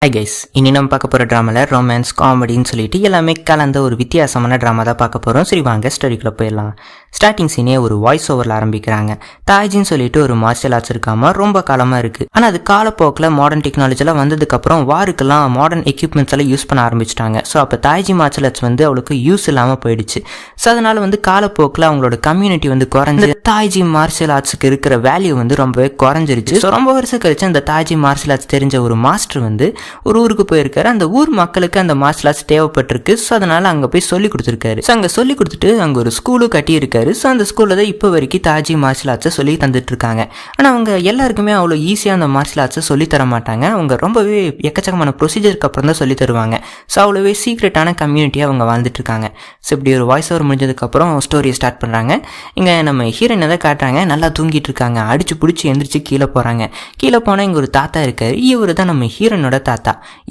Hi guys, இனி நம்ம பார்க்க போகிற ட்ராமாவில் ரொமான்ஸ் காமெடின்னு சொல்லிட்டு எல்லாமே கலந்த ஒரு வித்தியாசமான ட்ராமா தான் பார்க்க போகிறோம். சரி வாங்க ஸ்டோரிக்குள்ளே போயிடலாம். ஸ்டார்டிங் சீனே ஒரு வாய்ஸ் ஓவரில் ஆரம்பிக்கிறாங்க. தாய்ஜின்னு சொல்லிட்டு ஒரு மார்ஷியல் ஆர்ட்ஸ் இருக்காமல் ரொம்ப காலமாக இருக்குது. ஆனால் அது காலப்போக்கில் மாடர்ன் டெக்னாலஜிலாம் வந்ததுக்கப்புறம் வாருக்கெல்லாம் மாடர்ன் எக்யூப்மெண்ட்ஸ் எல்லாம் யூஸ் பண்ண ஆரம்பிச்சிட்டாங்க. ஸோ அப்போ தாய்ஜி மார்ஷியல் ஆர்ட்ஸ் அவளுக்கு யூஸ் இல்லாமல் போயிடுச்சு. ஸோ அதனால் காலப்போக்கில் அவங்களோட கம்யூனிட்டி குறைஞ்சி தாய்ஜி மார்ஷியல் ஆர்ட்ஸுக்கு இருக்கிற வேல்யூ ரொம்பவே குறைஞ்சிருச்சு. ஸோ ரொம்ப வருஷம் கழிச்சு அந்த தாய்ஜி மார்ஷியல் ஆர்ட்ஸ் தெரிஞ்ச ஒரு மாஸ்டர் ஒரு ஊருக்கு போயிருக்காரு. அந்த ஊர் மக்களுக்கு அந்த மார்ஷியல் ஆர்ட்ஸ் தேவைப்பட்டிருக்கு. ஸோ அதனால அங்கே போய் சொல்லி கொடுத்துருக்காரு. ஸோ அங்கே சொல்லி கொடுத்துட்டு அங்கே ஒரு ஸ்கூலும் கட்டியிருக்காரு. ஸோ அந்த ஸ்கூலில் தான் இப்போ வரைக்கும் தாய்ஜி மார்ஷியல் ஆர்ட்ஸை சொல்லி தந்துட்டு இருக்காங்க. ஆனால் அவங்க எல்லாருக்குமே அவ்வளோ ஈஸியாக அந்த மார்ஷியல் ஆர்ட்ஸை சொல்லி தர மாட்டாங்க. அவங்க ரொம்பவே எக்கச்சக்கமான ப்ரொசீஜருக்கு அப்புறம் தான் சொல்லி தருவாங்க. ஸோ அவ்வளோவே சீக்ரெட்டான கம்யூனிட்டியாக அவங்க வாழ்ந்துட்டு இருக்காங்க. ஸோ இப்படி ஒரு வாய்ஸ் ஓவர் முடிஞ்சதுக்கப்புறம் ஸ்டோரியை ஸ்டார்ட் பண்ணுறாங்க. இங்கே நம்ம ஹீரோயினை தான் காட்டுறாங்க. நல்லா தூங்கிட்டு இருக்காங்க. அடிச்சு பிடிச்சி எந்திரிச்சு கீழே போகிறாங்க. கீழே போனால் இங்கே ஒரு தாத்தா இருக்காரு. இவர் தான் நம்ம ஹீரோயினோட தாத்தா.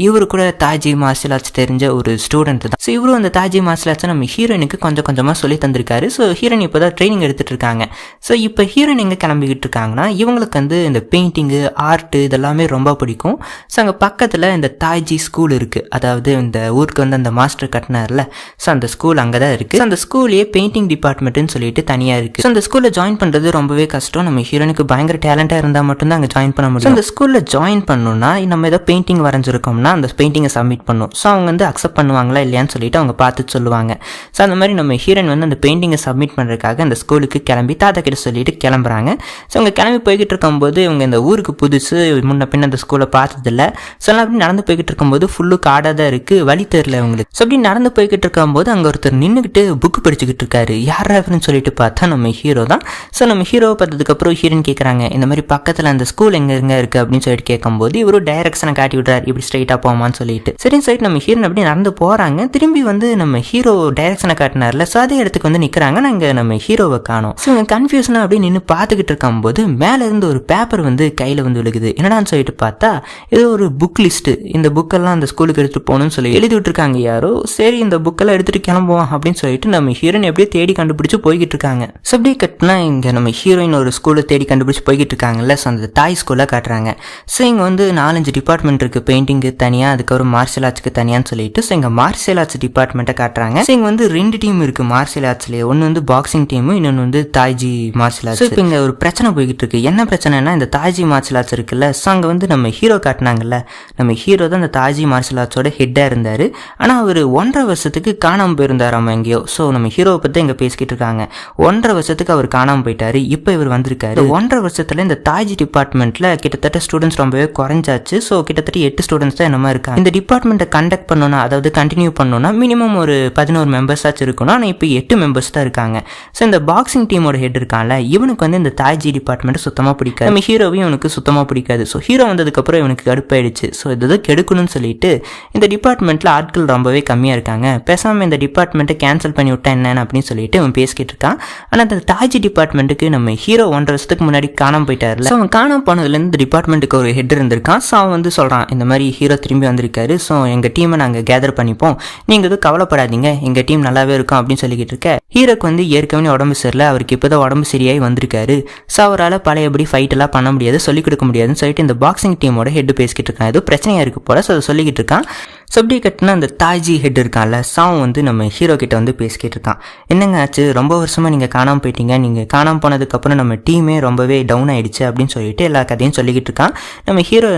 இவரு கூட தாய்ஜி மார்ஷியல் ஆர்ட்ஸ் தெரிஞ்ச ஒரு ஸ்டூடெண்ட் தான். ஸோ இவரும் அந்த தாய்ஜி மார்ஷியல் ஆர்ட்ஸை நம்ம ஹீரோயினுக்கு கொஞ்சம் கொஞ்சமாக சொல்லி தந்திருக்காரு. ஸோ ஹீரோயின் இப்போ தான் ட்ரைனிங் எடுத்துகிட்டு இருக்காங்க. ஸோ இப்போ ஹீரோயின் எங்கே கிளம்பிக்கிட்டு இருக்காங்கன்னா, இவங்களுக்கு இந்த பெயிண்டிங்கு ஆர்ட்டு இதெல்லாமே ரொம்ப பிடிக்கும். ஸோ அங்கே பக்கத்தில் இந்த தாய்ஜி ஸ்கூல் இருக்குது. அதாவது இந்த ஊருக்கு அந்த மாஸ்டர் கட்டினார்ல, ஸோ அந்த ஸ்கூல் அங்கே தான் இருக்குது. அந்த ஸ்கூல்லேயே பெயிண்டிங் டிபார்ட்மெண்ட்னு சொல்லிட்டு தனியாக இருக்குது. ஸோ அந்த ஸ்கூலில் ஜாயின் பண்ணுறது ரொம்பவே கஷ்டம். நம்ம ஹீரோயினுக்கு பயங்கர டேலண்டாக இருந்தால் மட்டும்தான் அங்கே ஜாயின் பண்ண முடியும். அந்த ஸ்கூலில் ஜாயின் பண்ணணும்னா நம்ம ஏதோ பெயிண்டிங் வரைஞ்சிருக்கோம்னா அந்த பெயிண்டிங்கை சப்மிட் பண்ணும். ஸோ அவங்க அக்செப்ட் பண்ணுவாங்களா இல்லையான்னு சொல்லிட்டு அவங்க பார்த்து சொல்லுவாங்க. ஸோ அந்த மாதிரி நம்ம ஹீரோயின் அந்த பெயிண்டிங்கை சப்மிட் பண்ணுறதுக்காக அந்த ஸ்கூலுக்கு கிளம்பி தாத்தா கிட்ட சொல்லிட்டு கிளம்புறாங்க. ஸோ அவங்க கிளம்பி போய்கிட்டு இருக்கும்போது இவங்க இந்த ஊருக்கு புதுசு, முன்ன பின்ன அந்த ஸ்கூலை பார்த்ததில்ல. ஸோ அப்படி நடந்து போய்கிட்டு இருக்கும்போது ஃபுல்லு காடாக தான் இருக்குது, வழி தெரியல அவங்களுக்கு. ஸோ அப்படி நடந்து போய்கிட்டு இருக்கும்போது அங்கே ஒருத்தர் நின்றுக்கிட்டு புக்கு படிச்சுக்கிட்டு இருக்காரு. யார் அப்படின்னு சொல்லிட்டு பார்த்தா நம்ம ஹீரோ தான். ஸோ நம்ம ஹீரோவை பார்த்ததுக்கப்புறம் ஹீரோயின் கேட்குறாங்க, இந்த மாதிரி பக்கத்தில் அந்த ஸ்கூல் எங்கே இருக்குது அப்படின்னு சொல்லிட்டு கேட்கும்போது இவரும் டைரக்ஷனை காட்டி விட்றாரு, இப்படி ஸ்ட்ரைட்டாக போமான்னு சொல்லிட்டு. சரின்னு சொல்லிட்டு நம்ம ஹீரோயின் அப்படி நடந்து போகிறாங்க. திரும்பி நம்ம ஹீரோ டைரக்ஷனை காட்டினார்ல, ஸோ அதே இடத்துக்கு நிற்கிறாங்க. நாங்கள் நம்ம ஹீரோவை காணோம். ஸோ கன்ஃபியூஷனாக அப்படி நின்று பார்த்துக்கிட்டு இருக்கும்போது மேலே இருந்து ஒரு பேப்பர் கையில் விழுகுது. என்னடான்னு சொல்லிட்டு பார்த்தா ஏதோ ஒரு புக் லிஸ்ட்டு. இந்த புக்கெல்லாம் அந்த ஸ்கூலுக்கு எடுத்துகிட்டு போகணும்னு சொல்லி எழுதி விட்டுருக்காங்க யாரோ. சரி இந்த புக்கெல்லாம் எடுத்துகிட்டு கிளம்புவோம் அப்படின்னு சொல்லிட்டு நம்ம ஹீரோயின் எப்படியே தேடி கண்டுபிடிச்சி போய்கிட்டு இருக்காங்க. ஸோ அப்படியே கட்டினா இங்கே நம்ம ஹீரோயின் ஒரு ஸ்கூலை தேடி கண்டுபிடிச்சி போய்கிட்டு இருக்காங்கல்ல. ஸோ அந்த தாய் ஸ்கூலில் காட்டுறாங்க. ஸோ இங்கே 4-5 டிபார்ட்மெண்ட் இருக்குது. பெயிண்டிங்கு தனியாக, அதுக்கப்புறம் மார்ஷியல் ஆர்ட்ஸ்க்கு தனியான்னு சொல்லிட்டு. ஸோ இங்கே மார்ஷியல் ஆர்ட்ஸ் டிபார்ட்மெண்ட்டை காட்டுறாங்க. ஸோ இங்கே 2 டீம் இருக்குது மார்ஷியல் ஆர்ட்ஸ்லேயே. ஒன்று பாக்ஸிங் டீமு, இன்னொன்று தாய்ஜி மார்ஷியல் ஆர்ட்ஸ். இப்போ இங்கே ஒரு பிரச்சனை போய்கிட்டு இருக்கு. என்ன பிரச்சனைனா, இந்த தாய்ஜி மார்ஷியல் ஆர்ட்ஸ் இருக்குல்ல, ஸோ அங்கே நம்ம ஹீரோ காட்டினாங்கல்ல, நம்ம ஹீரோ தான் இந்த தாய்ஜி மார்ஷியல் ஆர்ட்ஸோட ஹெட்டாக இருந்தார். ஆனால் அவர் 1.5 வருஷத்துக்கு காணாமல் போயிருந்தார் அவன் எங்கேயோ. ஸோ நம்ம ஹீரோவை பற்றி இங்கே பேசிக்கிட்டு இருக்காங்க. 1.5 வருஷத்துக்கு அவர் காணாமல் போயிட்டாரு. இப்போ இவர் வந்திருக்காரு. 1.5 வருஷத்தில் இந்த தாய்ஜி டிபார்ட்மெண்ட்டில் கிட்டத்தட்ட ஸ்டூடெண்ட்ஸ் ரொம்பவே குறைஞ்சாச்சு. ஸோ கிட்டத்தட்ட 8 ஸ்டூடெண்ட்ஸ் தான் என்னமா இருக்காங்க. இந்த டிபார்ட்மெண்ட்டை கண்டக்ட் பண்ணணும்னா, அதாவது கண்டினியூ பண்ணணும்னா மினிமம் ஒரு 11 மெம்பர்ஸ் ஆச்சு இருக்கணும். ஆனால் இப்போ 8 மெம்பர்ஸ் தான் இருக்காங்க. ஸோ இந்த பாக்ஸிங் டீமோட ஹெட் இருக்கான்ல, இவனுக்கு இந்த தாய்ஜி டிபார்ட்மெண்ட் சுத்தமாக பிடிக்காது. நம்ம ஹீரோவையும் இவனுக்கு சுத்தமாக பிடிக்காது. ஸோ ஹீரோ வந்ததுக்கப்புறம் இவனுக்கு கடுப்பாயிடுச்சு. ஸோ இதை கெடுக்கணும்னு சொல்லிட்டு இந்த டிபார்ட்மெண்ட்டில் ஆட்கள் ரொம்பவே கம்மியாக இருக்காங்க, பேசாமல் இந்த டிபார்ட்மெண்ட்டை கேன்சல் பண்ணி விட்டா என்னன்னு அப்படின்னு சொல்லிட்டு இவன் பேசிக்கிட்டு இருக்கான். ஆனால் அந்த தாய்ஜி டிபார்ட்மெண்ட்டுக்கு நம்ம ஹீரோ 1.5 வருஷத்துக்கு முன்னாடி காணாமல் போயிட்டார்ல. ஸோ அவன் காணாமல் போனதுலேருந்து இந்த டிபார்ட்மெண்ட்டுக்கு ஒரு ஹெட் இருந்திருக்கான். ஸோ அவன் சொல்கிறான், இந்த மாதிரி ஹீரோ திரும்பி வந்திருக்காரு. ஸோ எங்கள் டீமை நாங்கள் கேதர் பண்ணிப்போம், நீங்கள் எதுவும் கவலைப்படாதீங்க, எங்கள் டீம் நல்லாவே இருக்கும் அப்படின்னு சொல்லிக்கிட்டு இருக்க. ஹீரோக்கு ஏற்கனவே உடம்பு சரியில்லை, அவருக்கு இப்போ தான் உடம்பு சரியாகி வந்திருக்காரு. ஸோ அவரால் பழையபடி ஃபைட்டெல்லாம் பண்ண முடியாது, சொல்லிக் கொடுக்க முடியாதுன்னு சொல்லிட்டு இந்த பாக்ஸிங் டீமோட ஹெட் பேசிக்கிட்டு இருக்கான். ஏதோ பிரச்சனையாக இருக்கு போல. ஸோ அதை சொல்லிக்கிட்டு இருக்கான். ஸோ அப்படி கட்டினா அந்த தாய்ஜி ஹெட் இருக்கான்ல, சாவும் நம்ம ஹீரோ கிட்ட பேசிக்கிட்டு இருக்கான். என்னங்க ஆச்சு, ரொம்ப வருஷமாக நீங்கள் காணாமல் போயிட்டீங்க, நீங்கள் காணாமல் போனதுக்கப்புறம் நம்ம டீமே ரொம்பவே டவுன் ஆகிடுச்சு அப்படின்னு சொல்லிட்டு எல்லா கதையும் சொல்லிக்கிட்டு இருக்கான். நம்ம ஹீரோ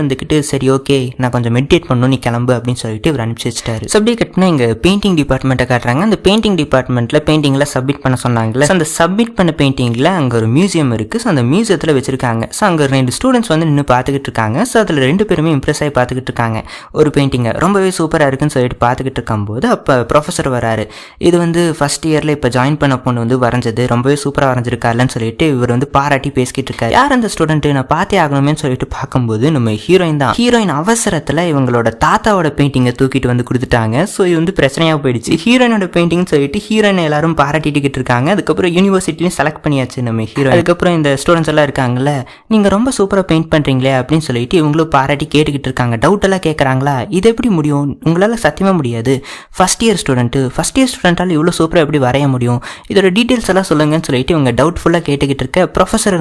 சரி ஓகே நான் கொஞ்சம் மெடிடேட் பண்ணணும், நீ கிளம்பு அப்படின்னு சொல்லிட்டு இவர் அனுப்பிச்சி வச்சிட்டாரு. ஸோ அப்படி கட்டினா இங்கே பெயிண்டிங் டிபார்ட்மெண்ட்டை காட்டுறாங்க. அந்த பெயிண்டிங் டிபார்ட்மெண்ட்டில் பெயிண்டிங்கில் சப்மிட் பண்ண சொன்னாங்கல்ல, அந்த சப்மிட் பண்ண பெயிண்டிங்கில் அங்கே ஒரு மியூசியம் இருக்குது. ஸோ அந்த மியூசியத்தில் வச்சிருக்காங்க. ஸோ அங்கே 2 ஸ்டூடெண்ட்ஸ் நின்று பார்த்துக்கிட்டு இருக்காங்க. ஸோ அதில் 2 பேருமே இம்ப்ரெஸ் ஆகி பார்த்துக்கிட்டு இருக்காங்க. ஒரு பெயிண்டிங்கை ரொம்பவே சூப்பராக இருக்குன்னு சொல்லிட்டு பார்த்துக்கிட்டு இருக்கும்போது அப்போ ப்ரொஃபஸர் வராரு. இது ஃபர்ஸ்ட் இயரில் இப்போ ஜாயின் பண்ண பொண்ணு வரைஞ்சது ரொம்பவே சூப்பராக வரைஞ்சிருக்காருன்னு சொல்லிட்டு இவர் பாராட்டி பேசிக்கிட்டு இருக்காரு. யார் அந்த ஸ்டூடெண்ட்டு, நான் பார்த்தே ஆகணுமேனு சொல்லிட்டு பார்க்கும்போது நம்ம ஹீரோயின் தான். ஹீரோயின் அவசரத்தில் இவங்களோட தாத்தாவோட பெயிண்டிங்கை தூக்கிட்டு கொடுத்துட்டாங்க. ஸோ இது பிரச்சனையாக போயிடுச்சு. ஹீரோயினோட பெயிண்டிங்னு சொல்லிட்டு ஹீரோயின் எல்லாரும் பாராட்டிட்டு இருக்காங்க. அதுக்கப்புறம் யூனிவர்சிட்டிலையும் செலக்ட் பண்ணியாச்சு நம்ம ஹீரோ. அதுக்கப்புறம் இந்த ஸ்டூடெண்ட்ஸ் எல்லாம் இருக்காங்கல்ல, நீங்கள் ரொம்ப சூப்பராக பெயிண்ட் பண்ணுறீங்களே அப்படின்னு சொல்லிட்டு இவங்களும் பாராட்டி கேட்டுக்கிட்டு இருக்காங்க. டவுட் எல்லாம் கேட்குறாங்களா, இது எப்படி முடியும், உங்களால் சத்தியமாக முடியாது, ஃபஸ்ட் இயர் ஸ்டூடெண்ட்டால் இவ்வளோ சூப்பராக எப்படி வரைய முடியும், இதோட டீட்டெயில்ஸ் எல்லாம் சொல்லுங்கன்னு சொல்லிட்டு இவங்க டவுட்ஃபுல்லாக கேட்டுக்கிட்டு இருக்க. ப்ரொஃபஸர்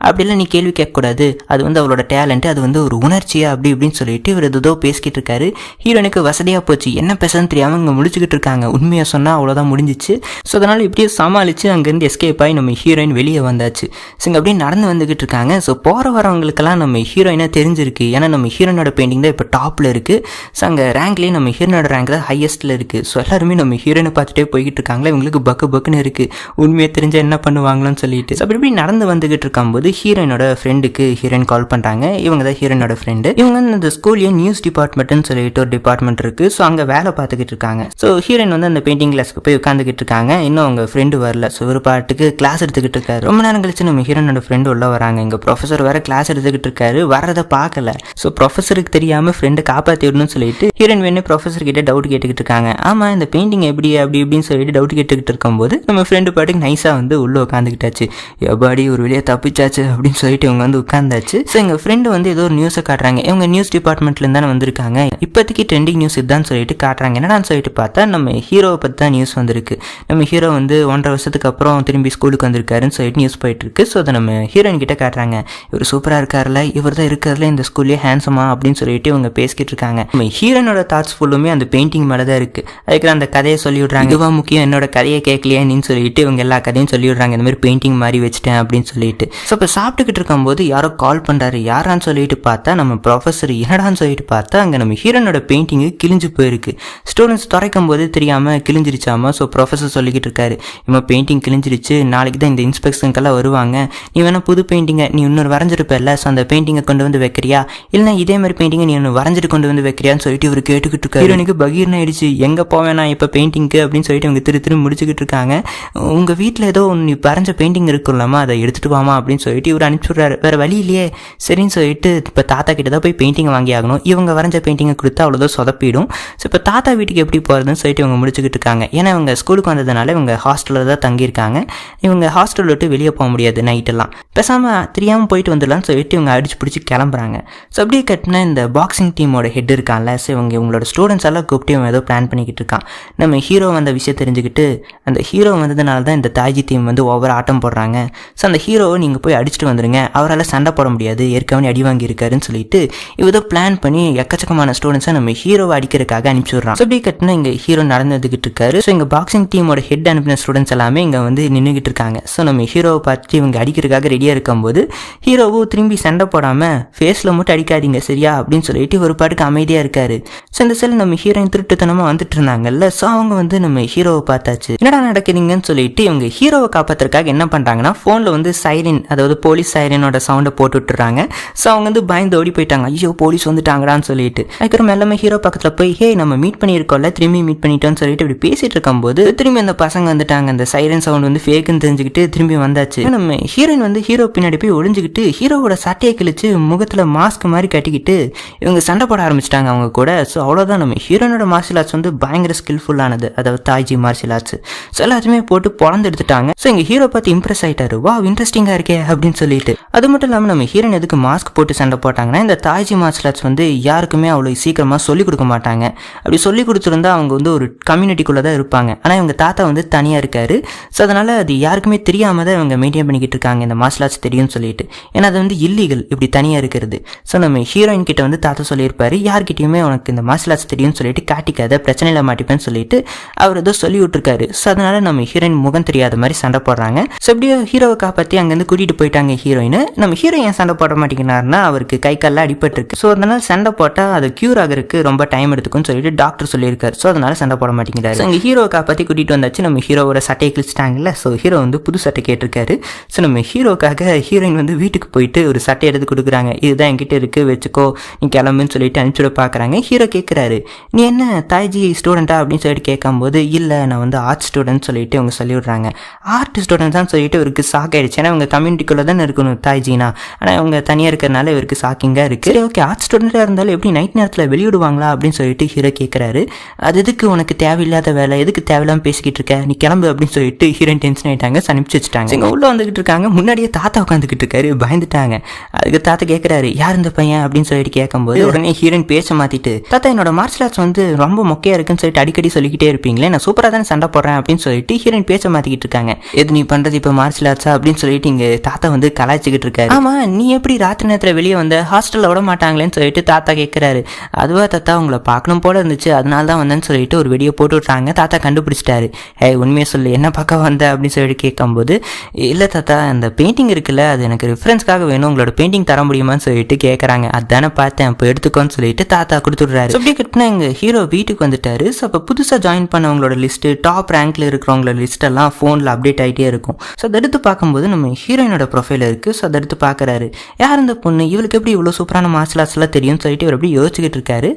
அப்படிலாம் நீ கேள்வி கேட்கக்கூடாது, அது அவளோட டேலண்ட், அது ஒரு உணர்ச்சியா அப்படி இப்படின்னு சொல்லிட்டு சொல்லிட்டு இவர் ஏதோ பேசிக்கிட்டு இருக்காரு. ஹீரோனுக்கு வசதியாக போச்சு, என்ன பேசுறதுன்னு தெரியாமல் இங்கே முடிச்சுக்கிட்டு இருக்காங்க. உண்மையாக சொன்னால் அவ்வளோதான் முடிஞ்சிச்சு. ஸோ அதனால் இப்படியே சமாளித்து அங்கேருந்து எஸ்கேப் ஆகி நம்ம ஹீரோயின் வெளியே வந்தாச்சு. ஸோ இங்கே அப்படியே நடந்து வந்துக்கிட்டு இருக்காங்க. ஸோ போகிற வரவங்களுக்கெல்லாம் நம்ம ஹீரோயினாக தெரிஞ்சிருக்கு. ஏன்னா நம்ம ஹீரோனோட பெயிண்டிங் தான் இப்போ டாப்பில் இருக்குது. ஸோ அங்கே ரேங்க்லேயே நம்ம ஹீரோனோட ரேங்க் தான் ஹையஸ்ட்டில் இருக்குது. ஸோ எல்லாருமே நம்ம ஹீரோயினை பார்த்துட்டே போய்கிட்டு இருக்காங்களே, இவங்களுக்கு பக்குன்னு இருக்குது, உண்மையாக தெரிஞ்சால் என்ன பண்ணுவாங்களோன்னு சொல்லிட்டு. ஸோ அப்படி இப்படி நடந்து வந்துக்கிட்டு இருக்கும்போது ஹீரோயினோட ஃப்ரெண்டுக்கு ஹீரோயின் கால் பண்ணுறாங்க. இவங்க தான் ஹீரோயினோட ஃப்ரெண்டு. இவங்க இந்த ஸ்கூல்லேயே நியூஸ் டிபார்ட்மெண்ட்னு சொல்லிட்டு ஒரு டிபார்ட்மெண்ட் இருக்குது. ஸோ அங்கே வேலை பார்த்துக்கிட்டு இருக்காங்க. ஸோ ஹீரோயின் வந்து அந்த பெயிண்டிங் கிளாஸ்க்கு போய் உட்காந்துக்கிட்டு இருக்காங்க. இன்னும் அவங்க ஃப்ரெண்டு வரல. ஸோ ஒரு பாட்டுக்கு கிளாஸ் எடுத்துக்கிட்டு இருக்காரு. ரொம்ப நேரம் கழிச்சு நம்ம ஹீரோனோட ஃப்ரெண்டு உள்ள வராங்க. இங்கே ப்ரொஃபஸர் வேற கிளாஸ் எடுத்துக்கிட்டு இருக்காரு, வரதை பார்க்கல. ஸோ ப்ரொஃபஸருக்கு தெரியாமல் ஃப்ரெண்டை காப்பாற்றி விடணும்னு சொல்லிட்டு ஹீரோயின் வேணும் ப்ரொஃபஸர் கிட்ட டவுட் கேட்டுக்கிட்டு இருக்காங்க. ஆமாம், இந்த பெயிண்டிங் எப்படி அப்படி இப்படின்னு சொல்லிட்டு டவுட் கேட்டுக்கிட்டு இருக்கும்போது நம்ம ஃப்ரெண்டு பாட்டுக்கு நைஸாக வந்து உள்ளே உட்காந்துக்கிட்டாச்சு. எப்பாடி ஒரு வழியாக தப்பிச்சாச்சு அப்படின்னு சொல்லிட்டு இவங்க வந்து உட்காந்தாச்சு. ஸோ எங்கள் ஃப்ரெண்டு வந்து ஏதோ ஒரு நியூஸை காட்டுறாங்க. இவங்க நியூஸ் டிபார்ட்மெண்ட்லேருந்து தானே வந்திருக்காங்க. இப்போதைக்கு ட்ரெண்டிங் நியூஸ் இதுதான் சொல்லிட்டு காட்டுறாங்க. என்னடான்னு சொல்லிட்டு பார்த்தா நம்ம ஹீரோவை பற்றி தான் நியூஸ் வந்திருக்கு. நம்ம ஹீரோ வந்து 1.5 வருஷத்துக்கு அப்புறம் திரும்பி ஸ்கூலுக்கு வந்திருக்காருன்னு சொல்லிட்டு நியூஸ் போயிட்டு இருக்கு. ஸோ அதை நம்ம ஹீரோயின் கிட்ட காட்டுறாங்க. இவர் சூப்பராக இருக்காருல்ல, இவர் தான் இருக்கிறதுல இந்த ஸ்கூல்லேயே ஹேண்ட்ஸமா அப்படின்னு சொல்லிட்டு இவங்க பேசிக்கிட்டு இருக்காங்க. நம்ம ஹீரோனோட தாட்ஸ் ஃபுல்லுமே அந்த பெயிண்டிங் மேலே தான் இருக்குது. அதுக்கு அந்த கதையை சொல்லி விட்றாங்க. இதுவா முக்கியம், என்னோட கதையை கேட்கலையே நீன்னு சொல்லிட்டு இவங்க எல்லா கதையும் சொல்லி விட்றாங்க. இந்த மாதிரி பெயிண்டிங் மாதிரி வச்சுட்டேன் அப்படின்னு சொல்லிட்டு. ஸோ இப்போ சாப்பிட்டுக்கிட்டு இருக்கும்போது யாரோ கால் பண்ணுறாரு. யாரான்னு சொல்லிட்டு பார்த்தா நம்ம ப்ரொஃபஸர். என்னடான்னு சொல்லிட்டு பார்த்தா அங்கே நம்ம ஹீரோனோட பெயிண்டிங்கு கிழிஞ்சு போயிருக்கு. ஸ்டூடெண்ட்ஸ் துறைக்கும் போது தெரியாமல் கிழிஞ்சிருச்சாமா. ஸோ ப்ரொஃபஸர் சொல்லிக்கிட்டு இருக்காரு, இவன் பெயிண்டிங் கிழிஞ்சிருச்சு, நாளைக்கு தான் இந்த இன்ஸ்பெக்ஷனுக்கெல்லாம் வருவாங்க, நீ வேணா புது பெயிண்டிங்கை நீ இன்னொரு வரைஞ்சிருப்பல, ஸோ அந்த பெயிண்டிங்கை கொண்டு வந்து வைக்கிறியா, இல்லைனா இதே மாதிரி பெயிண்டிங்கை நீ ஒன்று வரைஞ்சிட்டு கொண்டு வந்து வைக்கிறியான்னு சொல்லிட்டு இவர் கேட்டுக்கிட்டு இருக்காரு. ஹீரோனுக்கு பகீர்னு ஆயிடுச்சு, எங்கே போவேனா இப்போ பெயிண்டிங்க்கு அப்படின்னு சொல்லிட்டு இவங்க திரு முடிச்சுக்கிட்டு இருக்காங்க. உங்கள் வீட்டில் ஏதோ நீ வரைஞ்ச பெயிண்டிங் இருக்குல்லாமா, அதை எடுத்துகிட்டு வாமா அப்படின்னு சொல்லிட்டு இவர் அனுப்பிச்சுட்றாரு. வேறு வழி இல்லையே, சரின்னு சொல்லிட்டு இப்போ தாத்தா கிட்ட தான் போய் பெயிண்டிங் வாங்கி ஆகணும். இவங்க வரைஞ்ச பெயிண்டிங்கை கொடுத்தா அவ்வளோதான் சொதப்பிடும். ஸோ இப்போ தாத்தா வீட்டுக்கு எப்படி போகிறதுன்னு சொல்லிட்டு இவங்க முடிச்சுக்கிட்டு இருக்காங்க. ஏன்னா இவங்க ஸ்கூலுக்கு வந்ததுனால இவங்க ஹாஸ்டலில் தான் தங்கியிருக்காங்க. இவங்க ஹாஸ்டல் விட்டு வெளியே போக முடியாது நைட்டெல்லாம். பேசாமல் தெரியாமல் போயிட்டு வந்துடலாம்னு சொல்லிட்டு இவங்க அடிச்சு பிடிச்சி கிளம்புறாங்க. ஸோ அப்படியே கட்டினா இந்த பாக்ஸிங் டீமோட ஹெட் இருக்கான்ல, ஸோ இவங்களோட ஸ்டூடெண்ட்ஸ் எல்லாம் கூப்பிட்டு இவன் ஏதோ பிளான் பண்ணிக்கிட்டு இருக்கான். நம்ம ஹீரோ வந்த விஷயம் தெரிஞ்சுக்கிட்டு அந்த ஹீரோ வந்ததுனால தான் இந்த தாய்ஜி டீம் வந்து ஒவ்வொரு ஆட்டம் போடுறாங்க. ஸோ அந்த ஹீரோவை நீங்கள் போய் அடிச்சுட்டு வந்துடுங்க, அவரால் சண்டை போட முடியாது, ஏற்கனவே அடி வாங்கியிருக்காருன்னு சொல்லிட்டு இவதோ பிளான் பண்ணி எக்கச்சக்கமான ஸ்டூடெண்ட்ஸை நம்ம ஹீரோவை அடிக்கிறதுக்காக அனுப்பிச்சுடுறான். ஸோ அப்படியே கட்டினா இங்கே ஹீரோ நடந்து வந்துக்கிட்டு இருக்காரு. ஸோ இங்கே பாக்ஸிங் டீமோட ஹெட் அனுப்பின ஸ்டூடெண்ட்ஸ் எல்லாமே இங்கே வந்து நின்றுக்கிட்டு இருக்காங்க. ஸோ நம்ம ஹீரோவை பார்த்துட்டு இவங்க அடிக்கிறதுக்காக ரெடியாக இருக்கும்போது ஹீரோவும் திரும்பி சண்டை போடாமல் ஃபேஸில் மட்டும் அடிக்காதீங்க சரியா அப்படின்னு சொல்லிட்டு ஒரு பாட்டுக்கு அமைதியாக இருக்காரு. ஸோ இந்த செல் நம்ம ஹீரோயின் திருட்டுத்தனமாக வந்துட்டு இருந்தாங்கல்ல, ஸோ அவங்க வந்து நம்ம ஹீரோவை பார்த்தாச்சு. என்னடா நடக்குதுங்கன்னு சொல்லிட்டு இவங்க ஹீரோவை காப்பாற்றுறதுக்காக என்ன பண்ணுறாங்கன்னா ஃபோனில் வந்து சைரன், அதாவது போலீஸ் சைரனோட சவுண்டை போட்டு விட்டுறாங்க. ஸோ அவங்க வந்து பயந்து ஓடி போயிட்டாங்க. ஐயோ போலீஸ் வந்துட்டாங்கடான்னு சொல்லிட்டு. அதுக்கப்புறம் எல்லாமே ஹீரோ பக்கத்தில் போய் ஹே நம்ம மீட் பண்ணியிருக்கோம்ல, திரும்பி மீட் பண்ணிட்டோன்னு சொல்லிட்டு இப்படி பேசிட்டு இருக்கும்போது திரும்பி அந்த பசங்க வந்துட்டாங்க. அந்த சைரன் சவுண்ட் வந்து ஃபேக்குன்னு தெரிஞ்சுக்கிட்டு திரும்பி வந்தாச்சு. நம்ம ஹீரோயின் வந்து ஹீரோ பின்னாடி போய் ஒளிஞ்சுக்கிட்டு ஹீரோவோட சட்டையை கிழிச்சு முகத்தில் மாஸ்க் மாதிரி கட்டிக்கிட்டு இவங்க சண்டை போட ஆரம்பிச்சிட்டாங்க அவங்க கூட. ஸோ அவ்வளோதான், நம்ம ஹீரோனோட மார்ஷியல் ஆர்ட்ஸ் வந்து பயங்கர ஸ்கில்ஃபுல்லானது, அதாவது தாய்ஜி மார்ஷியல் ஆர்ட்ஸ். ஸோ எல்லாத்தையுமே போட்டு பொழந்து எடுத்துட்டாங்க. ஸோ எங்கள் ஹீரோ பார்த்து இம்ப்ரெஸ் ஆகிட்டாரு, வா இன்ட்ரெஸ்டிங்காக இருக்கே அப்படின்னு சொல்லிட்டு. அது மட்டும் இல்லாமல் நம்ம ஹீரோயின் எதுக்கு மாஸ்க் போட்டு சண்டை போட்டாங்கன்னா இந்த தாய்ஜி மார்ஷியல் ஆர்ட்ஸ் வந்து யாருக்குமே அவ்வளோ சீக்கிரமாக சொல்லிக் கொடுக்க மாட்டாங்க. அப்படி சொல்லிக் கொடுத்துருந்தா அவங்க வந்து ஒரு கம்யூனிட்டிக்குள்ளே தான் இருப்பாங்க. ஆனால் இவங்க தாத்தா வந்து தனியாக இருக்காரு. ஸோ அதனால் அது யாருக்குமே தெரியாமல் தான் இவங்க மெயின்டைன் பண்ணிக்கிட்டு இருக்காங்க இந்த மார்ஷியல் ஆர்ட்ஸ் தெரியும்னு சொல்லிட்டு. ஏன்னா அது வந்து இல்லீகல் இப்படி தனியாக இருக்கிறது. ஸோ நம்ம ஹீரோயின் கிட்ட வந்து தாத்தா சொல்லியிருப்பாரு, யார்கிட்டயுமே உனக்கு இந்த மார்ஷியல் ஆர்ட்ஸ் தெரியும்னு சொல்லிட்டு காட்டிக்காத, பிரச்சனையில் மாட்டிப்பேன்னு சொல்லிட்டு அவர் ஏதோ சொல்லி விட்டுருக்காரு. ஸோ அதனால நம்ம ஹீரோயின் முகம் தெரியாத மாதிரி சண்டை போடுறாங்க. ஸோ அப்படியே ஹீரோவை காப்பாற்றி அங்கேருந்து கூட்டிகிட்டு போயிட்டாங்க ஹீரோயின். நம்ம ஹீரோ ஏன் சண்டை போட மாட்டேங்கிறாருன்னா அவருக்கு கை காலில் அடிபட்டுருக்கு. ஸோ அதனால சண்டை போட்டால் அது க்யூர் ஆகிறதுக்கு ரொம்ப டைம் எடுத்துக்கும்னு சொல்லிட்டு டாக்டர் சொல்லியிருக்காரு. ஸோ அதனால சண்டை போட மாட்டேங்கிறாரு. ஸோ அங்கே ஹீரோவை காப்பாற்றி கூட்டிகிட்டு வந்தாச்சு. நம்ம ஹீரோவோட சட்டையை கிழிச்சிட்டாங்கல்ல, ஸோ ஹீரோ வந்து புது சட்டை கேட்டிருக்காரு. ஸோ நம்ம ஹீரோக்காக ஹீரோயின் வந்து வீட்டுக்கு போயிட்டு ஒரு சட்டை எடுத்து கொடுக்குறாங்க. இதுதான் என்கிட்ட இருக்குது, வச்சுக்கோ நீ கிளம்புன்னு சொல்லிட்டு அனுப்பிச்சுட பார்க்குறாங்க. ஹீரோ கேட்குறாரு, நீ என்ன தாய்ஜி ஸ்டூடெண்ட்டா அப்படின்னு சொல்லிட்டு கேட்கும்போது இல்லை நான் வந்து ஆர்ட் ஸ்டூடெண்ட் சொல்லிட்டு அவங்க சொல்லிவிடுறாங்க. ஆர்ட் ஸ்டூடெண்ட் தான் சொல்லிட்டு இவருக்கு ஷாக் ஆகிடுச்சு. ஏன்னா அவங்க கம்யூனிட்டிக்குள்ளே தானே இருக்கணும் தாய்ஜினா, ஆனால் அவங்க தனியாக இருக்கிறனால இவருக்கு ஷாக்கிங்காக இருக்குது. சரி ஓகே, ஆர்ட் ஸ்டூடெண்ட்டாக இருந்தாலும் எப்படி நைட் நேரத்தில் வெளியிடுவாங்களா அப்படின்னு சொல்லிட்டு ஹீரோ கேட்குறாரு. அது எதுக்கு உனக்கு தேவையில்லாத வேலை, எதுக்கு தேவையில்லாமல் பேசிக்கிட்டு இருக்க, நீ கிளம்பு அப்படின்னு சொல்லிட்டு ஹீரோயின் டென்ஷன் ஆகிட்டாங்க, அனுப்பிச்சு வச்சுட்டாங்க. இங்கே உள்ளே வந்துக்கிட்டு இருக்காங்க, முன்னாடியே தாத்தா உட்காந்துக்கிட்டு இருக்காரு, பயந்துட்டாங்க. அதுக்கு தாத்தா கேட்குறாரு யார் இந்த பையன் அப்படின்னு சொல்லிட்டு கேட்கும்போது உடனே ஹீரோயின் பேச மாற்றிட்டு, தாத்தா என்னோட மார்ஷியல் ஆர்ட்ஸ் வந்து ரொம்ப மொக்கையாக இருக்குன்னு சொல்லிட்டு அடிக்கடி சொல்லிக்கிட்டே இருப்பீங்களே, நான் சூப்பராக தானே சண்டை போடுறேன் அப்படின்னு சொல்லிட்டு ஹீரோயின் பேச மாற்றிக்கிட்டு இருக்காங்க. எது நீ பண்ணுறது இப்போ மார்ஷியல் ஆர்ட்ஸா அப்படின்னு சொல்லிட்டு இங்கே தாத்தா வந்து கலாய்ச்சிக்கிட்டு இருக்காரு. ஆமாம் நீ எப்படி ராத்திரி நேரத்தில் வெளியே வந்த, ஹாஸ்டலில் விட மாட்டாங்களேன்னு சொல்லிட்டு தாத்தா கேட்குறாரு. அதுவா தாத்தா உங்களை பார்க்கணும் போல இருந்துச்சு, அதனால தான் வந்தேன்னு சொல்லிட்டு ஒரு வீடியோ போட்டு விட்றாங்க. தாத்தா கண்டுபிடிச்சிட்டாரு. உண்மையை சொல்லு, என்ன பார்க்க வந்த அப்படின்னு சொல்லிட்டு கேட்கும்போது, இல்லை தாத்தா அந்த பெயிண்டிங் இருக்குல்ல, அது எனக்கு ரெஃபரன்ஸ்க்காக வேணும், உங்களோட பெயிண்டிங் தர முடியுமான்னு சொல்லிட்டு கேட்குறாங்க. அதானே பார்த்தேன், இப்போ எடுத்துக்கோன்னு சொல்லிட்டு தாத்தா கொடுத்துட்றாரு. அப்படி கட்டினா எங்கள் ஹீரோ வீட்டுக்கு வந்துட்டாரு. ஸோ அப்போ புதுசாக ஜாயின் பண்ணவங்களோட லிஸ்ட்டு, டாப் ரேங்க்ல இருக்கிறவங்களோட லிஸ்ட்டெல்லாம் ஃபோனில் அப்டேட் ஆகிட்டே இருக்கும். ஸோ அதை எடுத்து பார்க்கும்போது நம்ம ஹீரோயினோட ப்ரொஃபைல் இருக்குது. ஸோ அதை எடுத்து பார்க்குறாரு. யார் இந்த பொண்ணு, இவளுக்கு எப்படி இவ்வளோ சூப்பரான மார்ஷல் ஆர்ட்ஸ்லாம் தெரியும்னு சொல்லிட்டு இவர் எப்படி யோசிச்சுக்கிட்டு இருக்காரு.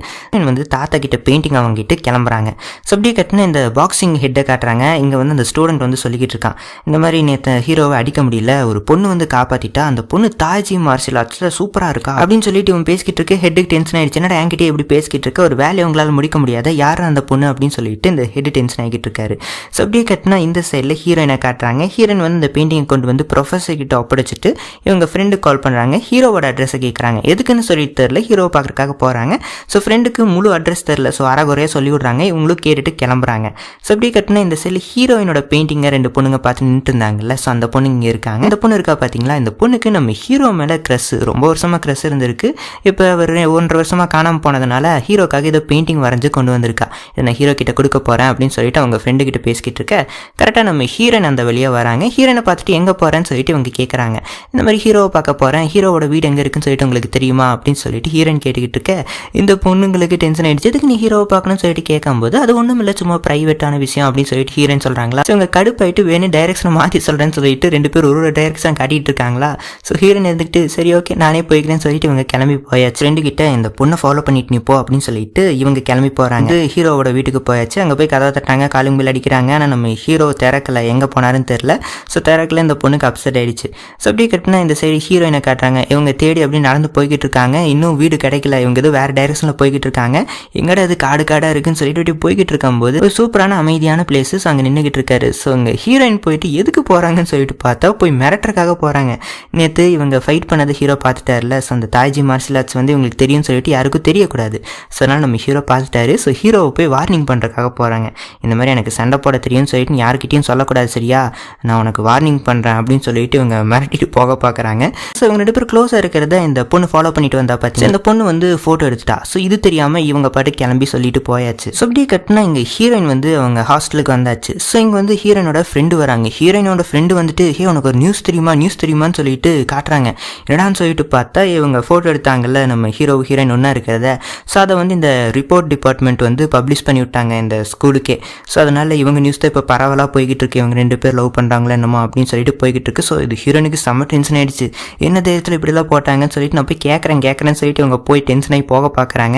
வந்து தாத்தா கிட்ட பெயிண்டிங் அவங்ககிட்ட கிளம்புறாங்க. ஸோ அப்படியே கட்டின இந்த பாக்ஸிங் ஹெட்டை காட்டுறாங்க. இங்கே வந்து அந்த ஸ்டூடெண்ட் வந்து சொல்லிக்கிட்டு இருக்கான், இந்த மாதிரி நேற்று ஹீரோவை அடிக்க முடியல, ஒரு பொண்ணு வந்து காப்பாற்றிட்டா, அந்த பொண்ணு தாய்ஜி மார்ஷல் ஆர்ட்ஸில் சூப்பராக இருக்கா அப்படின்னு சொல்லிட்டு இவன் பேசிக்கிட்டு இருக்கு. ஹெட்டுக்கு டென்ஷன் ஆயிடுச்சு. என்னடா என்கிட்ட எப்படி பேசிக்கிட்டு இருக்க, ஒரு வேலையை உங்களால் முடிக்க முடியாத, யார் அந்த பொண்ணு அப்படின்னு சொல்லிட்டு இந்த ஹெட் டென்ஷன் ஆகிட்டு இருக்காரு. ஸோ அப்படியே கட்டினா இந்த சைடில் ஹீரோயினை காட்டுறாங்க. ஹீரோயின் வந்து இந்த பெயிண்டிங்கை கொண்டு வந்து ப்ரொஃபஸர் கிட்ட ஒப்படைச்சிட்டு இவங்க ஃப்ரெண்டுக்கு கால் பண்ணுறாங்க. ஹீரோவோட அட்ரஸை கேட்குறாங்க. எதுக்குன்னு சொல்லிட்டு தெரில, ஹீரோவை பார்க்குறதுக்காக போகிறாங்க. ஸோ ஃப்ரெண்டுக்கு முழு அட்ரஸ் தெரில. ஸோ அரைகுறையாக சொல்லி விட்றாங்க. இவங்களும் கேட்டுட்டு கிளம்புறாங்க. ஸோ அப்படியே கட்டினா இந்த சைடில் ஹீரோயினோட பெயிண்டிங்கை ரெண்டு பொண்ணுங்க பார்த்து நின்றுட்டு இருந்தாங்கல்ல. ஸோ அந்த பொண்ணு இங்கே இருக்காங்க. இந்த பொண்ணு இருக்கா பார்த்தீங்களா, இந்த பொண்ணுக்கு நம்ம ஹீரோ மேலே க்ரஷ், ரொம்ப வருஷமாக க்ரஷ் இருந்திருக்கு. இப்போ அவர் 1.5 வருஷமாக காணாமல் போனதுனால ஹீரோக்காக ஏதோ பெயிண்டிங் வரைஞ்சி கொண்டு வந்திருக்கா. இதை நான் ஹீரோ கிட்ட கொடுக்க போகிறேன் அப்படின்னு சொல்லிட்டு அவங்க ஃப்ரெண்டு கிட்ட பேசிக்கிட்டு இருக்க கரெக்டாக நம்ம ஹீரோயின் அந்த வழியாக வராங்க. ஹீரோனை பார்த்துட்டு எங்கே போகிறேன்னு சொல்லிட்டு இவங்க கேட்குறாங்க. இந்த மாதிரி ஹீரோவை பார்க்க போகிறேன், ஹீரோவோட வீடு எங்கே இருக்குன்னு சொல்லிட்டு உங்களுக்கு தெரியுமா அப்படின்னு சொல்லிட்டு ஹீரோயின் கேட்டுக்கிட்டு இருக்க இந்த பொண்ணுங்களுக்கு டென்ஷன் ஆயிடுச்சு. எதுக்கு நீ ஹீரோவை பார்க்கணும்னு சொல்லிட்டு கேட்கும்போது அது ஒன்றும் இல்லை, சும்மா ப்ரைவேட்டான விஷயம் அப்படின்னு சொல்லிட்டு ஹீரோயின் சொல்கிறாங்களா. ஸோ இவங்க கடுப்பாயிட்டு வேணும் டைரக்ஷனை மாற்றி சொல்கிறேன்னு சொல்லிட்டு ரெண்டு பேர் ஒரு டைரக்ஷன் காட்டிகிட்டு இருக்காங்களா. ஸோ ஹீரோயின் இருந்துக்கிட்டு சரி ஓகே நானே போய்க்கிறேன்னு சொல்லிட்டு இவங்க கிளம்பி போயாச்சு. ஃப்ரெண்டு கிட்ட இந்த பொண்ணை ஃபாலோ பண்ணிட்டு நீ போ அப்படின்னு சொல்லிட்டு இவங்க கிளம்பி போகிறாங்க. ஹீரோவோட வீட்டுக்கு போயாச்சு. அங்கே போய் கதவை தட்டாங்க, காலிங் பில் அடிக்கிறாங்க. ஆனால் நம்ம ஹீரோ திறக்கல, எங்கே போனாருன்னு தெரில. ஸோ திறக்கல, இந்த பொண்ணுக்கு அப்செட் ஆயிடுச்சு. ஸோ அப்படியே கட்டினா இந்த சைடு ஹீரோயினை காட்டுறாங்க. இவங்க தேடி அப்படி நடந்து போய்கிட்டு இருக்காங்க. இன்னும் வீடு கிடைக்கல, இவங்க ஏதோ வேறு டைரக்ஷனில் போய்கிட்டு இருக்காங்க. எங்கடா அது காடு காடாக இருக்குன்னு சொல்லிட்டு அப்படி போய்கிட்டு இருக்கும்போது ஒரு சூப்பரான அமைதியான பிளேஸஸ் அங்கே நின்றுக்கிட்டு இருக்காரு. ஸோ அங்கே ஹீரோயின் போயிட்டு எதுக்கு போகிறாங்கன்னு சொல்லிட்டு பார்த்தா போய் மிரட்டுறக்காக போகிறாங்க. நேற்று இவங்க ஃபைட் பண்ணது ஹீரோ பார்த்துட்டார்ல. ஸோ அந்த தாய்ஜி மார்ஷல் ஆர்ட்ஸ் வந்து இவங்களுக்கு தெரியும்னு சொல்லிட்டு யாருக்கும் தெரியக்கூடாது. ஸோ அதனால் நம்ம ஹீரோ பார்த்துட்டாரு. ஸோ ஹீரோவை போய் வார்னிங் பண்ணுறதுக்காக போகிறாங்க. இந்த மாதிரி எனக்கு சண்டை போட தெரியும்னு சொல்லிட்டு யாருக்கிட்டையும் சொல்லக்கூடாது, சரியா, நான் உனக்கு வார்னிங் பண்ணுறேன் அப்படின்னு சொல்லிட்டு இவங்க மிரட்டிட்டு போக பார்க்குறாங்க. ஸோ இவங்க 2 பேர் க்ளோஸாக இருக்கிறத இந்த பொண்ணு ஃபாலோ பண்ணிட்டு வந்தா பார்த்து இந்த பொண்ணு வந்து ஃபோட்டோ எடுத்துட்டா. ஸோ இது தெரியாமல் இவங்க பாட்டு கிளம்பி சொல்லிட்டு போயாச்சு. ஸோ அப்படியே கட்டினா இங்கே ஹீரோயின் வந்து அவங்க ஹாஸ்டலுக்கு வந்தாச்சு. ஸோ இங்கே வந்து ஹீரோயினோட ஃப்ரெண்டு வராங்க. ஹீரோயினோட ஃப்ரெண்டு வந்துட்டு உனக்கு ஒரு நியூஸ் தெரியுமான்னு சொல்லிட்டு காட்டுறாங்க. என்னடான்னு சொல்லிட்டு பார்த்தா இவங்க ஃபோட்டோ எடுத்தாங்கல்ல நம்ம ஹீரோயின் ஒன்றா இருக்கிறத. ஸோ அதை வந்து இந்த ரிப்போர்ட் டிபார்ட்மெண்ட் வந்து பப்ளிஷ் பண்ணி விட்டாங்க இந்த ஸ்கூலுக்கே. ஸோ அதனால் இவங்க நியூஸ் தான் இப்போ பரவலாக போய்கிட்டு இருக்கு. இவங்க 2 பேர் லவ் பண்ணுறாங்களா என்னமோ அப்படின்னு சொல்லிட்டு போய்கிட்டு இருக்கு. ஸோ இது ஹீரோனுக்கு செம்ம டென்ஷன் ஆயிடுச்சு. என்ன தைரியத்தில் இப்படிலாம் போட்டாங்கன்னு சொல்லிட்டு நான் போய் கேட்குறேன்னு சொல்லிட்டு இவங்க போய் டென்ஷன் ஆகி போக பார்க்குறாங்க.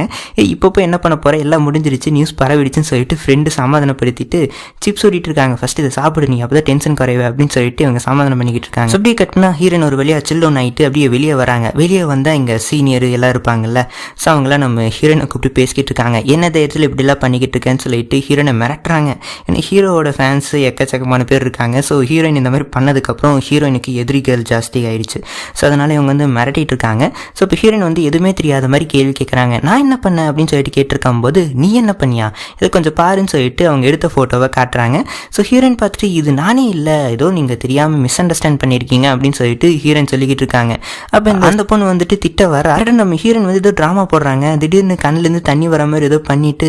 இப்போ போய் என்ன பண்ண போகிறேன், எல்லாம் முடிஞ்சிருச்சு, நியூஸ் பரவிடுச்சுன்னு சொல்லிட்டு ஃப்ரெண்டு சமாதானப்படுத்திட்டு சிப்ஸ் ஓடிட்டு இருக்காங்க. ஃபஸ்ட்டு இதை சாப்பிடு, நீ அப்போ தான் டென்ஷன் குறைவே அப்படின்னு சொல்லிட்டு இவங்க சமாதானம் பண்ணிக்கிட்டு இருக்காங்க. அப்படியே கட்டினா ஹீரோயின் ஒரு வழியாக சில் டவுன் ஆகிட்டு அப்படியே வெளியே வராங்க. வெளியே வந்தால் இங்கே சீனியர் எல்லாம் இருப்பாங்கல்ல. ஸோ அவங்களாம் நம்ம ஹீரோயினை கூப்பிட்டு பேசிக்கிட்டு இருக்காங்க. என்ன தைரியத்தில் இப்படிலாம் பண்ணிக்கிட்டு இருக்கேன்னு சொல்லிட்டு ஹீரோயினை மிரட்டுறாங்க. ஏன்னா ஹீரோவோட ஃபேன்ஸு எக்கச்சக்கமான பேர் இருக்காங்க. ஸோ ஹீரோயின் இந்த மாதிரி பண்ணதுக்கப்புறம் ஹீரோயினுக்கு எதிரிகள் ஜாஸ்தி ஆயிடுச்சு. ஸோ அதனால் இவங்க வந்து மிரட்டிட்டு இருக்காங்க. ஸோ இப்போ ஹீரோயின் வந்து எதுவுமே தெரியாத மாதிரி கேள்வி கேட்குறாங்க. நான் என்ன பண்ணேன் அப்படின்னு சொல்லிட்டு கேட்டிருக்கும் போது நீ என்ன பண்ணியா, இதை கொஞ்சம் பாருன்னு சொல்லிட்டு அவங்க எடுத்த ஃபோட்டோவை காட்டுறாங்க. ஸோ ஹீரோயின் பார்த்துட்டு இது நானே இல்லை, ஏதோ நீங்கள் தெரியாமல் மிஸ் அண்டர்ஸ்டாண்ட் பண்ணியிருக்கீங்க அப்படின்னு சொல்லிட்டு ஹீரோயின் சொல்லிக்கிட்டு இருக்காங்க. அப்போ அந்த பொண்ணு வந்துட்டு திட்ட வர நம்ம ஹீரோயின் வந்து ஏதோ ட்ராமா போடுறாங்க. திடீர்னு கண்ணிலேருந்து தண்ணி வர மாதிரி ஏதோ பண்ணிட்டு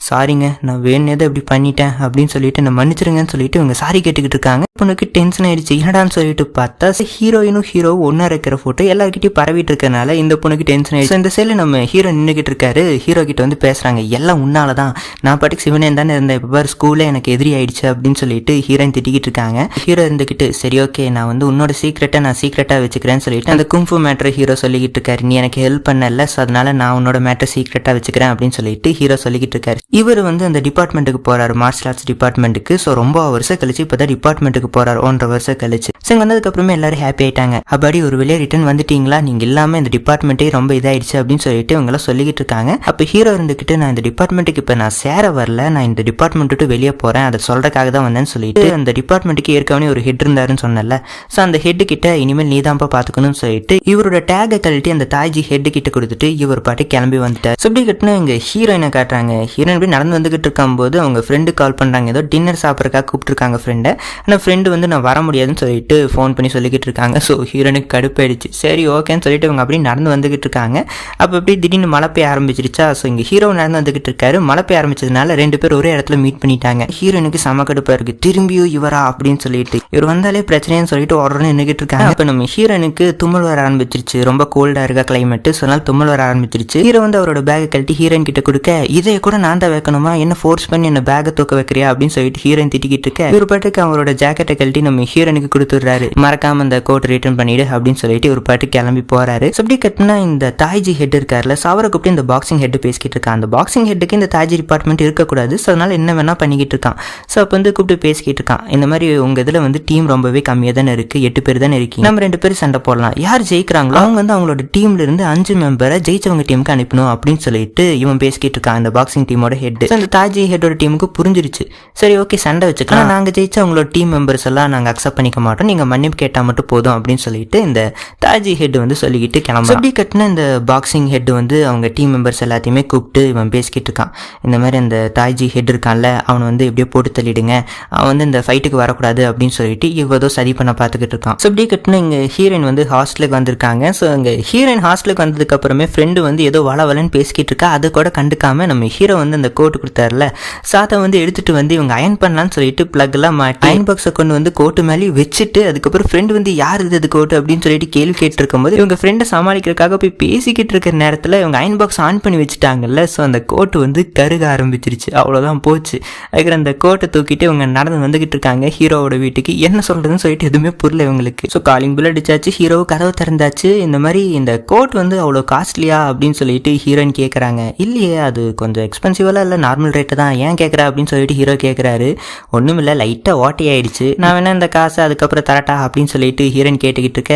சாரிங்க நான் வேணும் ஏதோ இப்படி பண்ணிட்டேன் அப்படின்னு சொல்லிட்டு நான் மன்னிச்சிருங்கன்னு சொல்லிட்டு இவங்க சாரி கேட்டுக்கிட்டு இருக்காங்க. பொண்ணுக்கு டென்ஷன் ஆயிடுச்சு. என்னடான்னு சொல்லிட்டு பார்த்தா ஹீரோயினும் ஹீரோவும் ஒன்றா இருக்கிற ஃபோட்டோ எல்லாருக்கிட்டையும் பரவிட்டு இருக்கனால இந்த பொண்ணுக்கு டென்ஷன் ஆயிடுச்சு. இந்த சைடில் நம்ம ஹீரோ நின்றுக்கிட்டு இருக்காரு. ஹீரோ கிட்ட வந்து பேசுகிறாங்க. எல்லாம் உன்னால தான், நான் பாட்டுக்கு சிவனேன் தானே இருந்தேன், இப்போ பாரு ஸ்கூலில் எனக்கு எதிரி ஆயிடுச்சு அப்படின்னு சொல்லிட்டு ஹீரோயின் திட்டிக்கிட்டு இருக்காங்க. ஹீரோ இருந்துக்கிட்டு சரி ஓகே நான் வந்து உன்னோட சீக்ரெட்டை நான் சீக்ரெட்டாக வச்சுக்கிறேன்னு சொல்லிட்டு அந்த குங்ஃபு மேட்ரை ஹீரோ சொல்லிக்கிட்டு இருக்காரு. நீ எனக்கு ஹெல்ப் பண்ணல, ஸோ அதனால நான் உன்னோட மேட்டர் சீக்ரெட்டாக வச்சுக்கிறேன் அப்படின்னு சொல்லிட்டு ஹீரோ சொல்லிக்கிட்டு இருக்காரு. இவர் வந்து அந்த டிபார்ட்மெண்ட்டுக்கு போறாரு, மார்ஷல் ஆர்ட்ஸ் டிபார்ட்மெண்ட்டுக்கு. ஸோ ரொம்ப வருஷம் கழிச்சு இப்போ தான் டிபார்ட்மெண்ட்டுக்கு போறாரு, 1.5 வருஷம் கழிச்சு. ஸோ வந்ததுக்கப்புறமே எல்லாரும் ஹாப்பி ஆயிட்டாங்க. அப்படி ஒரு வெளியே ரிட்டர்ன் வந்துட்டீங்களா, நீங்கள் இல்லாமல் இந்த டிபார்ட்மெண்ட்டே ரொம்ப இதாயிடுச்சு அப்படின்னு சொல்லிட்டு இவங்களாம் சொல்லிக்கிட்டு இருக்காங்க. அப்போ ஹீரோ இருந்துக்கிட்டு நான் இந்த டிபார்ட்மெண்ட்டுக்கு இப்போ நான் சேர வரல, நான் இந்த டிபார்ட்மெண்ட் விட்டு வெளியே போகிறேன், அதை சொல்கிறதுக்காக தான் வந்தேன்னு சொல்லிட்டு அந்த டிபார்ட்மெண்ட்டுக்கு ஏற்கனவே ஒரு ஹெட் இருந்தாருன்னு சொன்னல. ஸோ அந்த ஹெட்டு கிட்ட இனிமேல் நீ தான்ப்பா பார்த்துக்கணும்னு சொல்லிட்டு இவரோட டேகை கழட்டி அந்த தாய்ஜி ஹெட்டு கிட்ட கொடுத்துட்டு இவர் பாட்டு கிளம்பி வந்துட்டார். ஸோ இப்படி கட்டினா இங்கே ஹீரோயினை காட்டுறாங்க. ஹீரோயின் இப்படி நடந்து வந்துகிட்டு இருக்கும்போது அவங்க ஃப்ரெண்டு கால் பண்ணுறாங்க. ஏதோ டின்னர் சாப்பிட்றக்காக கூப்பிட்டுருக்காங்க ஃப்ரெண்டை. ஆனால் ஃப்ரெண்டு வந்து நான் வர முடியாதுன்னு சொல்லிட்டு ஃபோன் பண்ணி சொல்லிக்கிட்டு இருக்காங்க. ஸோ ஹீரோனுக்கு கடுப்பாயிடுச்சு. சரி ஓகேன்னு சொல்லிட்டு இவங்க அப்படி நடந்து வந்துகிட்டு இருக்காங்க. அப்போ அப்படியே திடீர்னு மழை பெய்ய ஆரம்பிச்சிருச்சா. ஸோ இங்கே ஹீரோ நடந்து வந்துகிட்டு இருக்காரு. மழை பெய்ய ஆரம்பிச்சதுனால 2 பேர் ஒரே இடத்துல மீட் பண்ணிட்டாங்க. ஹீரோனுக்கு செம கடுப்பா இருக்கு, திரும்பியும் இவரா அப்படின்னு சொல்லிட்டு, இவர் வந்தாலே பிரச்சனைன்னு சொல்லிட்டு உடனே நின்றுகிட்டு இருக்காங்க. இப்போ நம்ம ஹீரோனுக்கு தும்மல் வர ஆரம்பிச்சிருச்சு, ரொம்ப கோல்டா இருக்க கிளைமேட். ஸோ அதனால தும்மல் வர ஆரம்பிச்சிருச்சு. ஹீரோ வந்து அவரோட பேக்கை கழட்டி ஹீரோயின் கிட்ட கொடுக்க, இதை கூட நான் தான் வைக்கணுமா, என்ன ஃபோர்ஸ் பண்ணி என்ன பேக்கை தூக்க வைக்கிறியா அப்படின்னு சொல்லிட்டு ஹீரோயின் திட்டிக்கிட்டு இருக்க, இவர் பாட்டுக்கு அவரோட ஜாக்கெட்டை கழட்டி நம்ம ஹீரோனுக்கு கொடுத்துடுறாரு. மறக்காம அந்த கோட் ரிட்டர்ன் பண்ணிடு அப்படின்னு சொல்லிட்டு ஒரு பாட்டு கிளம்பி போறாரு. அப்படி கட்டினா இந்த தாய்ஜி ஹெட் இருக்காருல, அவரை கூப்பிட்டு இந்த பாக்ஸிங் ஹெட் பேசிக்கிட்டு இருக்கான். அந்த பாக்ஸிங் ஹெட்டுக்கு இந்த தாய்ஜி டிபார்ட்மெண்ட் இருக்கக்கூடாது, ஸோ அதனால என்ன வேணா பண்ணிக்கிட்டு இருக்கான். ஸோ அப்போ வந்து கூப்பிட்டு பேசிக்கிட்டு இருக்கான். இந்த மாதிரி உங்க இதில் வந்து டீம் ரொம்பவே கம்மியாக தானே இருக்கு, 8 பேர் தானே இருக்கீங்க, நம்ம 2 பேரும் சண்டை போடலாம், யார் ஜெயிக்கிறாங்களோ அவங்க வந்து அவங்களோட டீம்ல இருந்து 5 மெம்பரை ஜெயிச்சவங்க டீமுக்கு அனுப்பணும் அப்படின்னு சொல்லிட்டு இவன் பேசிக்கிட்டு இருக்கான், இந்த பாக்ஸிங் டீமோட ஹெட். அந்த தாஜி ஹெட்டோட டீமுக்கு புரிஞ்சிருச்சு, சரி ஓகே சண்டை வச்சுக்கலாம், நாங்கள் ஜெயிச்ச அவங்களோட டீம் மெம்பர்ஸ் எல்லாம் நாங்கள் அக்செப்ட் பண்ணிக்க மாட்டோம், நீங்கள் மன்னிப்பு கேட்டால் மட்டும் போதும் அப்படின்னு சொல்லிட்டு இந்த தாஜி ஹெட் வந்து சொல்லிக்கிட்டு கிளம்ப. அப்படி கட்டின இந்த பாக்ஸிங் ஹெட் வந்து அவங்க டீம் மெம்பர்ஸ் எல்லாத்தையுமே கூப்பிட்டு இவன் பேசிக்கிட்டு இருக்கான். இந்த மாதிரி அந்த தாய்ஜி ஹெட் இருக்கான்ல, அவனை வந்து எப்படியோ போட்டு தள்ளிடுங்க, அவன் வந்து இந்த ஃபைட்டுக்கு வரக்கூடாது அப்படின்னு சொல்லிட்டு இவ்வளோ சரி பண்ண பார்த்துக்கிட்டு இருக்கான். ஸோ அப்படி கட்டின இங்கே ஹீரோயின் வந்து ஹாஸ்டலுக்கு வந்திருக்காங்க. ஸோ இங்கே ஹீரோயின் ஹாஸ்டலுக்கு வந்ததுக்கு அப்புறமே ஃப்ரெண்டு வந்து ஏதோ வளவலன்னு பேசிக்கிட்டு இருக்கா. அதை கூட கண்டுக்காம நம்ம ஹீரோ வந்து அந்த கோட்டு கொடுத்தாருல, சாத்தை வந்து எடுத்துட்டு வந்து இவங்க அயன் பண்ணலான்னு சொல்லிட்டு பிளக் எல்லாம் மாட்டி அயன் பாக்ஸை கொண்டு வந்து கோட்டு மேலே வச்சுட்டு, அதுக்கப்புறம் ஃப்ரெண்டு வந்து யார் இது கோட்டு அப்படின்னு சொல்லிட்டு கேள்வி கேட்டு இருக்கும்போது இவங்க ஃப்ரெண்டை சமாளிக்கிறதுக்காக போய் பேசிக்கிட்டு இருக்கிற நேரத்தில் இவங்க அயன் பாக்ஸ் ஆன் பண்ணி வச்சுட்டாங்கல்ல. ஸோ அந்த கோட்டு வந்து கருக ஆரம்பிச்சிருச்சு, அவ்வளோதான் போச்சு. அதுக்கப்புறம் அந்த கோட்டை தூக்கிட்டு இவங்க நடந்து வந்துகிட்டு இருக்காங்க ஹீரோவோட வீட்டுக்கு. என்ன சொல்றதுன்னு சொல்லிட்டு எதுவுமே புரியல இவங்களுக்கு. ஸோ காலிங் பில் அடிச்சாச்சு, ஹீரோ கதவு திறந்தாச்சு. இந்த மாதிரி இந்த கோட் வந்து அவ்வளோ காஸ்ட்லியா அப்படின்னு சொல்லிட்டு ஹீரோயின் கேட்குறாங்க. இல்லையே அது கொஞ்சம் எக்ஸ்பென்சிவெல்லாம் இல்லை, நார்மல் ரேட்டு தான், ஏன் கேட்குறா அப்படின்னு சொல்லிட்டு ஹீரோ கேட்குறாரு. ஒன்றும் இல்லை, லைட்டாக ஓட்டை ஆயிடுச்சு, நான் வேணா இந்த காசை அதுக்கப்புறம் தரட்டா அப்படின்னு சொல்லிட்டு ஹீரோயின் கேட்டுக்கிட்டு இருக்க,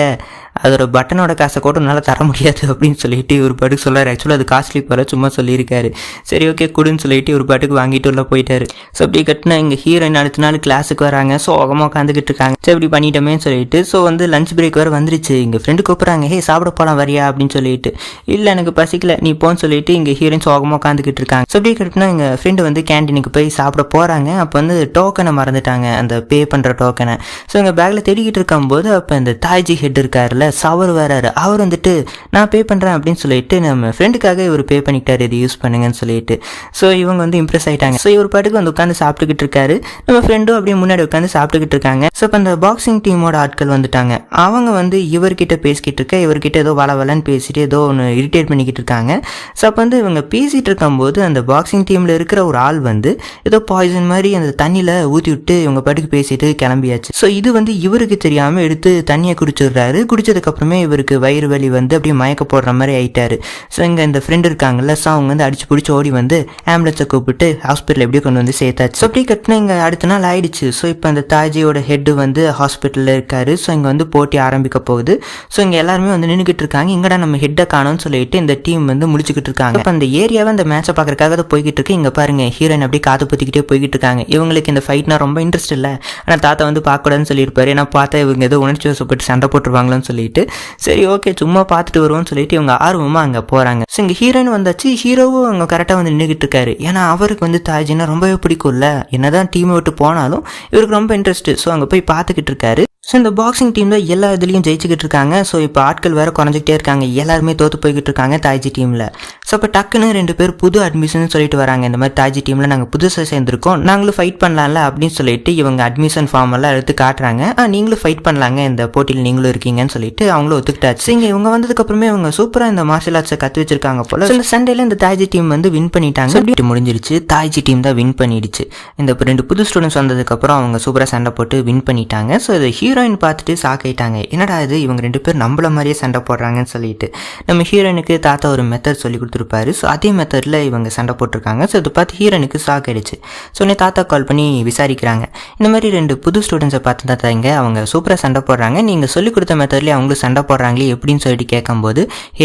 அதோட பட்டனோட காசை கூட என்னால் தர முடியாது அப்படின்னு சொல்லிட்டு ஒரு பாட்டுக்கு சொல்லாரு. ஆக்சுவலாக அது காஸ்ட்லி போல சும்மா சொல்லியிருக்காரு. சரி ஓகே கொடுன்னு சொல்லிட்டு ஒரு பாட்டுக்கு வாங்கிட்டு உள்ள போயிட்டாரு. ஸோ அப்படி கட்டினா இங்கே ஹீரோயின் அடுத்த நாள் கிளாஸுக்கு வராங்க. ஸோ ஓகமாக உட்காந்துக்கிட்டு இருக்காங்க. சரி இப்படி பண்ணிட்டோமே சொல்லிட்டு, ஸோ வந்து லஞ்ச் பிரேக் வேறு வந்துருச்சு. இங்கே ஃப்ரெண்டு கூப்பிட்றாங்க, ஹே சாப்பிட போகலாம் வரியா அப்படின்னு சொல்லிட்டு, இல்லை எனக்கு பசிக்கல நீ போன்னு சொல்லிட்டு இங்கே ஹீரோயின் சோகமாக உட்காந்துக்கிட்டு இருக்காங்க. ஸோ அப்படி கட்டினா எங்கள் ஃப்ரெண்டு வந்து கேன்டீனுக்கு போய் சாப்பிட போகிறாங்க. அப்போ வந்து டோக்கனை மறந்துட்டாங்க, அந்த பே பண்ணுற டோக்கனை. ஸோ எங்கள் பேக்கில் தேடிக்கிட்டு இருக்கும்போது அப்போ இந்த தாய்ஜி ஹெட் இருக்காருல, அவர் வராரு. அவர் வந்துட்டு நான் பே பண்ணுறேன் அப்படின்னு சொல்லிட்டு நம்ம ஃப்ரெண்டுக்காக இவர் பே பண்ணிக்கிட்டாரு, இது யூஸ் பண்ணுங்கன்னு சொல்லிட்டு. ஸோ இவங்க வந்து இம்ப்ரெஸ் ஆகிட்டாங்க. ஸோ இவர் பாட்டுக்கு வந்து உட்காந்து சாப்பிட்டுக்கிட்டு இருக்காரு. நம்ம ஃப்ரெண்டும் அப்படியே முன்னாடி உட்காந்து சாப்பிட்டுக்கிட்டு இருக்காங்க. ஸோ இப்போ அந்த பாக்ஸிங் டீமோட ஆட்கள் வந்துட்டாங்க. அவங்க வந்து இவர்கிட்ட பேசிக்கிட்டு இருக்க, இவர்கிட்ட ஏதோ வளவலன்னு பேசிட்டு ஏதோ ஒன்று இரிட்டேட் பண்ணிக்கிட்டு இருக்காங்க. ஸோ அப்போ வந்து இவங்க பேசிகிட்டு இருக்கும்போது அந்த பாக்ஸிங் டீமில் இருக்கிற ஒரு ஆள் வந்து ஏதோ பாய்சன் மாதிரி அந்த தண்ணியில் ஊற்றி விட்டு இவங்க பாட்டுக்கு பேசிட்டு கிளம்பியாச்சு. ஸோ இது வந்து இவருக்கு தெரியாமல் எடுத்து தண்ணியை குடிச்சிடுறாரு. குடிச்சதுக்கப்புறமே இவருக்கு வயிறு வலி வந்து அப்படியே மயக்க போடுற மாதிரி ஆயிட்டாரு. ஸோ இங்கே இந்த ஃப்ரெண்ட் இருக்காங்கல்ல, ஸோ அவங்க வந்து அடிச்சு பிடிச்சி ஓடி வந்து ஆம்புலன்ஸை கூப்பிட்டு ஹாஸ்பிட்டல் எப்படியோ கொண்டு வந்து சேர்த்தாச்சு. ஸோ அப்படி கட்டினா இங்கே அடுத்த நாள் ஆயிடுச்சு. ஸோ இப்போ அந்த தாஜியோட ஹெட் வந்து ஹாஸ்பிட்டலில் இருக்காரு. ஸோ இங்கே வந்து போட்டி ஆரம்பிக்க போகுது. ஸோ இங்கே எல்லாருமே வந்து நின்றுக்கிட்டு இருக்காங்க. இங்கடா நம்ம ஹெட்டை காணோம்னு சொல்லிட்டு இந்த டீம் வந்து முடிச்சுக்கிட்டு இருக்காங்க. இப்போ அந்த ஏரியாவை அந்த மேட்சை பார்க்கறதுக்காக தான் போய்கிட்டு இருக்கு. இங்கே பாருங்க ஹீரோயின் அப்படியே காத்து பற்றிக்கிட்டே போய்கிட்டு இருக்காங்க. இவங்களுக்கு இந்த ஃபைட்னா ரொம்ப இன்ட்ரெஸ்ட் இல்லை, ஆனால் தாத்தா வந்து பார்க்கக்கூடாதுன்னு சொல்லியிருப்பாரு. ஏன்னா பார்த்தா இவங்க ஏதோ உணர்ச்சி வசப்பட்டு சண்டை போட்டுருவாங்களோன்னு சொல்லிட்டு, சரி ஓகே சும்மா பார்த்துட்டு வருவோம்னு சொல்லிட்டு இவங்க ஆர்வமாக அங்கே போகிறாங்க. ஸோ இங்கே ஹீரோயின் வந்தாச்சு. ஹீரோவும் அங்கே கரெக்டாக வந்து நின்றுக்கிட்டு இருக்காரு. ஏன்னா அவருக்கு வந்து தாஜினா ரொம்பவே பிடிக்கும்ல, என்னதான் டீமை விட்டு போனாலும் இவருக்கு ரொம்ப இன்ட்ரெஸ்ட்டு. ஸோ அங்கே போய் பார்த்துக்கிட்டு இருக்காரு. ஸோ இந்த பாக்ஸிங் டீமில் எல்லா இதுலேயும் ஜெயிச்சுக்கிட்டு இருக்காங்க. ஸோ இப்போ ஆட்கள் வேறு குறைஞ்சிக்கிட்டே இருக்காங்க, எல்லாருமே தோற்று போய்கிட்டு இருக்காங்க தாய்ஜி டீமில். ஸோ இப்போ டக்குன்னு 2 பேர் புது அட்மிஷன் சொல்லிட்டு வராங்க. இந்த மாதிரி தாய்ஜி டீமில் நாங்கள் புதுசாக சேர்ந்துருக்கோம், நாங்களும் ஃபைட் பண்ணலாம்ல அப்படின்னு சொல்லிட்டு இவங்க அட்மிஷன் ஃபார்ம் எல்லாம் எடுத்து காட்டுறாங்க. நீங்களும் ஃபைட் பண்ணலாங்க, இந்த போட்டியில் நீங்களும் இருக்கீங்கன்னு சொல்லிட்டு அவங்களும் ஒத்துக்கிட்டாச்சு. இங்கே இவங்க வந்ததுக்கப்புறமே இவங்க சூப்பராக இந்த மார்ஷல் ஆர்ட்ஸை கற்று வச்சிருக்காங்க போல. இந்த சண்டேல இந்த தாய்ஜி டீம் வந்து வின் பண்ணிட்டாங்க. அப்படி முடிஞ்சிருச்சு, தாய்ஜி டீம் தான் வின் பண்ணிடுச்சு. இந்த 2 புது ஸ்டூடெண்ட்ஸ் வந்ததுக்கப்புறம் அவங்க சூப்பராக சண்டை போட்டு வின் பண்ணிட்டாங்க. ஸோ இதை ஹீரோயின் பார்த்துட்டு சாக்காயிட்டாங்க, என்னடா இது இவங்க 2 பேர் நம்மள மாதிரியே சண்டை போடுறாங்கன்னு சொல்லிட்டு. நம்ம ஹீரோயினுக்கு தாத்தா ஒரு மெத்தட் சொல்லி கொடுத்துருப்பாரு. ஸோ அதே மெத்தடில் இவங்க சண்டை போட்டிருக்காங்க. ஸோ இதை பார்த்து ஹீரோனுக்கு ஷாக் ஆயிடுச்சு. ஸோ உடனே தாத்தா கால் பண்ணி விசாரிக்கிறாங்க. இந்த மாதிரி 2 புது ஸ்டூடெண்ட்ஸை பார்த்து தாத்தாங்க அவங்க சூப்பராக சண்டை போடுறாங்க, நீங்கள் சொல்லிக் கொடுத்த மெத்தட்லேயே அவங்களும் சண்டை போடுறாங்களே எப்படின்னு சொல்லிட்டு கேட்கும்போது,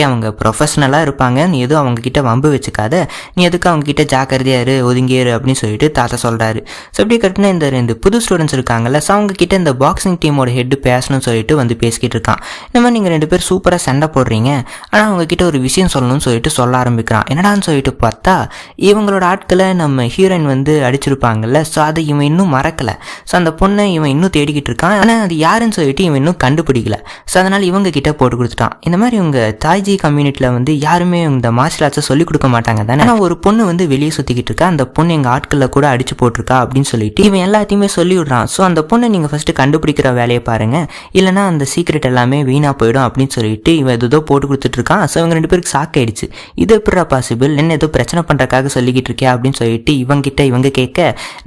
அவங்க ப்ரொஃபஷனலாக இருப்பாங்க, நீ எதுவும் அவங்க கிட்ட வம்பு வச்சுக்காத, நீ எதுக்கு அவங்க கிட்ட ஜாக்கிரதையாரு ஒதுங்கியாரு அப்படின்னு சொல்லிட்டு தாத்தா சொல்கிறாரு. ஸோ அப்படி கட்டினா இந்த 2 புது ஸ்டூடெண்ட்ஸ் இருக்காங்கல்ல, ஸோ அவங்க கிட்ட இந்த பாக்ஸிங் டீமோட டீமோட ஹெட் பேசணும்னு சொல்லிட்டு வந்து பேசிக்கிட்டு இருக்கான். இந்த மாதிரி நீங்கள் 2 பேர் சூப்பராக சண்டை போடுறீங்க, ஆனால் அவங்கக்கிட்ட ஒரு விஷயம் சொல்லணும்னு சொல்லிட்டு சொல்ல ஆரம்பிக்கிறான். என்னடான்னு சொல்லிட்டு பார்த்தா இவங்களோட ஆட்களை நம்ம ஹீரோயின் வந்து அடிச்சிருப்பாங்கல்ல, ஸோ அதை இவன் இன்னும் மறக்கலை. ஸோ அந்த பொண்ணை இவன் இன்னும் தேடிக்கிட்டு இருக்கான். ஆனால் அது யாருன்னு சொல்லிட்டு இவன் இன்னும் கண்டுபிடிக்கல. ஸோ அதனால் இவங்க கிட்ட போட்டு கொடுத்துட்டான். இந்த மாதிரி இவங்க தாய்ஜி கம்யூனிட்டியில் வந்து யாருமே இந்த மார்ஷல் ஆர்ட்ஸை சொல்லிக் கொடுக்க மாட்டாங்க தானே. ஆனால் ஒரு பொண்ணு வந்து வெளியே சுற்றிக்கிட்டு இருக்கா, அந்த பொண்ணு எங்கள் ஆட்களில் கூட அடிச்சு போட்டிருக்கா அப்படின்னு சொல்லிட்டு இவன் எல்லாத்தையுமே சொல்லி விடுறான். ஸோ அந்த பொண்ணை நீங்கள் ஃபஸ்ட்டு கண்டுபிடிக்கிற வேலையை பாருங்கள், இல்லைனா அந்த சீக்ரெட் எல்லாமே வீணாக போயிடும் அப்படின்னு சொல்லிட்டு இவன் ஏதோ போட்டு கொடுத்துட்டு இருக்கான். ஸோ இவங்க 2 பேருக்கு ஷாக் ஆயிடுச்சு. இது எப்படா பாசிபிள், என்ன ஏதோ பிரச்சனை பண்ணுறக்காக சொல்லிக்கிட்டு இருக்கே அப்படின்னு சொல்லிட்டு இவங்க கேட்க,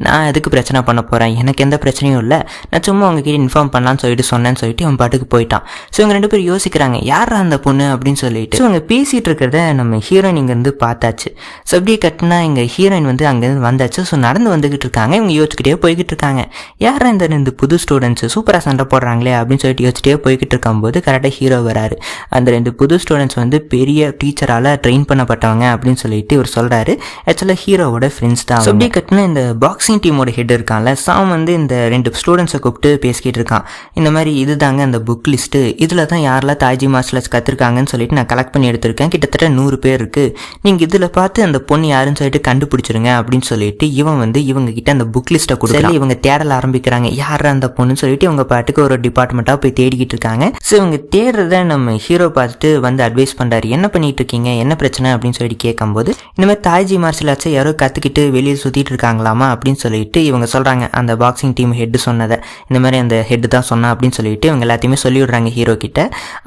நான் எதுக்கு பிரச்சனை பண்ண போகிறேன், எனக்கு எந்த பிரச்சனையும் இல்லை, நான் சும்மா உங்ககிட்ட இன்ஃபார்ம் பண்ணலான்னு சொல்லிட்டு சொன்னேன்னு சொல்லிட்டு அவன் பாட்டுக்கு போயிட்டான். ஸோ இவங்க 2 பேர் யோசிக்கிறாங்க, யாரா அந்த பொண்ணு அப்படின்னு சொல்லிட்டு. ஸோ இவங்க பேசிகிட்டு இருக்கிறத நம்ம ஹீரோயின் இங்கேருந்து பார்த்தாச்சு. ஸோ அப்படியே கட்டினா எங்கள் ஹீரோயின் வந்து அங்கேருந்து வந்தாச்சு. ஸோ நடந்து வந்துக்கிட்டு இருக்காங்க. இவங்க யோசிச்சுக்கிட்டே போய்கிட்டு இருக்காங்க, யாரா இந்த புது ஸ்டூடெண்ட்ஸு சூப்பராக சண்டை போடுறாங்களே அப்படின்னு சொல்லிட்டு யோசிச்சுட்டே போய்கிட்டு இருக்கும்போது கரெக்டாக ஹீரோ வராரு. அந்த 2 புது ஸ்டூடெண்ட்ஸ் வந்து பெரிய டீச்சரால் ட்ரெயின் பண்ணப்பட்டவங்க அப்படின்னு சொல்லிட்டு இவர் சொல்கிறாரு. ஆக்சுவலாக ஹீரோவோட ஃப்ரெண்ட்ஸ் தான். அப்படியே கட்டினா இந்த பாக்ஸிங் டீமோட ஹெட் இருக்கான்ல, சாம் வந்து இந்த 2 ஸ்டூடெண்ட்ஸை கூப்பிட்டு பேசிக்கிட்டு இருக்கான். இந்த மாதிரி இதுதாங்க அந்த புக் லிஸ்ட்டு, இதில் தான் யாரெல்லாம் தாய்ஜி மார்ஷல் ஆர்ட்ஸ் கற்றுருக்காங்கன்னு சொல்லிட்டு நான் கலெக்ட் பண்ணி எடுத்திருக்கேன். கிட்டத்தட்ட 100 பேர் இருக்குது. நீங்கள் இதில் பார்த்து அந்த பொண்ணு யாருன்னு சொல்லிட்டு கண்டுபிடிச்சிருங்க அப்படின்னு சொல்லிட்டு இவன் வந்து இவங்க கிட்ட அந்த புக் லிஸ்ட்டை கொடுத்து இவங்க தேடல ஆரம்பிக்கிறாங்க, யார் அந்த பொண்ணுன்னு சொல்லிட்டு இவங்க பாட்டுக்கு ஒரு டிபார்ட்மெண்ட்டாக போய் தேடிக்கிட்டு இருக்காங்க. ஸோ இவங்க தேடுறத நம்ம ஹீரோ பார்த்துட்டு வந்து அட்வைஸ் பண்ணுறாரு, என்ன பண்ணிட்டு இருக்கீங்க, என்ன பிரச்சனை அப்படின்னு சொல்லிட்டு கேட்கும்போது, இந்த மாதிரி தாய்ஜி மார்ஷல் ஆர்ட்ஸை யாரோ கற்றுக்கிட்டு வெளியே சுற்றிட்டு இருக்காங்களாமா அப்படின்னு சொல்லிட்டு இவங்க சொல்கிறாங்க. அந்த பாக்ஸிங் டீம் ஹெட் சொன்னதை இந்த மாதிரி அந்த ஹெட் தான் சொன்னா அப்படின்னு சொல்லிட்டு இவங்க எல்லாத்தையுமே சொல்லி விடுறாங்க ஹீரோ கிட்ட.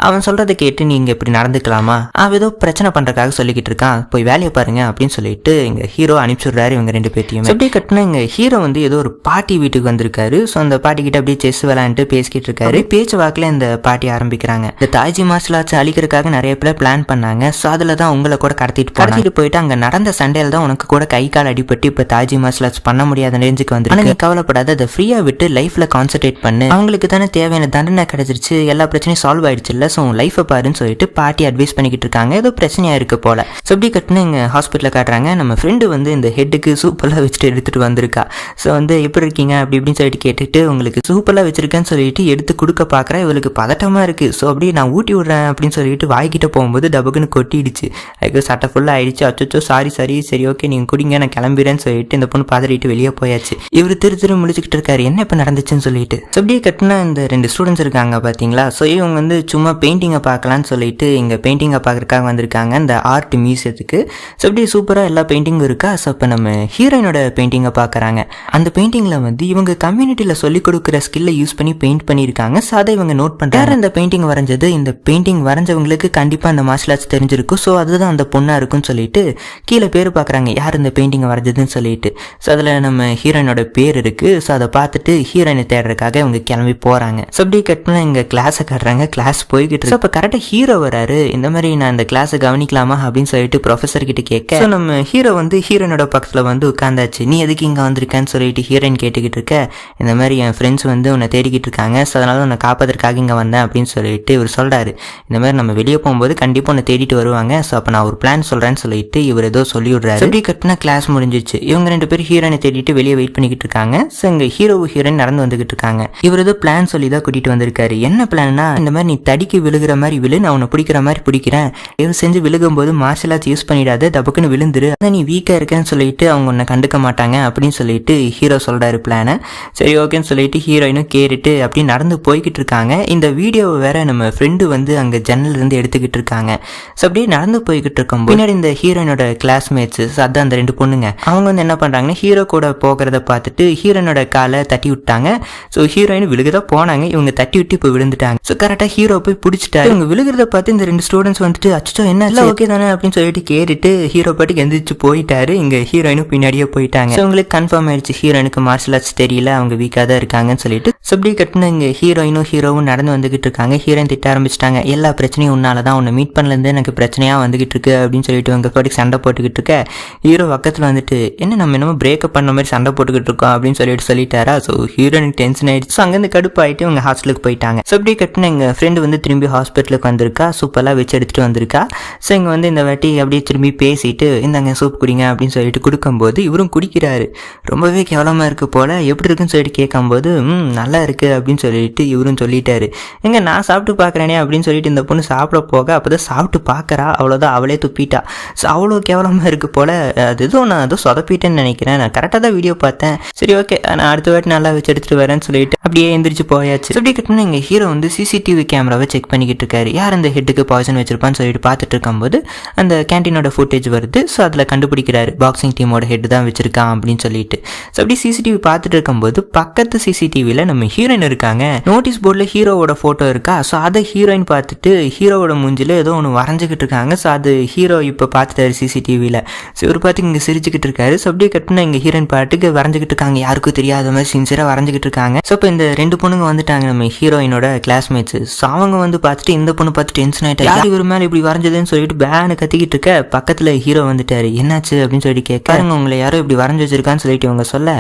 அவன் சொல்கிறத கேட்டு நீங்கள் இப்படி நடந்துக்கலாமா, அவன் ஏதோ பிரச்சனை பண்ணுறதுக்காக சொல்லிக்கிட்டு இருக்கான், போய் வேலையை பாருங்க அப்படின்னு சொல்லிட்டு எங்கள் ஹீரோ அனுப்பிச்சுடுறாரு இவங்க 2 பேர்த்தையும். அப்படியே கட்டினா எங்கள் ஹீரோ வந்து ஏதோ ஒரு பாட்டி வீட்டுக்கு வந்திருக்காரு. ஸோ அந்த பாட்டி கிட்ட அப்படியே செஸ் விளையாண்டுட்டு பேசிக்கிட்டு இருக்காரு. பேச்சு வாக்கில் இந்த பாட்டி ஆரம்பிக்கிறாங்க, இந்த தாய்ஜி மார்ஷல் ஆர்ட்ஸ் அழிக்கிறதுக்காக நிறைய பேர் பிளான் பண்ணாங்க. ஸோ அதில் தான் உங்களை கூட கடத்திட்டு போயிட்டு அங்கே நடந்த சண்டையில் தான் உனக்கு கூட கை கால் அடிபட்டு இப்போ தாய்ஜி மார்ஷல் ஆர்ட்ஸ் பண்ண முடியாத ரேஞ்சுக்கு வந்து. ஆனால் நீ கவலைப்படாத, அதை ஃப்ரீயாக விட்டு லைஃப்பில் கான்சன்ட்ரேட் பண்ணு, அவங்களுக்கு தானே தேவையான தண்டனை கிடைச்சிருச்சு, எல்லா பிரச்சனையும் சால்வ் ஆயிடுச்சு இல்லை, ஸோ லைஃப்பை பாருன்னு சொல்லிட்டு பாட்டி அட்வைஸ் பண்ணிக்கிட்டு இருக்காங்க. ஏதோ பிரச்சனையாக இருக்கு போல. ஸோ அப்படி கட்டினா எங்கள் ஹாஸ்பிட்டலில் காட்டுறாங்க, நம்ம ஃப்ரெண்டு வந்து இந்த ஹெட்டுக்கு சூப்பராக வச்சுட்டு எடுத்துகிட்டு வந்திருக்கா. ஸோ வந்து எப்படி இருக்கீங்க அப்படி இப்படின்னு சொல்லிட்டு கேட்டுட்டு உங்களுக்கு சூப்பராக வச்சிருக்கேன்னு சொல்லிட்டு எடுத்து கொடுக்க பார்க்குறேன். இவளுக்கு பதட்டமாக இருக்குது. ஸோ அப்படியே நான் ஊட்டி விட்றேன் அப்படின்னு சொல்லிட்டு வாய்க்கிட்ட போகும்போது டபுக்குன்னு கொட்டிடுச்சு. அதுக்கு சட்டை ஃபுல்லாக ஆயிடுச்சு. அச்சோ சாரி சரி ஓகே நீங்கள் குடிங்க நான் கிளம்பிடுறேன்னு சொல்லிட்டு இந்த பொண்ணு பதறிட்டு வெளியே போயாச்சு. இவர் திரு முடிச்சுக்கிட்டு இருக்காரு, என்ன இப்போ நடந்துச்சுன்னு சொல்லிட்டு. ஸோ அப்படியே கட்டினா இந்த 2 ஸ்டூடெண்ட்ஸ் இருக்காங்க பார்த்தீங்களா. ஸோ இவங்க வந்து சும்மா பெயிண்டிங்கை பார்க்கலான்னு சொல்லிட்டு இங்கே பெயிண்டிங்கை பார்க்குறதுக்காக வந்திருக்காங்க இந்த ஆர்ட் மியூசியத்துக்கு. ஸோ அப்படியே சூப்பராக எல்லா பெயிண்டிங்கும் இருக்கா. ஸோ இப்போ நம்ம ஹீரோயினோட பெயிண்டிங்கை பார்க்குறாங்க. அந்த பெயிண்டிங்கில் வந்து இவங்க கம்யூனிட்டியில் சொல்லிக் கொடுக்குற ஸ்கில்லை யூஸ் பண்ணி பெயிண்ட் பண்ணியிருக்காங்க. ஸோ அதை இவங்க நோட் பண்ணுறாங்க. இந்த பெயிண்டிங் வரைஞ்சது, இந்த பெயிண்டிங் வரைஞ்சவங்களுக்கு கண்டிப்பாக அந்த மார்ஷல் ஆர்ட்ஸ் தெரிஞ்சிருக்கும். ஸோ அதுதான் அந்த பொண்ணாக இருக்குன்னு சொல்லிட்டு கீழே பேர் பார்க்குறாங்க, யார் இந்த பெயிண்டிங்கை வரைஞ்சதுன்னு சொல்லிட்டு. ஸோ அதில் நம்ம ஹீரோயினோட பேர் இருக்குது. ஸோ அதை பார்த்துட்டு ஹீரோயினை தேடுறதுக்காக இவங்க கிளம்பி போகிறாங்க. ஸோ அப்படி கட்டினா இங்கே கிளாஸை காட்டுறாங்க. கிளாஸ் போய்கிட்டு ஸோ இப்போ கரெக்டாக ஹீரோ வராரு. இந்த மாதிரி நான் இந்த கிளாஸை கவனிக்கலாமா அப்படின்னு சொல்லிட்டு ப்ரொஃபஸர் கிட்ட கேட்க, ஸோ நம்ம ஹீரோ வந்து ஹீரோயினோட பக்கத்தில் வந்து உட்காந்தாச்சு. நீ எதுக்கு இங்கே வந்திருக்கேன்னு சொல்லிட்டு ஹீரோயின் கேட்டுக்கிட்டு இருக்க, இந்த மாதிரி என் ஃப்ரெண்ட்ஸ் வந்து உன்னை தேடிக்கிட்டு இருக்காங்க, ஸோ அதனால உன்னை காப்பாற்றுறதுக்காக இங்கே வந்தேன் அப்படின்னு சொல்லிட்டு இவர் சொல்கிறாரு. இந்த மாதிரி நம்ம வெளியே போகும்போது கண்டிப்பாக உன்னை தேடிட்டு வருவாங்க. ஸோ அப்போ நான் ஒரு பிளான் சொல்கிறேன்னு சொல்லிட்டு இவர் ஏதோ சொல்லி விடுறாரு. அப்படி கட்டினா கிளாஸ் முடிஞ்சிச்சு. இவங்க 2 பேர் ஹீரோயினை தேடிட்டு வெளியே வெயிட் பண்ணிக்கிட்டு இருக்காங்க. ஸோ இங்கே ஹீரோயின் நடந்து வந்துகிட்டு இருக்காங்க. இவர் ஏதோ பிளான் சொல்லி தான் கூட்டிகிட்டு வந்திருக்காரு. என்ன பிளான்னா, இந்த மாதிரி நீ தடிக்கு விழுகிற மாதிரி விழு, நான் உன்னை பிடிக்கிற மாதிரி பிடிக்கிறேன், இவர் செஞ்சு விழுகும்போது மார்ஷல் ஆர்ட்ஸ் யூஸ் பண்ணிடாத, டபக்குன்னு விழுந்துரு, நீ வீக்காக இருக்கேன்னு சொல்லிட்டு அவங்க உன்னை கண்டுக்க மாட்டாங்க அப்படின்னு சொல்லிட்டு ஹீரோ சொல்கிறாரு பிளானை. சரி ஓகேன்னு சொல்லிட்டு ஹீரோயினும் கேட்டுட்டு அப்படி நடந்து போய்கிட்டு இருக்காங்க. இந்த வீடியோவை வேற நம்ம ஃப்ரெண்டு வந்து அங்கே ஜன்னல் இருந்து எடுத்துக்கிட்டு இருக்காங்க. ஸோ அப்படியே நடந்து போய்கிட்டு இருக்கோம். பின்னாடி இந்த ஹீரோயினோட கிளாஸ்மேட்ஸ் அதான் அந்த 2 பொண்ணுங்க, அவங்க வந்து என்ன பண்ணுறாங்கன்னா ஹீரோ கூட போகிறத பார்த்துட்டு ஹீரோயினோட காலை தட்டி விட்டாங்க. ஸோ ஹீரோயின் விழுகதான் போனாங்க, இவங்க தட்டி விட்டு இப்போ விழுந்துட்டாங்க. ஸோ கரெக்டாக ஹீரோ போய் பிடிச்சிட்டாரு. இவங்க விழுகிறத பார்த்து இந்த 2 ஸ்டூடெண்ட்ஸ் வந்துட்டு அச்சோ என்ன இல்லை ஓகே தானே அப்படின்னு சொல்லிட்டு கேட்டுட்டு ஹீரோ பாட்டுக்கு எந்திரிச்சு போயிட்டாரு. இங்கே ஹீரோயினும் பின்னாடியே போயிட்டாங்க. ஸோ உங்களுக்கு கன்ஃபார்ம் ஆயிடுச்சு ஹீரோயினுக்கு மார்ஷல் ஆர்ட்ஸ் தெரியல, அவங்க வீக்காக தான் இருக்காங்கன்னு சொல்லிட்டு. ஸோ அப்படி கட்டின இங்கே ஹீரோவும் நடந்து வந்துகிட்டு இருக்காங்க. ஹீரோயின் திட்ட ஆரம்பிச்சிட்டாங்க, எல்லா பிரச்சனையும் உன்னால தான், உன்னை மீட் பண்ணலேருந்து எனக்கு பிரச்சனையாக வந்துகிட்டு இருக்கு அப்படின்னு சொல்லிட்டு அவங்க பாட்டுக்கு சண்டை போட்டுக்கிட்டு இருக்க. ஹீரோ பக்கத்தில் வந்துட்டு என்ன நம்ம என்னமோ பிரேக்கப் பண்ண மாதிரி சண்டை போட்டுக்கிட்டு இருக்கோம் அப்படின்னு சொல்லிட்டாரா. ஸோ ஹீரோயினுக்கு டென்ஷன் ஆயிடுச்சு. ஸோ அங்கேருந்து கடுப்பாயிட்டு இவங்க ஹாஸ்டலுக்கு போயிட்டாங்க. ஸோ அப்படி கட்டின எங்கள் ஃப்ரெண்டு வந்து திரும்பி ஹாஸ்பிட்டலுக்கு வந்திருக்கா, சூப்பராக வச்சு எடுத்துகிட்டு வந்திருக்கா. ஸோ இங்கே வந்து இந்த வாட்டி அப்படியே திரும்பி பேசிட்டு இந்தாங்க சூப் குடிங்க அப்படின்னு சொல்லிட்டு கொடுக்கும்போது இவரும் குடிக்கிறாரு. ரொம்பவே கேவலமாக இருக்குது போல், எப்படி இருக்குன்னு சொல்லிட்டு கேட்கும்போது நல்லா இருக்குது அப்படின்னு சொல்லிட்டு இவரும் சொல்லிட்டாரு. எங்க நான் சாப்பிட்டு பார்க்குறேனே அப்படின்னு சொல்லிட்டு இந்த பொண்ணு சாப்பிட போக அப்போ தான் சாப்பிட்டு பார்க்குறா. அவ்வளோதான், அவளே துப்பிட்டா. ஸோ அவ்வளோ கேவலமாக இருக்குது போல். அது எதுவும் நான் ஏதோ சொதப்பிட்டேன்னு நினைக்கிறேன். நான் கரெக்டாக தான் வீடியோ பார்த்தேன். சரி ஓகே, நான் அடுத்த வாட்டி நல்லா வச்சு எடுத்துகிட்டு வரேன்னு சொல்லிட்டு அப்படியே எந்திரிச்சு போயாச்சு. அப்படி கட்டினா எங்கள் ஹீரோ வந்து சிசிடிவி கேமராவை செக் பண்ணிக்கிட்டு இருக்காரு. யார் அந்த ஹெட்டுக்கு பாய்சன் வச்சிருப்பான்னு சொல்லிட்டு பார்த்துட்டு இருக்கும்போது அந்த கேன்டீனோட ஃபுட்டேஜ் வருது. ஸோ அதில் கண்டுபிடிக்கிறாரு பாக்ஸிங் டீமோட ஹெட் தான் வச்சிருக்கான் அப்படின்னு சொல்லிட்டு. ஸோ அப்படி சிசிடிவி பார்த்துட்டு இருக்கும்போது பக்கத்து சிசிடிவியில் நம்ம ஹீரோயின் இருக்காங்க. நோட்டீஸ் போர்டில் ஹீரோவோட ஃபோட்டோ இருக்கா. ஸோ அதை ஹீரோயின் பார்த்துட்டு ஹீரோவோட மூஞ்சில் ஏதோ ஒன்று வரைஞ்சிக்கிட்டு இருக்காங்க. ஸோ அது ஹீரோ இப்போ பார்த்துட்டாரு சிசிடிவியில். ஸோ இவர் பார்த்து இங்கே சிரிச்சுக்கிட்டு இருக்காரு. ஸோ அப்படியே கட் பண்ணால் எங்கள் ஹீரோயின் பாட்டுக்கு வரைஞ்சிக்கிட்டு இருக்காங்க. யாருக்கும் தெரியாத மாதிரி சின்சியராக வரைஞ்சிக்கிட்டு இருக்காங்க. ஸோ இப்போ இந்த 2 பொண்ணுங்க வந்துட்டாங்க, நம்ம ஹீரோயினோட கிளாஸ்மேட்ஸ். ஸோ அவங்க வந்து பார்த்துட்டு இந்த பொண்ணு பார்த்து டென்ஷன் ஆகிட்டா. யார் இவர் மேலே இப்படி வரைஞ்சதுன்னு சொல்லிட்டு பேனு கத்திக்கிட்டு இருக்க பக்கத்தில் ஹீரோ வந்துட்டாரு. என்னாச்சு அப்படின்னு சொல்லிட்டு கேட்காருங்க. உங்களை யாரோ இப்படி வரைஞ்சி வச்சிருக்கான்னு சொல்லிட்டு இவங்க சொல்ல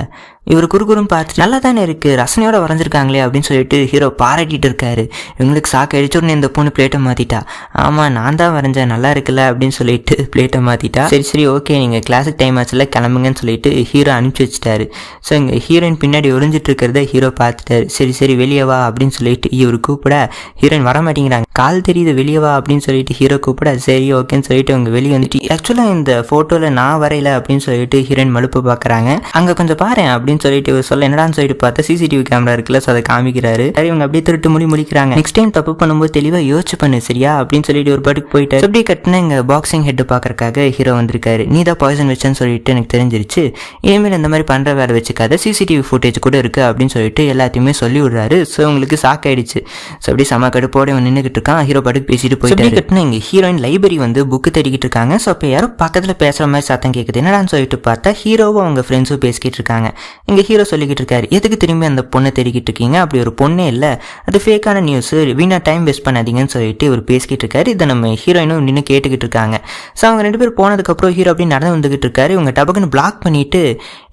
இவர் குறுகுறுன்னு பார்த்துட்டு நல்லா தானே இருக்குது, ரசனையோட வரைஞ்சிருக்காங்களே அப்படின்னு சொல்லிட்டு ஹீரோ பாராட்டிட்டு இருக்காரு. இவங்களுக்கு சாக்கு அடிச்ச உடனே இந்த பொண்ணு பிளேட்டை மாற்றிட்டா. ஆமாம் நான் தான் வரைஞ்சேன், நல்லா இருக்குல்ல அப்படின்னு சொல்லிட்டு பிளேட்டை மாற்றிட்டா. சரி ஓகே, நீங்கள் கிளாஸுக்கு டைம் ஆச்சுல கிளம்புங்கன்னு சொல்லிட்டு ஹீரோ அனுப்பிச்சி வச்சுட்டாரு. ஸோ இங்கே ஹீரோயின் பின்னாடி ஒளிஞ்சிட்டு இருக்கிறத ஹீரோ பார்த்துட்டாரு. சரி வெளியே வா அப்படின்னு சொல்லிட்டு இவர் கூப்பிட ஹீரோயின் வர மாட்டேங்கிறாங்க. கால் தெரியுது வெளியே வா அப்படின்னு சொல்லிட்டு ஹீரோ கூப்பிட சரி ஓகேன்னு சொல்லிட்டு அவங்க வெளியே வந்துட்டு ஆக்சுவலாக இந்த ஃபோட்டோவில் நான் வரையில அப்படின்னு சொல்லிட்டு ஹீரோயின் மழுப்பு பார்க்குறாங்க. அங்கே கொஞ்சம் பாரு அப்படின்னு சொல்லிட்டு சொல்ல என்னடான்னு சொல்லிட்டு பார்த்தா சிசிடிவி கேமரா இருக்குல்ல. ஸோ அதை காமிக்கிறாரு. சரி இவங்க அப்படியே திருட்டு முடிக்கிறாங்க. நெக்ஸ்ட் டைம் தப்பு பண்ணும்போது தெளிவாக யோசிச்சு பண்ணு சரியா அப்படின்னு சொல்லிட்டு ஒரு பாட்டுக்கு போயிட்டாரு. அப்படியே கட்டின இங்கே பாக்ஸிங் ஹெட் பார்க்கறக்காக ஹீரோ வந்திருக்காரு. நீ தான் பாய்சன் வச்சேன்னு சொல்லிட்டு எனக்கு தெரிஞ்சிருச்சு, இனிமேல் இந்த மாதிரி பண்ணுற வேலை வச்சுக்காத, சிசிடிவி ஃபுட்டேஜ் கூட இருக்கு அப்படின்னு சொல்லிட்டு எல்லாத்தையுமே சொல்லி விடுறாரு. ஸோ உங்களுக்கு சாக்காயிடுச்சு. ஸோ அப்படியே சம கடுப்போட இவன் நின்றுக்கிட்டு இருக்கான். ஹீரோ பாட்டுக்கு பேசிட்டு போயிட்டு கட்டின இங்கே ஹீரோயின் லைப்ரரி வந்து புக்கு தேடிக்கிட்டு இருக்காங்க. ஸோ அப்போ யாரும் பக்கத்தில் பேசுகிற மாதிரி சத்தம் கேட்குது. என்னடான்னு சொல்லிட்டு பார்த்தா ஹீரோவும் அவங்க ஃப்ரெண்ட்ஸும் பேசிக்கிட்டு இருக்காங்க. இங்கே ஹீரோ சொல்லிக்கிட்டு இருக்காரு, எதுக்கு திரும்பி அந்த பொண்ணை தேடிக்கிட்டு இருக்கீங்க, அப்படி ஒரு பொண்ணே இல்லை, அது ஃபேக்கான நியூஸ், வீணா டைம் வேஸ்ட் பண்ணாதீங்கன்னு சொல்லிட்டு இவர் பேசிக்கிட்டு இருக்காரு. இதை நம்ம ஹீரோயினும் நின்று கேட்டுக்கிட்டு இருக்காங்க. ஸோ அவங்க 2 பேர் போனதுக்கப்புறம் ஹீரோ அப்படி நடந்து வந்துகிட்டு இருக்காரு. இவங்க டபக்குன்னு பிளாக் பண்ணிட்டு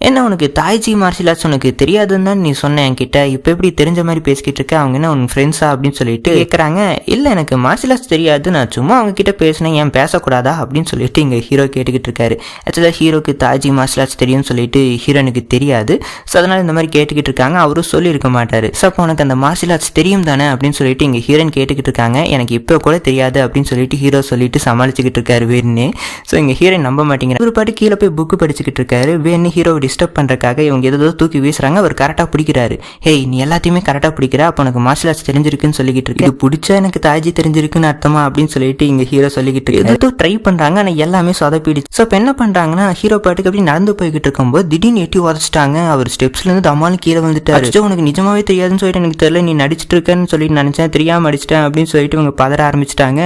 என்ன உனக்கு தாய்ஜி மார்ஷியல் ஆர்ட்ஸ் உனக்கு தெரியாதுன்னு தான் நீ சொன்ன என்கிட்ட, இப்போ எப்படி தெரிஞ்ச மாதிரி பேசிக்கிட்டு இருக்க, அவங்க என்ன உன் ஃப்ரெண்ட்ஸா அப்படின்னு சொல்லிட்டு கேட்குறாங்க. இல்லை எனக்கு மார்ஷியல் ஆர்ட்ஸ் தெரியாது, நான் சும்மா அவங்க கிட்ட பேசினேன், ஏன் பேசக்கூடாதா அப்படின்னு சொல்லிட்டு இங்கே ஹீரோ கேட்டுக்கிட்டு இருக்காரு. ஆக்சுவலாக ஹீரோக்கு தாய்ஜி மார்ஷியல் ஆர்ட்ஸ் தெரியும்னு சொல்லிட்டு ஹீரோனுக்கு தெரியாது. ஸோ அதனால் இந்த மாதிரி கேட்டுக்கிட்டு இருக்காங்க. அவரும் சொல்லியிருக்க மாட்டார். ஸோ அப்போ உனக்கு அந்த மார்ஷியல் ஆர்ட்ஸ் தெரியும் தானே அப்படின்னு சொல்லிட்டு இங்கே ஹீரோயின் கேட்டுக்கிட்டு இருக்காங்க. எனக்கு இப்போ கூட தெரியாது அப்படின்னு சொல்லிட்டு ஹீரோ சொல்லிட்டு சமாளிச்சுக்கிட்டு இருக்காரு வேணுன்னு. ஸோ இங்கே ஹீரோயின் நம்ப மாட்டேங்கிறார். ஒரு பாட்டு கீழே போய் புக்கு படிச்சுக்கிட்டு இருக்காரு. வேணு ஹீரோவை டிஸ்டர்ப் பண்ணுறக்காக இவங்க ஏதோ தூக்கி வீசுறாங்க. அவர் கரெக்டாக பிடிக்கிறாரு. ஹேய் நீ எல்லாத்தையுமே கரெக்டாக பிடிக்கிற, அப்போ உனக்கு மார்ஷியல் ஆர்ட்ஸ் தெரிஞ்சிருக்குன்னு சொல்லிக்கிட்டு இருக்கு, இது பிடிச்சா எனக்கு தாய்ஜி தெரிஞ்சிருக்குன்னு அர்த்தமா அப்படின்னு சொல்லிட்டு இங்கே ஹீரோ சொல்லிக்கிட்டு இருக்கு. ஏதோ ட்ரை பண்ணுறாங்க, ஆனால் எல்லாமே சொதப்பிடுச்சு. ஸோ இப்போ என்ன பண்ணுறாங்கன்னா ஹீரோ பாட்டுக்கு அப்படி நடந்து போய்கிட்டு இருக்கும்போது திடீர்னு எட்டி உதச்சிட்டாங்க. அவர் ஸ்டெப்ஸ்லேருந்து தமாலும் கீழே வந்துட்டாரு. உனக்கு நிஜமாவே தெரியாதுன்னு சொல்லிட்டு எனக்கு தெரியல, நீ நடிச்சிட்டு இருக்கேன்னு சொல்லிட்டு நினைச்சேன், தெரியாம அடிச்சிட்டேன் அப்படின்னு சொல்லிட்டு இவங்க பதற ஆரம்பிச்சிட்டாங்க.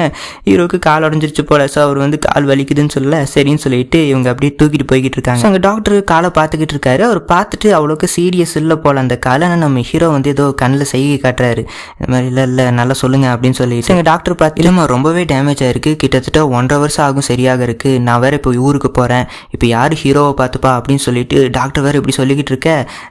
ஹீரோக்கு கால் உடஞ்சிருச்சு போல. ஸோ அவர் வந்து கால் வலிக்குதுன்னு சொல்ல சரின்னு சொல்லிட்டு இவங்க அப்படியே தூக்கிட்டு போய்கிட்டு இருக்காங்க. அங்கே டாக்டர் காலை பார்த்துக்கிட்டு இருக்காரு. அவர் பார்த்துட்டு அவ்வளோக்கு சீரியஸ் இல்லை போல அந்த காலை. நம்ம ஹீரோ வந்து ஏதோ கண்ணில் செய்கை காட்டுறாரு. இந்த மாதிரி இல்லை நல்லா சொல்லுங்க அப்படின்னு சொல்லிட்டு எங்கள் டாக்டர் பார்த்து இல்லைம்மா ரொம்பவே டேமேஜ் ஆயிருக்கு, கிட்டத்தட்ட 1.5 வருஷம் ஆகும் சரியாக இருக்கு, நான் வேற இப்போ ஊருக்கு போகிறேன், இப்போ யார் ஹீரோவை பார்த்துப்பா அப்படின்னு சொல்லிட்டு டாக்டர் வேறு இப்படி சொல்லிக்கிட்டு இருக்க.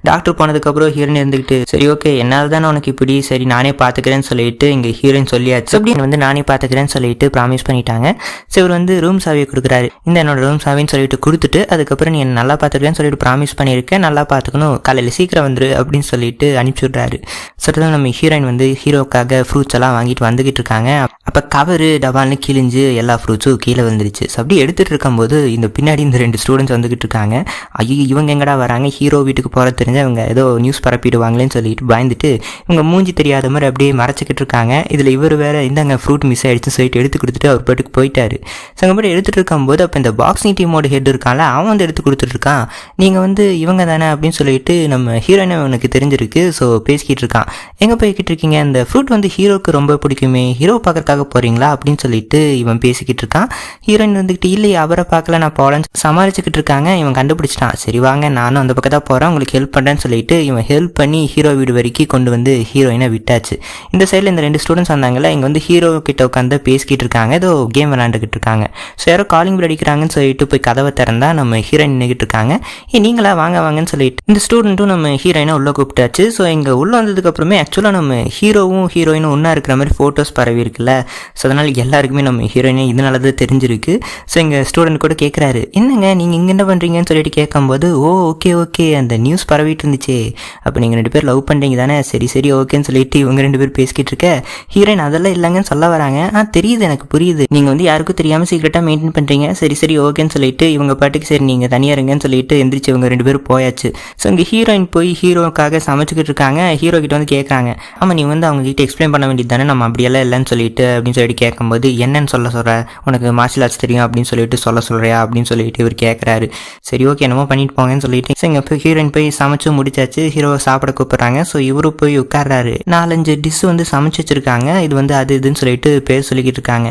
டாக்டர் போனதுக்கப்புறம் ஹீரோயின் இருந்துக்கிட்டு சரி ஓகே என்னால் தானே உனக்கு இப்படி, சரி நானே பார்த்துக்கிறேன்னு சொல்லிட்டு இங்கே ஹீரோயின் சொல்லியாச்சு. அப்படின்னு வந்து நானே பார்த்துக்கிறேன்னு சொல்லிட்டு ப்ராமிஸ் பண்ணிட்டாங்க. ஸோ இவர் வந்து ரூம் சாவியை கொடுக்குறாரு. இந்த என்னோட ரூம் சாவின்னு சொல்லிட்டு கொடுத்துட்டு அதுக்கப்புறம் நீ என்ன நல்லா பார்த்துக்கிறேன்னு சொல்லிட்டு ப்ராமிஸ் பண்ணியிருக்கேன், நல்லா பார்த்துக்கணும், காலையில் சீக்கிரம் வந்துரு அப்படின்னு சொல்லிட்டு அனுப்பிச்சி விட்றாரு. ஸோ நம்ம ஹீரோயின் வந்து ஹீரோக்காக ஃப்ரூட்ஸ் எல்லாம் வாங்கிட்டு வந்துக்கிட்டு இருக்காங்க. அப்போ கவரு டபால்னு கிழிஞ்சு எல்லா ஃப்ரூட்ஸும் கீழே வந்துருச்சு. ஸோ அப்படி எடுத்துகிட்டு இருக்கும்போது இந்த பின்னாடி இந்த 2 ஸ்டூடெண்ட்ஸ் வந்துக்கிட்டு இருக்காங்க. ஐயோ இவங்க எங்கடா வராங்க, ஹீரோ வீட்டுக்கு போகிற தெரிஞ்சு அவங்க ஏதோ நியூஸ் பரப்பிடுவாங்களேன்னு சொல்லிட்டு பயந்துட்டு இவங்க மூஞ்சி தெரியாத மாதிரி அப்படியே மறைச்சிக்கிட்டு இருக்காங்க. இதில் இவர் வேறு இந்தாங்க ஃப்ரூட் மிஸ் ஆகிடுச்சுன்னு சொல்லிட்டு எடுத்து கொடுத்துட்டு அவர் பாட்டுக்கு போயிட்டாரு. ஸோ அங்கே போய்ட்டு எடுத்துகிட்டு இருக்கும்போது அப்போ இந்த பாக்ஸிங் டீமோட ஹெட் இருக்கான்ல அவன் வந்து எடுத்து கொடுத்துட்ருக்கான். நீங்கள் வந்து இவங்க தானே அப்படின்னு சொல்லிட்டு நம்ம ஹீரோயினை அவனுக்கு தெரிஞ்சிருக்கு. ஸோ பேசிக்கிட்டு இருக்கான். எங்கே போய்கிட்டு இருக்கீங்க, அந்த ஃப்ரூட் வந்து ஹீரோக்கு ரொம்ப பிடிக்குமே, ஹீரோ பார்க்கறக்காக போகிறீங்களா அப்படின்னு சொல்லிட்டு இவன் பேசிக்கிட்டு இருக்கான். ஹீரோயின் வந்துக்கிட்டு இல்லையே அவரை பார்க்கல நான் போகலன்னு சமாளிச்சுக்கிட்டு இருக்காங்க. இவன் கண்டுபிடிச்சிட்டான். சரி வாங்க நானும் அந்த பக்கம் தான் போகிறேன், உங்களுக்கு ஹெல்ப் பண்ணுறேன்னு சொல்லிட்டு இவன் ஹெல்ப் பண்ணி ஹீரோ வீடு வரைக்கும் கொண்டு வந்து ஹீரோயினை விட்டாச்சு. இந்த சைடில் இந்த 2 ஸ்டூடெண்ட்ஸ் வந்தாங்கல்ல, இங்கே வந்து ஹீரோ கிட்ட உட்காந்து பேசிக்கிட்டு இருக்காங்க, ஏதோ கேம் விளாண்டுக்கிட்டு இருக்காங்க. ஸோ யாரோ காலிங் பில் அடிக்கிறாங்கன்னு சொல்லிட்டு போய் கதவை திறந்தா நம்ம ஹீரோயின் நின்றுக்கிட்டு இருக்காங்க. நீங்களா வாங்க வாங்கன்னு சொல்லிட்டு இந்த ஸ்டூடெண்ட்டும் நம்ம ஹீரோயினை உள்ளே கூப்பிட்டாச்சு. ஸோ இங்கே உள்ளே வந்ததுக்கப்புறமே ஆக்சுவலாக நம்ம ஹீரோவும் ஹீரோயினும் ஒன்றா இருக்கிற மாதிரி ஃபோட்டோஸ் பரவி இருக்குல்ல. ஸோ அதனால் எல்லாருக்குமே நம்ம ஹீரோயினை இதனால தான் தெரிஞ்சிருக்கு. ஸோ எங்கள் ஸ்டூடெண்ட் கூட கேட்குறாரு, என்னங்க நீங்கள் இங்கே என்ன பண்ணுறீங்கன்னு சொல்லிட்டு கேட்கும்போது ஓகே அந்த அந்த நியூஸ் பரவிட்டு இருந்துச்சு, அப்போ நீங்கள் 2 பேர் லவ் பண்ணுறீங்க தானே, சரி சரி ஓகேன்னு சொல்லிட்டு இவங்க 2 பேர் பேசிக்கிட்டு இருக்க ஹீரோயின் அதெல்லாம் இல்லைங்கன்னு சொல்ல வராங்க. தெரியுது, எனக்கு புரியுது, நீங்கள் வந்து யாருக்கும் தெரியாமல் சீக்கிரட்டாக மெயின்டைன் பண்ணுறீங்க, சரி சரி ஓகேன்னு சொல்லிட்டு இவங்க பாட்டுக்கு சரி நீங்கள் தனியாக இருங்கன்னு சொல்லிட்டு எந்திரிச்சு இவங்க 2 பேரும் போயாச்சு. ஸோ இங்கே ஹீரோயின் போய் ஹீரோக்காக சமைச்சிக்கிட்டு இருக்காங்க. ஹீரோ கிட்ட வந்து கேட்குறாங்க, ஆமாம் நீ வந்து அவங்க கிட்ட எக்ஸ்பிளைன் பண்ண வேண்டியது தானே, நம்ம அப்படியெல்லாம் இல்லைன்னு சொல்லிட்டு அப்படின்னு சொல்லிட்டு கேட்கும்போது, என்னன்னு சொல்கிற, உனக்கு மார்ஷியல் ஆர்ட்ஸ் தெரியும் அப்படின்னு சொல்லிட்டு சொல்கிறியா அப்படின்னு சொல்லிட்டு இவர் கேட்குறாரு. சரி ஓகே என்னமோ பண்ணிட்டு போங்கன்னு சொல்லிட்டு ஸோ இங்கே போய் ஹீரோயின் போய் சமைச்சு முடிச்சாச்சு. ஹீரோவை சாப்பிட கூப்பிட்றாங்க. ஸோ இவரு போய் உட்கார்றாரு. 4-5 டிஷ் வந்து சமைச்சு வச்சிருக்காங்க. இது வந்து அது இதுன்னு சொல்லிட்டு பேர் சொல்லிக்கிட்டு இருக்காங்க.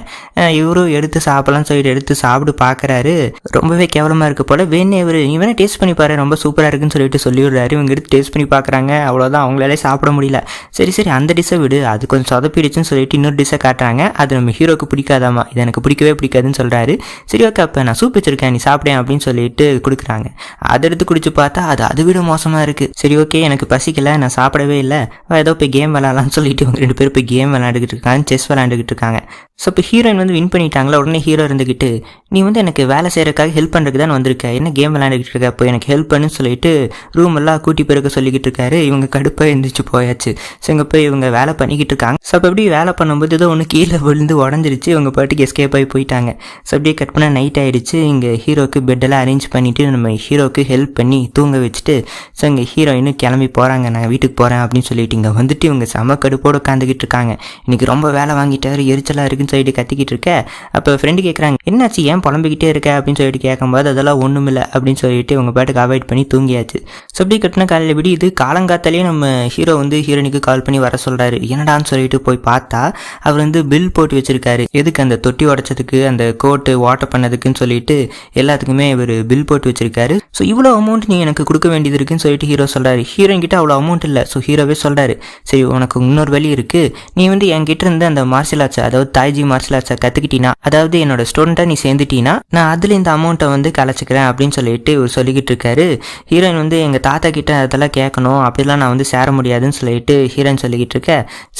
இவரும் எடுத்து சாப்பிடலாம்னு சொல்லிட்டு எடுத்து சாப்பிட்டு பார்க்குறாரு. ரொம்பவே கேவலமாக இருக்க போல. வேணே இவர் நீ வேணா டேஸ்ட் பண்ணி பாரு, ரொம்ப சூப்பராக இருக்குன்னு சொல்லிட்டு சொல்லிவிடுறாரு. இவங்க எடுத்து டேஸ்ட் பண்ணி பார்க்குறாங்க. அவ்வளோதான், அவங்களாலே சாப்பிட முடியல. சரி சரி அந்த டிஷ்ஷை விடு, அது கொஞ்சம் சொதப்பிடுச்சுன்னு சொல்லிட்டு இன்னொரு டிஷ்ஷை காட்டுறாங்க. அது நம்ம ஹீரோக்கு பிடிக்காதாமா, இது எனக்கு பிடிக்கவே பிடிக்காதுன்னு சொல்கிறாரு. சரி ஓகே அப்போ நான் சூப் வச்சிருக்கேன், நீ சாப்பிடேன் அப்படின்னு சொல்லிட்டு கொடுக்குறாங்க. அதை எடுத்து குடிச்சு பார்த்தா அது விட மோசமாக இருக்குது. சரி ஓகே எனக்கு பசிக்கல, நான் சாப்பிடவே இல்லை, ஏதோ போய் கேம் விளாட்லான்னு சொல்லிட்டு இவங்க 2 பேரும் போய் கேம் விளையாண்டுக்கிட்டு இருக்காங்க, செஸ் விளையாண்டுக்கிட்டு இருக்காங்க. ஸோ இப்போ ஹீரோயின் வந்து வின் பண்ணிட்டாங்களா. உடனே ஹீரோ இருந்துக்கிட்டு, நீ வந்து எனக்கு வேலை செய்கிறதுக்காக ஹெல்ப் பண்ணுறதுக்கு தான் வந்திருக்க, என்ன கேம் விளையாண்டுக்கிட்டு இருக்க, அப்போ எனக்கு ஹெல்ப் பண்ணுன்னு சொல்லிட்டு ரூம் எல்லாம் கூட்டி பெருக்க சொல்லிக்கிட்டு இருக்காரு. இவங்க கடுப்பாக எழுந்திரிச்சு போயாச்சு. ஸோ இங்கே போய் இவங்க வேலை பண்ணிக்கிட்டு இருக்காங்க. ஸோ அப்போ எப்படி வேலை பண்ணும்போது ஏதோ ஒன்று கீழே விழுந்து உடஞ்சிருச்சு. இவங்க பாட்டுக்கு எஸ்கேப் ஆகி போயிட்டாங்க. ஸோ அப்படியே கட் பண்ண நைட் ஆகிடுச்சு. இங்கே ஹீரோக்கு பெட்டெல்லாம் அரேஞ்ச் பண்ணிவிட்டு நம்ம ஹீரோக்கு ஹெல்ப் பண்ணி தூங்க வச்சுட்டு ஸோ இங்கே ஹீரோயினும் கிளம்பி போகிறாங்க. நான் வீட்டுக்கு போகிறேன் அப்படின்னு சொல்லிட்டு இங்கே வந்துட்டு இவங்க செம கடுப்போடு உட்காந்துக்கிட்டு இருக்காங்க. இன்றைக்கி ரொம்ப வேலை வாங்கிட்டாரு, எரிச்சலாக இருக்குன்னு சொல்லிட்டு கத்திக்கிட்டு இருக்க. அப்போ ஃப்ரெண்டு கேட்குறாங்க, என்னாச்சு ஏன் புலம்பிக்கிட்டே இருக்க அப்படின்னு சொல்லிட்டு கேட்கும்போது அதெல்லாம் ஒன்றும் இல்லை அப்படின்னு சொல்லிட்டு இவங்க பாட்டுக்கு அவாய்ட் பண்ணி தூங்கியாச்சு. ஸோ அப்படி கட்டின காலையில் விடி இது காலங்காத்தாலேயே நம்ம ஹீரோ வந்து ஹீரோனுக்கு கால் பண்ணி வர சொல்கிறாரு. என்னடான்னு சொல்லிட்டு போய் பார்த்தா அவர் வந்து பில் போட்டு வச்சிருக்காரு. எதுக்கு அந்த தொட்டி உடச்சதுக்கு, அந்த கோட்டு வாட்டர் பண்ணதுக்குன்னு சொல்லிட்டு எல்லாத்துக்குமே இவர் பில் போட்டு வச்சிருக்காரு. ஸோ இவ்வளோ அமௌண்ட் நீ எனக்கு கொடுக்க வேண்டியது இருக்குன்னு சொல்லிட்டு ஹீரோ சொல்கிறாரு. ஹீரோயின் கிட்ட அவ்வளோ அமௌண்ட் இல்லை. ஸோ ஹீரோவே சொல்கிறாரு, சரி உனக்கு இன்னொரு வழி இருக்குது, நீ வந்து என்கிட்ட இருந்து அந்த மார்ஷியல் ஆர்ட்ஸை, அதாவது தாய்ஜி மார்ஷியல் ஆர்ட்ஸை கற்றுக்கிட்டீங்கன்னா, அதாவது என்னோட ஸ்டூடெண்ட்டாக நீ சேர்ந்துட்டீங்கன்னா நான் அதில் இந்த அமௌண்ட்டை வந்து கலைச்சிக்கிறேன் அப்படின்னு சொல்லிட்டு இவர் சொல்லிக்கிட்டு இருக்காரு. ஹீரோயின் வந்து எங்கள் தாத்தா கிட்ட அதெல்லாம் கேட்கணும், அப்படிலாம் நான் வந்து சேர முடியாதுன்னு சொல்லிட்டு ஹீரோயின் சொல்லிக்கிட்டு இருக்க.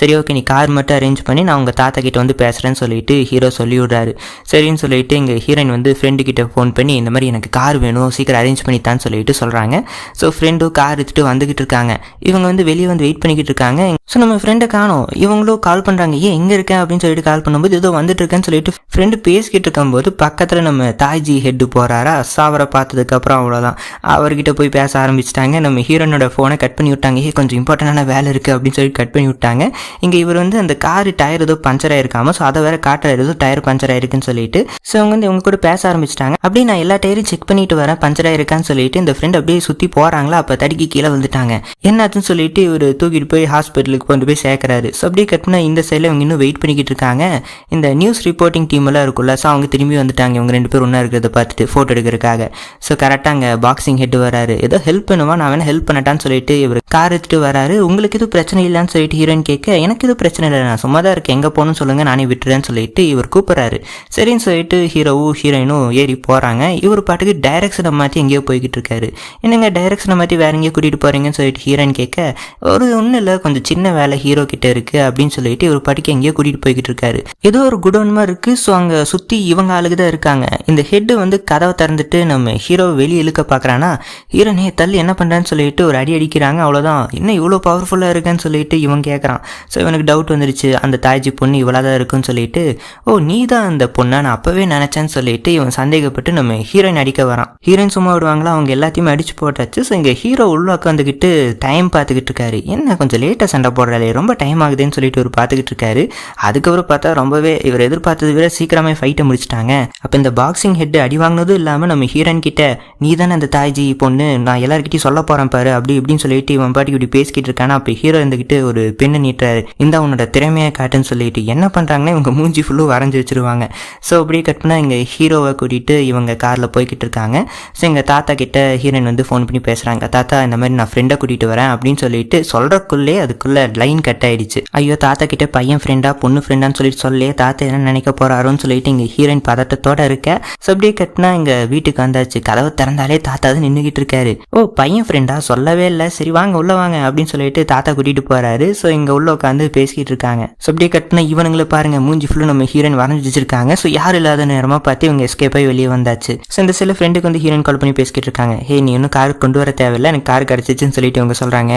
சரி ஓகே நீ கார் மட்டும் அரேஞ்ச் பண்ணி நான் உங்கள் தாத்தா கிட்ட வந்து பேசுகிறேன்னு சொல்லிட்டு ஹீரோ சொல்லி விடுறாரு. சரின்னு சொல்லிட்டு இங்கே ஹீரோயின் வந்து ஃப்ரெண்டு கிட்ட ஃபோன் பண்ணி இந்த மாதிரி எனக்கு கார் வேணும், சீக்கிரம் அரேஞ்ச் பண்ணித்தான்னு சொல்லிட்டு சொல்கிறாங்க. ஸோ ஃப்ரெண்டும் கார் எடுத்துகிட்டு வந்துக்கிட்டு இருக்காங்க. இவங்க வந்து வெளியே வந்து வெயிட் பண்ணிக்கிட்டு இருக்காங்க. ஸோ நம்ம ஃப்ரெண்டை காணோம். இவங்களும் கால் பண்ணுறாங்க, ஏன் எங்கே இருக்கேன் அப்படின்னு சொல்லிட்டு கால் பண்ணும்போது ஏதோ வந்துட்டு இருக்கேன்னு சொல்லிட்டு ஃப்ரெண்டு பேசிக்கிட்டு இருக்கும்போது பக்கத்தில் நம்ம தாய்ஜி ஹெட்டு போகிறாரா. அவரை பார்த்ததுக்கப்புறம் அவ்வளோதான், அவர்கிட்ட போய் பேச ஆரம்பிச்சிட்டாங்க. நம்ம ஹீரோனோட ஃபோனை கட் பண்ணி விட்டாங்க. கொஞ்சம் இம்பார்ட்டண்டான வேலை இருக்குது அப்படின்னு சொல்லி கட் பண்ணி விட்டாங்க. இங்கே இவர் வந்து அந்த கார் டயர் ஏதோ பஞ்சர் ஆயிருக்காம, ஸோ அதை வேற காட்டுறாரு ஏதோ டயர் பஞ்சர் ஆயிருக்குன்னு சொல்லிட்டு. ஸோ அவங்க வந்து இவங்க கூட பேச ஆரம்பிச்சிட்டாங்க. அப்படியே நான் எல்லா டயரும் செக் பண்ணிட்டு வரேன், பஞ்சர் ஆயிருக்கான்னு சொல்லிட்டு இந்த ஃப்ரெண்ட் அப்படியே சுற்றி போகிறாங்களா. அப்போ தடுக்கி கீழே வந்துட்டாங்க. என்னாச்சுன்னு சொல்லிட்டு இவர் தூக்கிட்டு போய் ஹாஸ்பிட்டலுக்கு கொண்டு போய் சேர்க்குறாரு. ஸோ அப்படியே கட் பண்ணால் இந்த சைடில் இவங்க இன்னும் வெயிட் பண்ணிக்கிட்டு இருக்காங்க. இந்த நியூஸ் ரிப்போர்ட்டிங் டீம் எல்லாம் இருக்குல்ல, ஸோ அவங்க திரும்பி வந்துட்டாங்க. இவங்க 2 பேரும் ஒன்றா இருக்கிறத பார்த்துட்டு ஃபோட்டோ எடுக்கிறதுக்காக. ஸோ கரெக்டாக அங்கே பாக்ஸிங் ஹெட் வராரு. ஏதோ ஹெல்ப் பண்ணுவா, நான் வேணா ஹெல்ப் பண்ணட்டான்னு சொல்லிட்டு இவர் கார் எடுத்துட்டு வராரு. உங்களுக்கு எதுவும் பிரச்சனை இல்லைன்னு சொல்லிட்டு ஹீரோயின் கேட்க, எனக்கு எதுவும் பிரச்சனை இல்லை, நான் சும்மா தான் இருக்கேன், எங்கே போகணும்னு சொல்லுங்கள் நானே விட்டுறேன்னு சொல்லிட்டு இவர் கூப்பிட்றாரு. சரின்னு சொல்லிட்டு ஹீரோவும் ஹீரோயினும் ஏறி போகிறாங்க. இவர் பாட்டுக்கு டைரக்ஷனை மாற்றி எங்கேயோ போய்கிட்டு இருக்காரு. என்னங்க டைரக்ஷனை மாற்றி வேற எங்கேயோ கூட்டிகிட்டு போகிறீங்கன்னு சொல்லிட்டு ஹீரோயின் கேட்க, ஒன்றும் இல்லை கொஞ்சம் சின்ன வேலை ஹீரோ கிட்ட இருக்குது அப்படின்னு சொல்லிட்டு இவர் பாட்டுக்கு எங்கேயோ கூட்டிகிட்டு போய்கிட்டு இருக்காரு. ஏதோ ஒரு குடோன் மாதிரி இருக்குது. ஸோ அங்கே சுற்றி இவங்க ஆளுக்கு தான் இருக்காங்க. இந்த ஹெட்டு வந்து கதவை திறந்துட்டு நம்ம ஹீரோவை வெளியே இழுக்க பார்க்குறான்னா, ஹீரோனே தள்ளி என்ன பண்ணுறான்னு சொல்லிட்டு ஒரு அடி அடிக்கிறாங்க. அவ்வளோதான், இன்னும் இவ்வளோ பவர்ஃபுல்லாக இருக்குன்னு சொல்லிட்டு இவன் கேட்குறான். ஸோ இவனுக்கு டவுட் வந்துருச்சு, அந்த தாய்ஜி பொண்ணு இவ்வளோ தான் இருக்குன்னு சொல்லிட்டு, ஓ நீ தான் அந்த பொண்ணை நான் அப்போவே நினச்சேன்னு சொல்லிட்டு இவன் சந்தேகப்பட்டு நம்ம ஹீரோயின் அடிக்க வரான். ஹீரோயின் சும்மா விடுவாங்களா, அவங்க எல்லாத்தையுமே அடிச்சு போட்டாச்சு. ஸோ இங்கே ஹீரோ உள்ள உட்காந்துக்கிட்டு டைம் பார்த்துக்கிட்டு இருக்காரு. என்ன கொஞ்சம் லேட்டாக சண்டை போடுறாரு, ரொம்ப டைம் ஆகுதுன்னு சொல்லிட்டு இவர் பார்த்துக்கிட்டு இருக்காரு. அதுக்கப்புறம் பார்த்தா ரொம்பவே இவர் எதிர்பார்த்தது விட சீக்கிரமே ஃபைட்டை முடிச்சிட்டாங்க. அப்போ இந்த பாக்ஸிங் ஹெட் அடி வாங்கினதும் இல்லாமல் நம்ம ஹீரோயின் கிட்ட, நீ தானே அந்த தாய்ஜி பொண்ணு, நான் எல்லாருக்கிட்டையும் சொல்ல போகிறேன் பாரு அப்படி இப்படின்னு சொல்லிட்டு இவன் பாட்டுக்கு இப்படி பேசிக்கிட்டு இருக்கானா. அப்போ ஹீரோ இருந்துக்கிட்டு ஒரு பெண்ணை நீட்டுறாரு, இந்த உன்னோட திறமையை காட்டுன்னு சொல்லிட்டு. என்ன பண்ணுறாங்கன்னா இவங்க மூஞ்சி ஃபுல்லும் வரைஞ்சி வச்சிருவாங்க. ஸோ அப்படியே கட் பண்ணால் இங்கே ஹீரோவை கூட்டிகிட்டு இவங்க காரில் போய்கிட்டு இருக்காங்க. ஸோ எங்கள் தாத்தா கிட்ட ஹீரோயின் வந்து ஃபோன் பண்ணி பேசுகிறாங்க, தாத்தா இந்த மாதிரி நான் ஃப்ரெண்டை கூட்டிகிட்டு வரேன் அப்படின்னு சொல்லிட்டு சொல்கிறக்குள்ளே அதுக்குள்ளே லைன் கட் ஆகிடுச்சு. ஐயோ தாத்தா கிட்ட பையன் ஃப்ரெண்டா பொண்ணு ஃப்ரெண்டான்னு சொல்லிட்டு சொல்லே, தாத்தா என்ன நினைக்க போகிறாரோ போகிறோம்னு சொல்லிட்டு இங்கே ஹீரோயின் பதட்டத்தோட இருக்க. ஸோ அப்படியே கட்டினா இங்கே வீட்டுக்கு வந்தாச்சு. கதவை திறந்தாலே தாத்தா தான் நின்றுக்கிட்டு இருக்காரு. ஓ பையன் ஃப்ரெண்டா, சொல்லவே இல்லை, சரி வாங்க உள்ள வாங்க அப்படின்னு சொல்லிட்டு தாத்தா கூட்டிட்டு போறாரு. ஸோ இங்கே உள்ள உட்காந்து பேசிக்கிட்டு இருக்காங்க. ஸோ அப்படியே கட்டினா இவனுங்களை பாருங்க, மூஞ்சி ஃபுல்லு நம்ம ஹீரோயின் வரைஞ்சி வச்சிருக்காங்க. ஸோ யாரும் இல்லாத நேரமா பார்த்து இவங்க எஸ்கேப் ஆகி வெளியே வந்தாச்சு. ஸோ இந்த சில ஃப்ரெண்டுக்கு வந்து ஹீரோயின் கால் பண்ணி பேசிக்கிட்டு இருக்காங்க. ஹே நீ இன்னும் கார் கொண்டு வர தேவையில்லை, எனக்கு கார் கிடச்சிச்சுன்னு சொல்லிட்டு இவங்க சொல்றாங்க.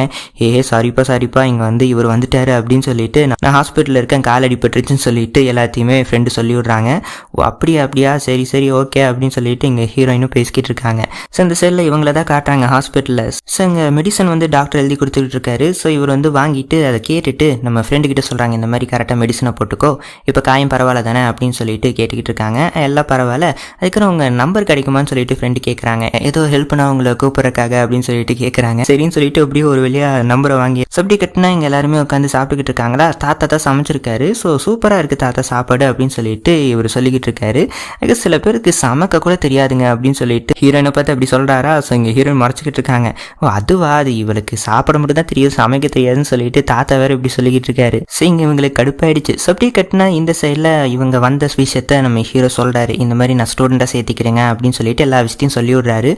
சாரிப்பா இங்க வந்து இவர் வந்துட்டாரு அப்படின்னு சொல்லிட்டு நான் ஹாஸ்பிட்டலில் இருக்கேன், கால் அடிபட்டுருச்சுன்னு சொல்லிட்டு எல்லாத்தையுமே ஃப்ரெண்டு சொல்லி விடுறாங்க. ஓ அப்படியா சரி ஓகே அப்படின்னு சொல்லிட்டு இங்கே ஹீரோயினும் பேசிக்கிட்டு இருக்காங்க. ஸோ இந்த செல்லில் இவங்கள தான் காட்டுறாங்க ஹாஸ்பிட்டலில். ஸோ இங்கே மெடிசன் வந்து டாக்டர் எழுதி கொடுத்துக்கிட்டு இருக்காரு. ஸோ இவர் வந்து வாங்கிட்டு அதை கேட்டுட்டு நம்ம ஃப்ரெண்டு கிட்ட சொல்கிறாங்க, இந்த மாதிரி கரெக்டாக மெடிசனை போட்டுக்கோ, இப்போ காயம் பரவாயில்ல தானே அப்படின்னு சொல்லிட்டு கேட்டுக்கிட்டு இருக்காங்க. எல்லாம் பரவாயில்ல, அதுக்கப்புறம் உங்கள் நம்பர் கிடைக்குமான்னு சொல்லிட்டு ஃப்ரெண்டு கேட்குறாங்க. ஏதோ ஹெல்ப் பண்ண அவங்கள கூப்பிட்றக்காக அப்படின்னு சொல்லிட்டு கேட்குறாங்க. சரின்னு சொல்லிட்டு அப்படியே ஒரு வழியாக நம்பரை வாங்கி சப்டி கட்டினா இங்கே எல்லாருமே உட்காந்து சாப்பிட்டுக்கிட்டு இருக்காங்களா. தாத்தா தான் சமைச்சிருக்காரு. ஸோ சூப்பராக இருக்குது தாத்தா சாப்பாடு அப்படின்னு சொல்லிட்டு இவர் சொல்லிக்கிட்டு இருக்காரு. அதுக்கு சில பேருக்கு சமைக்க கூட தெரியாதுங்க அப்படின்னு சொல்லிட்டு ஹீரோயினை பார்த்து அப்படி சொல்கிறாரா. ஸோ இங்கே ஹீரோயின் மறைச்சிக்கிட்டு இருக்காங்க. ஓ அதுவா, அது இவளுக்கு சாப்பிட மட்டும் தான் தெரியும், சமைக்க தெரியாதுன்னு சொல்லிட்டு தாத்தா வேறு இப்படி சொல்லிக்கிட்டு இருக்காரு. ஸோ இங்கே இவங்களுக்கு கடுப்பாயிடுச்சு. ஸோ அப்படியே கட்டினா இந்த சைடில் இவங்க வந்த விஷயத்த நம்ம ஹீரோ சொல்கிறாரு. இந்த மாதிரி நான் ஸ்டூடெண்ட்டாக சேர்த்திக்கிறேங்க அப்படின்னு சொல்லிட்டு எல்லா விஷயத்தையும் சொல்லி விட்றாரு.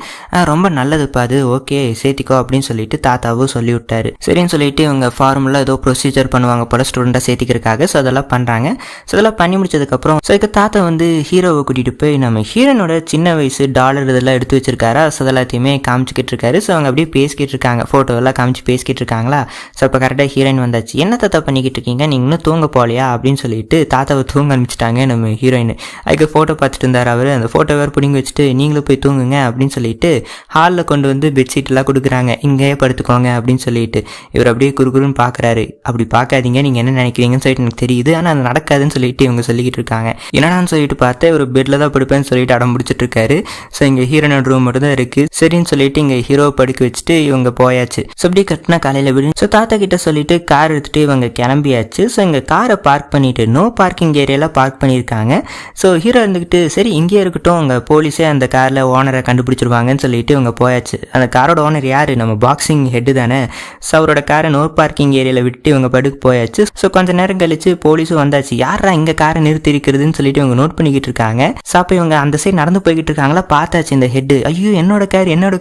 ரொம்ப நல்லதுப்பா அது, ஓகே சேர்த்திக்கோ அப்படின்னு சொல்லிட்டு தாத்தாவும் சொல்லி விட்டாரு. சரின்னு சொல்லிட்டு இவங்க ஃபார்முலா ஏதோ ப்ரொசீஜர் பண்ணுவாங்க போல ஸ்டூடெண்ட்டாக சேர்த்திக்கிறதுக்காக. ஸோ அதெல்லாம் பண்ணுறாங்க. ஸோ அதெல்லாம் பண்ணி முடிச்சதுக்கப்புறம் ஸோ இதுக்கு தாத்தா வந்து ஹீரோவை கூட்டிகிட்டு போய் நம்ம ஹீரோனோட சின்ன வயசு டாலர் இதெல்லாம் எடுத்து வச்சிருக்காரா. ஸோ அதெல்லாத்தையுமே காமிச்சிக்கிட்டு இருக்காரு. ஸோ அவங்க அப்படியே பேசிக்கிட்டு இருக்காங்க, ஃபோட்டோவெல்லாம் காமிச்சு பேசிக்கிட்டு இருக்காங்களா. ஸோ இப்போ கரெக்டாக ஹீரோயின் வந்தாச்சு. என்ன தாத்தா பண்ணிக்கிட்டு இருக்கீங்க, நீங்கள் இன்னும் தூங்க போகலையா அப்படின்னு சொல்லிட்டு தாத்தாவை தூங்க அனுப்பிச்சிட்டாங்க நம்ம ஹீரோயின். அதுக்கு ஃபோட்டோ பார்த்துட்டு இருந்தார் அவர். அந்த ஃபோட்டோ வேறு பிடிங்கி வச்சுட்டு நீங்களும் போய் தூங்குங்க அப்படின்னு சொல்லிட்டு ஹாலில் கொண்டு வந்து பெட்ஷீட்லாம் கொடுக்குறாங்க, இங்கேயே படுத்துக்கோங்க அப்படின்னு சொல்லிட்டு. இவர் அப்படியே குறுகுறுன்னு பார்க்குறாரு. அப்படி பார்க்காதீங்க, நீங்கள் என்ன நினைக்கிறீங்கன்னு சொல்லிட்டு எனக்கு தெரியுது, ஆனால் அது நடக்காதுன்னு சொல்லிட்டு இவங்க சொல்லிக்கிட்டு இருக்காங்க. என்னடான்னு சொல்லிட்டு பார்த்தா இவர் பெட்டில் தான் படுப்பேன்னு சொல்லிட்டு அடம் பிடிச்சிட்டு இருக்காரு. ஸோ இங்கே ஹீரோனோட ரூம் மட்டும் தான் இருக்குது. சரின்னு சொல்லிட்டு இங்கே ஹீரோவை படுக்க வச்சுட்டு இவங்க போயாச்சு. ஸோ அப்படியே கட்டினா காலையில் விடு. ஸோ தாத்தா கிட்ட சொல்லிட்டு கார் எடுத்துகிட்டு இவங்க கிளம்பியாச்சு. ஸோ இங்கே காரை பார்க் பண்ணிட்டு நோ பார்க்கிங் ஏரியாவில் பார்க் பண்ணியிருக்காங்க. ஸோ ஹீரோ இருந்துக்கிட்டு சரி இங்கே இருக்கட்டும், அங்கே போலீஸே அந்த காரில் ஓனரை கண்டுபிடிச்சிருவாங்கன்னு சொல்லிட்டு இவங்க போயாச்சு. அந்த காரோட ஓனர் யார், நம்ம பாக்ஸிங் ஹெட்டு தானே. ஸோ அவரோட காரை நோ பார்க்கிங் ஏரியாவில் விட்டு இவங்க படுக்க போயாச்சு. ஸோ கொஞ்சம் நேரம் கழிச்சு போலீஸும் வந்தாச்சு. யாரா இங்கே காரை நிறுத்தி இருக்கிறதுன்னு சொல்லிட்டு இவங்க நோட் பண்ணிக்கிட்டு இருக்காங்க. ஸோ அப்போ இவங்க அந்த சைடு நடந்து போய்கிட்டு இருக்காங்களா, பார்த்தாச்சு இந்த ஹெட்டு. ஐயோ என்னோட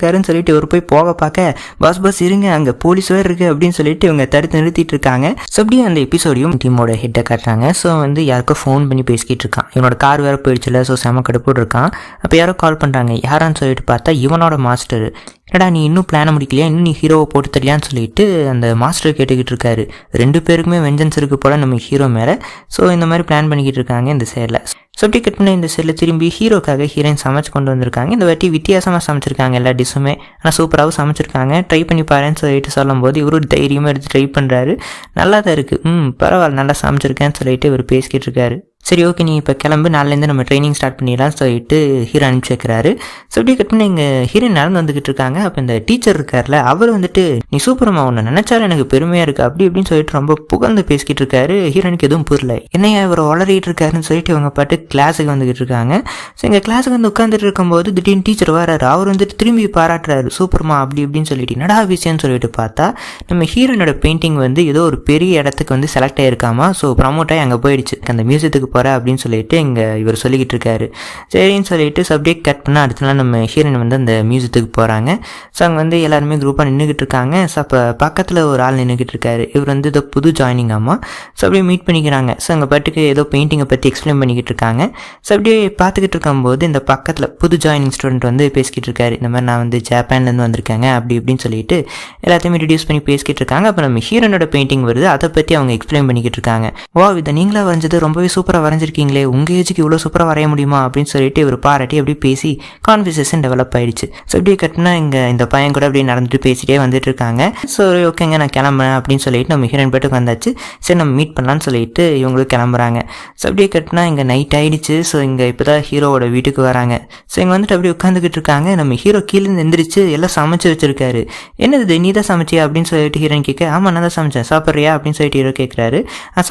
காருன்னு சொல்லிட்டு இவர் போய் போக பார்க்க பஸ் இருங்க அங்கே போலீஸ் வேறு இருக்குது அப்படின்னு சொல்லிட்டு இவங்க தடுத்து நிறுத்திட்டு இருக்காங்க. ஸோ அப்படியே அந்த எபிசோடையும் டீமோட ஹெட்டை காட்டுறாங்க. ஸோ வந்து யாருக்கோ ஃபோன் பண்ணி பேசிக்கிட்டு இருக்கான். இவனோட கார் வேறு போயிடுச்சுல. ஸோ செம கடுப்பு இருக்கான். அப்போ யாரோ கால் பண்ணுறாங்க. யாரான்னு சொல்லிட்டு பார்த்தா இவனோட மாஸ்டர். என்னடா நீ இன்னும் பிளானை முடிக்கலையா, இன்னும் நீ ஹீரோவை போட்டு தரலையான்னு சொல்லிட்டு அந்த மாஸ்டர் கேட்டுக்கிட்டு இருக்காரு. ரெண்டு பேருக்குமே வெஞ்சன்ஸ் இருக்குது போல் நம்ம ஹீரோ மேலே. ஸோ இந்த மாதிரி பிளான் பண்ணிக்கிட்டு இருக்காங்க இந்த சைடில். ஸோ அப்படி கட் பண்ண இந்த சைடில் திரும்பி ஹீரோக்காக ஹீரோயின் சமைச்சு கொண்டு வந்திருக்காங்க. இந்த வாட்டி வித்தியாசமாக சமைச்சிருக்காங்க எல்லா டிஷ்ஷுமே. ஆனால் சூப்பராகவும் சமைச்சிருக்காங்க. ட்ரை பண்ணி பாருன்னு சொல்லிட்டு சொல்லும்போது இவரும் தைரியமாக எடுத்து ட்ரை பண்ணுறாரு. நல்லா தான் இருக்குது, பரவாயில்ல நல்லா சமைச்சிருக்கேன்னு சொல்லிட்டு இவர் பேசிக்கிட்டு இருக்காரு. சரி ஓகே நீ இப்போ கிளம்பு, நாளிலேருந்து நம்ம ட்ரைனிங் ஸ்டார்ட் பண்ணிடலாம் சொல்லிட்டு ஹீரோ அனுப்பிச்சி வைக்கிறாரு. ஸோ அப்படியே கட் பண்ணி இங்கே ஹீரோயின் நடந்து வந்துக்கிட்டு இருக்காங்க. அப்போ இந்த டீச்சர் இருக்கார்ல, அவர் வந்துட்டு நீ சூப்பரமா, உன்னை நினைச்சாலும் எனக்கு பெருமையாக இருக்குது அப்படி இப்படின்னு சொல்லிட்டு ரொம்ப புகழ்ந்து பேசிக்கிட்டு இருக்காரு. ஹீரோனுக்கு எதுவும் புரியல, என்னையா இவர் வளரிட்டு இருக்காருன்னு சொல்லிட்டு இவங்க பாட்டு கிளாஸுக்கு வந்துக்கிட்டு இருக்காங்க. ஸோ எங்கள் கிளாஸுக்கு வந்து உட்காந்துட்டு இருக்கும்போது திடீர்னு டீச்சர் வராரு. அவர் வந்துட்டு திரும்பி பாராட்டுறாரு, சூப்பர்மா அப்படி இப்படின்னு சொல்லிட்டு. என்னடா விஷயம்னு சொல்லிட்டு பார்த்தா நம்ம ஹீரோனோட பெயிண்டிங் வந்து ஏதோ ஒரு பெரிய இடத்துக்கு வந்து செலக்ட் ஆகிருக்காமா. ஸோ ப்ரமோட் ஆகி அங்கே போயிடுச்சு, அந்த மியூசியத்துக்கு போகிற அப்படின்னு சொல்லிட்டு இங்கே இவர் சொல்லிக்கிட்டு இருக்காரு. சரின்னு சொல்லிட்டு சப்ஜெக்ட் கட் பண்ணால் அடுத்த நாள் நம்ம ஹீரோயின் வந்து அந்த மியூசியத்துக்கு போகிறாங்க. ஸோ அங்கே வந்து எல்லாருமே குரூப்பாக நின்றுக்கிட்டு இருக்காங்க. ஸோ அப்போ பக்கத்தில் ஒரு ஆள் நின்றுக்கிட்டு இருக்காரு. இவர் வந்து ஏதோ புது ஜாயினிங் ஆமா. ஸோ அப்படியே மீட் பண்ணிக்கிறாங்க. ஸோ அங்கே பாட்டுக்கு ஏதோ பெயிண்டிங்கை பற்றி எக்ஸ்பிளைன் பண்ணிக்கிட்டு இருக்காங்க. ஸோ அப்படியே பார்த்துக்கிட்டு இருக்கும்போது இந்த பக்கத்தில் புது ஜாயினிங் ஸ்டூடெண்ட் வந்து பேசிக்கிட்டு இருக்காரு. இந்த மாதிரி நான் வந்து ஜப்பான்லேருந்து வந்திருக்காங்க அப்படி இப்படின்னு சொல்லிட்டு எல்லாத்தையுமே ரிடியூஸ் பண்ணி பேசிக்கிட்டு இருக்காங்க. அப்போ நம்ம ஹீரோனோட பெயிண்டிங் வருது, அதை பற்றி அவங்க எக்ஸ்பிளைன் பண்ணிக்கிட்டு இருக்காங்க. வா இதை நீங்களா வரைஞ்சது, ரொம்பவே சூப்பராக வரைஞ்சிருக்கீங்களே, உங்கள் ஏஜுக்கு இவ்வளோ சூப்பராக வரைய முடியுமா அப்படின்னு சொல்லிட்டு இவர் பாராட்டி அப்படியே பேசி கான்வர்சேஷன் டெவலப் ஆயிடுச்சு. ஸோ அப்படியே கட்டினா இங்கே இந்த பையன் கூட அப்படியே நடந்துட்டு பேசிட்டே வந்துட்டு இருக்காங்க. ஸோ ஓகேங்க நான் கிளம்புறேன் அப்படின்னு சொல்லிட்டு நம்ம ஹீரோயின் பாட்டுக்கு வந்தாச்சு. சரி நம்ம மீட் பண்ணலான்னு சொல்லிட்டு இவங்களுக்கு கிளம்புறாங்க. ஸோ அப்படியே கட்டினா இங்கே நைட் ஆகிடுச்சு. ஸோ இங்கே இப்போ தான் ஹீரோவோட வீட்டுக்கு வராங்க. ஸோ இங்கே வந்துட்டு அப்படியே உட்காந்துக்கிட்டு இருக்காங்க. நம்ம ஹீரோ கீழேருந்து எந்திரிச்சு எல்லாம் சமைச்சு வச்சிருக்காரு. என்னது நீ தான் சமைச்சியா அப்படின்னு சொல்லிட்டு ஹீரோயின் கேட்க, ஆமாம் நான் தான் சமைச்சேன், சாப்பிட்றியா அப்படின்னு சொல்லிட்டு ஹீரோ கேட்குறாரு.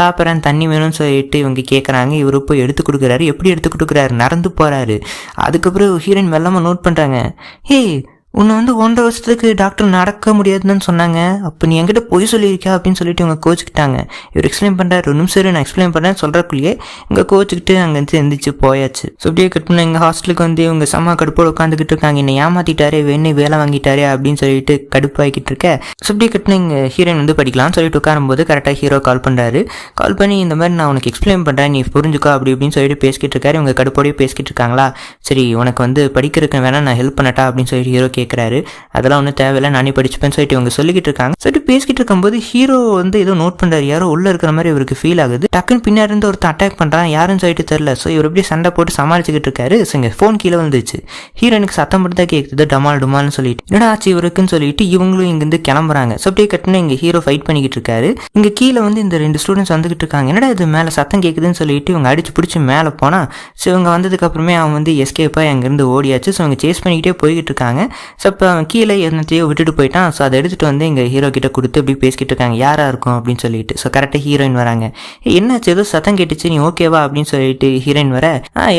சாப்பிட்றேன், தண்ணி வேணும்னு சொல்லிட்டு இவங்க கேட்குறாங்க. இவரு போய் எடுத்து கொடுக்குறாரு. எப்படி எடுத்து கொடுக்குறாரு, நடந்து போகிறாரு. அதுக்கப்புறம் ஹீரோயின் வெள்ளமாக நோட் பண்ணுறாங்க, ஹே உன்னை வந்து 1.5 வருஷத்துக்கு டாக்டர் நடக்க முடியாதுன்னு சொன்னாங்க, அப்போ நீ என்கிட்ட பொய் சொல்லியிருக்கா அப்படின்னு சொல்லிட்டு இவங்க கோச்சுக்கிட்டாங்க. இவர் எக்ஸ்பிளைன் பண்ணுறாரு, ஒரு நிமிஷம் நான் எக்ஸ்பிளைன் பண்ணுறேன்னு சொல்கிறக்குள்ளேயே இங்கே கோச்சுக்கிட்டு அங்கேருந்து எந்திரிச்சு போயாச்சு. ஸோ அப்படியே கட் பண்ண எங்கள் ஹாஸ்டலுக்கு வந்து இவங்க செம்ம கடுப்போடு உட்காந்துக்கிட்டு இருக்காங்க. என்னை ஏமாத்திட்டாரே, வேலை வாங்கிட்டாரே அப்படின்னு சொல்லிட்டு கடுப்பாகிக்கிட்டு இருக்க. ஸோ அப்படியே கட்டின இங்கே ஹீரோயின் வந்து படிக்கலாம்னு சொல்லிட்டு உட்காரும்போது கரெக்டாக ஹீரோ கால் பண்ணுறாரு. கால் பண்ணி இந்த மாதிரி நான் உனக்கு எக்ஸ்பிளைன் பண்ணுறேன், நீ புரிஞ்சுக்கோ அப்படி இப்படின்னு சொல்லிட்டு பேசிக்கிட்டு இருக்காரு. இவங்க கடுப்போடையே பேசிக்கிட்டு இருக்காங்களா. சரி உனக்கு வந்து படிக்கிறதுக்கு வேணா நான் ஹெல்ப் பண்ணட்டா அப்படின்னு சொல்லிட்டு ஹீரோ கேட்குறாரு. அதெல்லாம் ஒன்றும் தேவையில்லை, நானே படிச்சுப்பேன்னு சொல்லிட்டு இவங்க சொல்லிக்கிட்டு இருக்காங்க. சொல்லிட்டு பேசிக்கிட்டு இருக்கும்போது ஹீரோ வந்து ஏதோ நோட் பண்ணுறாரு, யாரோ உள்ள இருக்கிற மாதிரி இவருக்கு ஃபீல் ஆகுது. டக்குன்னு பின்னாடி இருந்து ஒருத்தன் அட்டாக் பண்ணுறான், யாருன்னு சொல்லிட்டு தெரியல. ஸோ இவர் அப்படியே சண்டை போட்டு சமாளிச்சுக்கிட்டு இருக்காரு. ஸோ இங்கே ஃபோன் கீழே வந்துச்சு. ஹீரோனுக்கு சத்தம் மட்டும் தான் கேட்குது, டமால் டுமால்னு சொல்லிட்டு. என்னடா ஆச்சு இவருக்குன்னு சொல்லிட்டு இவங்களும் இங்கேருந்து கிளம்புறாங்க. ஸோ அப்படியே கட்டினா இங்கே ஹீரோ ஃபைட் பண்ணிக்கிட்டு இருக்காரு. இங்கே கீழே வந்து இந்த 2 ஸ்டூடெண்ட்ஸ் வந்துகிட்டு இருக்காங்க. என்னடா இது மேலே சத்தம் கேட்குதுன்னு சொல்லிட்டு இவங்க அடிச்சு பிடிச்சி மேலே போனால், ஸோ இவங்க வந்ததுக்கு அப்புறமே அவன் வந்து எஸ்கேப்பாக அங்கேருந்து ஓடியாச்சு. ஸோ அவங்க சேஸ் பண்ணிக்கிட்டே போய்கிட்டு இருக்காங்க. ஸோ இப்போ அவன் கீழே என்னத்தையோ விட்டுட்டு போயிட்டான். ஸோ அதை எடுத்துகிட்டு வந்து எங்கள் ஹீரோ கிட்ட கொடுத்து அப்படி பேசிக்கிட்டு இருக்காங்க, யாராக இருக்கும் அப்படின்னு சொல்லிட்டு. ஸோ கரெக்டாக ஹீரோயின் வராங்க. என்னாச்சு ஏதோ சத்தம் கேட்டுச்சு, நீ ஓகேவா அப்படின்னு சொல்லிட்டு ஹீரோயின் வர,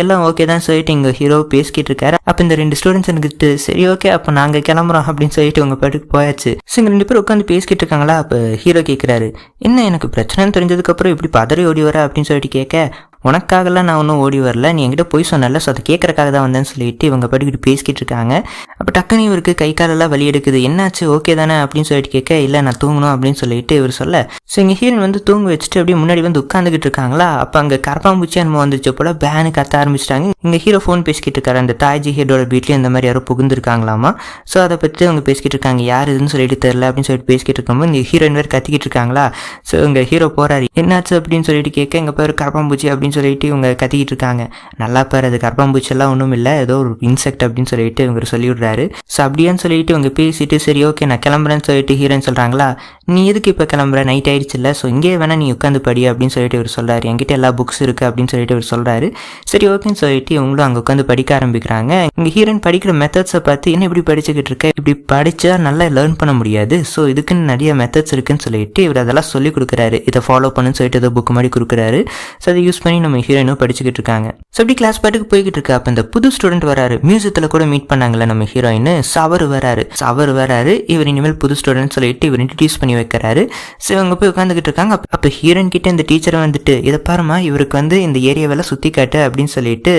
எல்லாம் ஓகே தான் சொல்லிட்டு எங்கள் ஹீரோ பேசிக்கிட்டு இருக்காரு. அப்போ இந்த 2 ஸ்டூடெண்ட்ஸ் எனக்கு சரி ஓகே அப்போ நாங்கள் கிளம்புறோம் அப்படின்னு சொல்லிட்டு உங்கள் பாட்டுக்கு போயாச்சு. ஸோ இங்கே 2 பேர் உட்காந்து பேசிக்கிட்டு இருக்காங்களா. அப்போ ஹீரோ கேட்குறாரு, என்ன எனக்கு பிரச்சனைன்னு தெரிஞ்சதுக்கப்புறம் இப்படி பதறி ஓடி வர அப்படின்னு சொல்லிட்டு கேட்க, உனக்காகலாம் நான் ஒன்றும் ஓடி வரல, நீ என்கிட்ட போய் சொன்னல, ஸோ அதை கேட்கறக்காக தான் வந்தேன்னு சொல்லிட்டு இவங்க படிக்கிட்டு பேசிக்கிட்டு இருக்காங்க. அப்போ டக்குன்னு இவருக்கு கை காலெல்லாம் வலி எடுக்குது. என்னாச்சு ஓகே தானே அப்படின்னு சொல்லிட்டு கேட்க, இல்லை நான் தூங்கணும் அப்படின்னு சொல்லிட்டு இவர் சொல்ல, ஸோ இங்கே ஹீரோயின் வந்து தூங்க வச்சுட்டு அப்படியே முன்னாடி வந்து உட்காந்துக்கிட்டு இருக்காங்களா. அப்போ அங்கே கரப்பாம்பூச்சி நம்ம வந்துச்சு போல பேனு கத்த ஆரம்பிச்சிட்டாங்க. இங்கே ஹீரோ ஃபோன் பேசிக்கிட்டு இருக்காரு, அந்த தாய்ஜி ஹெட்டோட வீட்லேயும் இந்த மாதிரி யாரோ புகுந்துருக்காங்களாமா. ஸோ அதை பற்றி அவங்க பேசிக்கிட்டு இருக்காங்க, யார் இதுன்னு சொல்லிட்டு தெரில அப்படின்னு சொல்லிட்டு பேசிக்கிட்டு இருக்கும்போது இந்த ஹீரோயின் வேறு கத்திக்கிட்டு இருக்காங்களா. ஸோ இங்கே ஹீரோ போகிறாரு, என்னாச்சு அப்படின்னு சொல்லிட்டு கேட்க, இங்கே பேர் கரப்பாம்பூச்சி அப்படின்னு சொல்லிட்டு இவங்க கத்திக்கிட்டு இருக்காங்க. நல்லா பேர் அது கரப்பாம்பூச்செல்லாம் ஒன்றும் இல்லை, ஏதோ ஒரு இன்செக்ட் அப்படின்னு சொல்லிட்டு இவங்க சொல்லி விடுறாரு. ஸோ அப்படியான்னு சொல்லிட்டு இவங்க பேசிட்டு சரி ஓகே நான் கிளம்புறேன்னு சொல்லிட்டு ஹீரோயின் சொல்கிறாங்களா, நீ எதுக்கு இப்போ கிளம்புற, நைட் ஆயிடுச்சு இல்லை, ஸோ இங்கே வேணா நீ உட்காந்து படி அப்படின்னு சொல்லிட்டு இவர் சொல்கிறாரு. என்கிட்ட எல்லா புக்ஸ் இருக்குது அப்படின்னு சொல்லிட்டு இவர் சொல்கிறாரு. சரி ஓகேன்னு சொல்லிட்டு இவங்களும் அங்கே உட்காந்து படிக்க ஆரம்பிக்கிறாங்க. இங்கே ஹீரோயின் படிக்கிற மெத்தட்ஸை பார்த்து என்ன இப்படி படிச்சுக்கிட்டு இருக்க, இப்படி படித்தா நல்லா லேர்ன் பண்ண முடியாது, ஸோ இதுக்குன்னு நிறைய மெத்தட்ஸ் இருக்குன்னு சொல்லிட்டு இவர் அதெல்லாம் சொல்லி கொடுக்குறாரு. இதை ஃபாலோ பண்ணுன்னு சொல்லிட்டு ஏதோ புக் மாதிரி கொடுக்குறாரு. ஸோ அதை யூஸ் பண்ணி நம்ம ஹீரோயினும் படிச்சுக்கிட்டு இருக்காங்க. ஸோ அப்படி கிளாஸ் பாட்டுக்கு போய்கிட்டு இருக்கு. அப்போ இந்த புது ஸ்டூடெண்ட் வராரு, மியூசியத்தில் கூட மீட் பண்ணாங்கல்ல நம்ம ஹீரோயின், அவர் வராரு. இவர் இனிமேல் புது ஸ்டூடெண்ட் சொல்லிட்டு இவர் இன்ட்ரடியூஸ் பண்ணி வைக்கிறாரு. ஸோ இவங்க போய் உட்காந்துக்கிட்டு இருக்காங்க. அப்போ ஹீரோயின் கிட்ட இந்த டீச்சரை வந்துட்டு, இதை பாருமா இவருக்கு வந்து இந்த ஏரியாவெல்லாம் சுற்றி காட்டு அப்படின்னு சொல்லிட்டு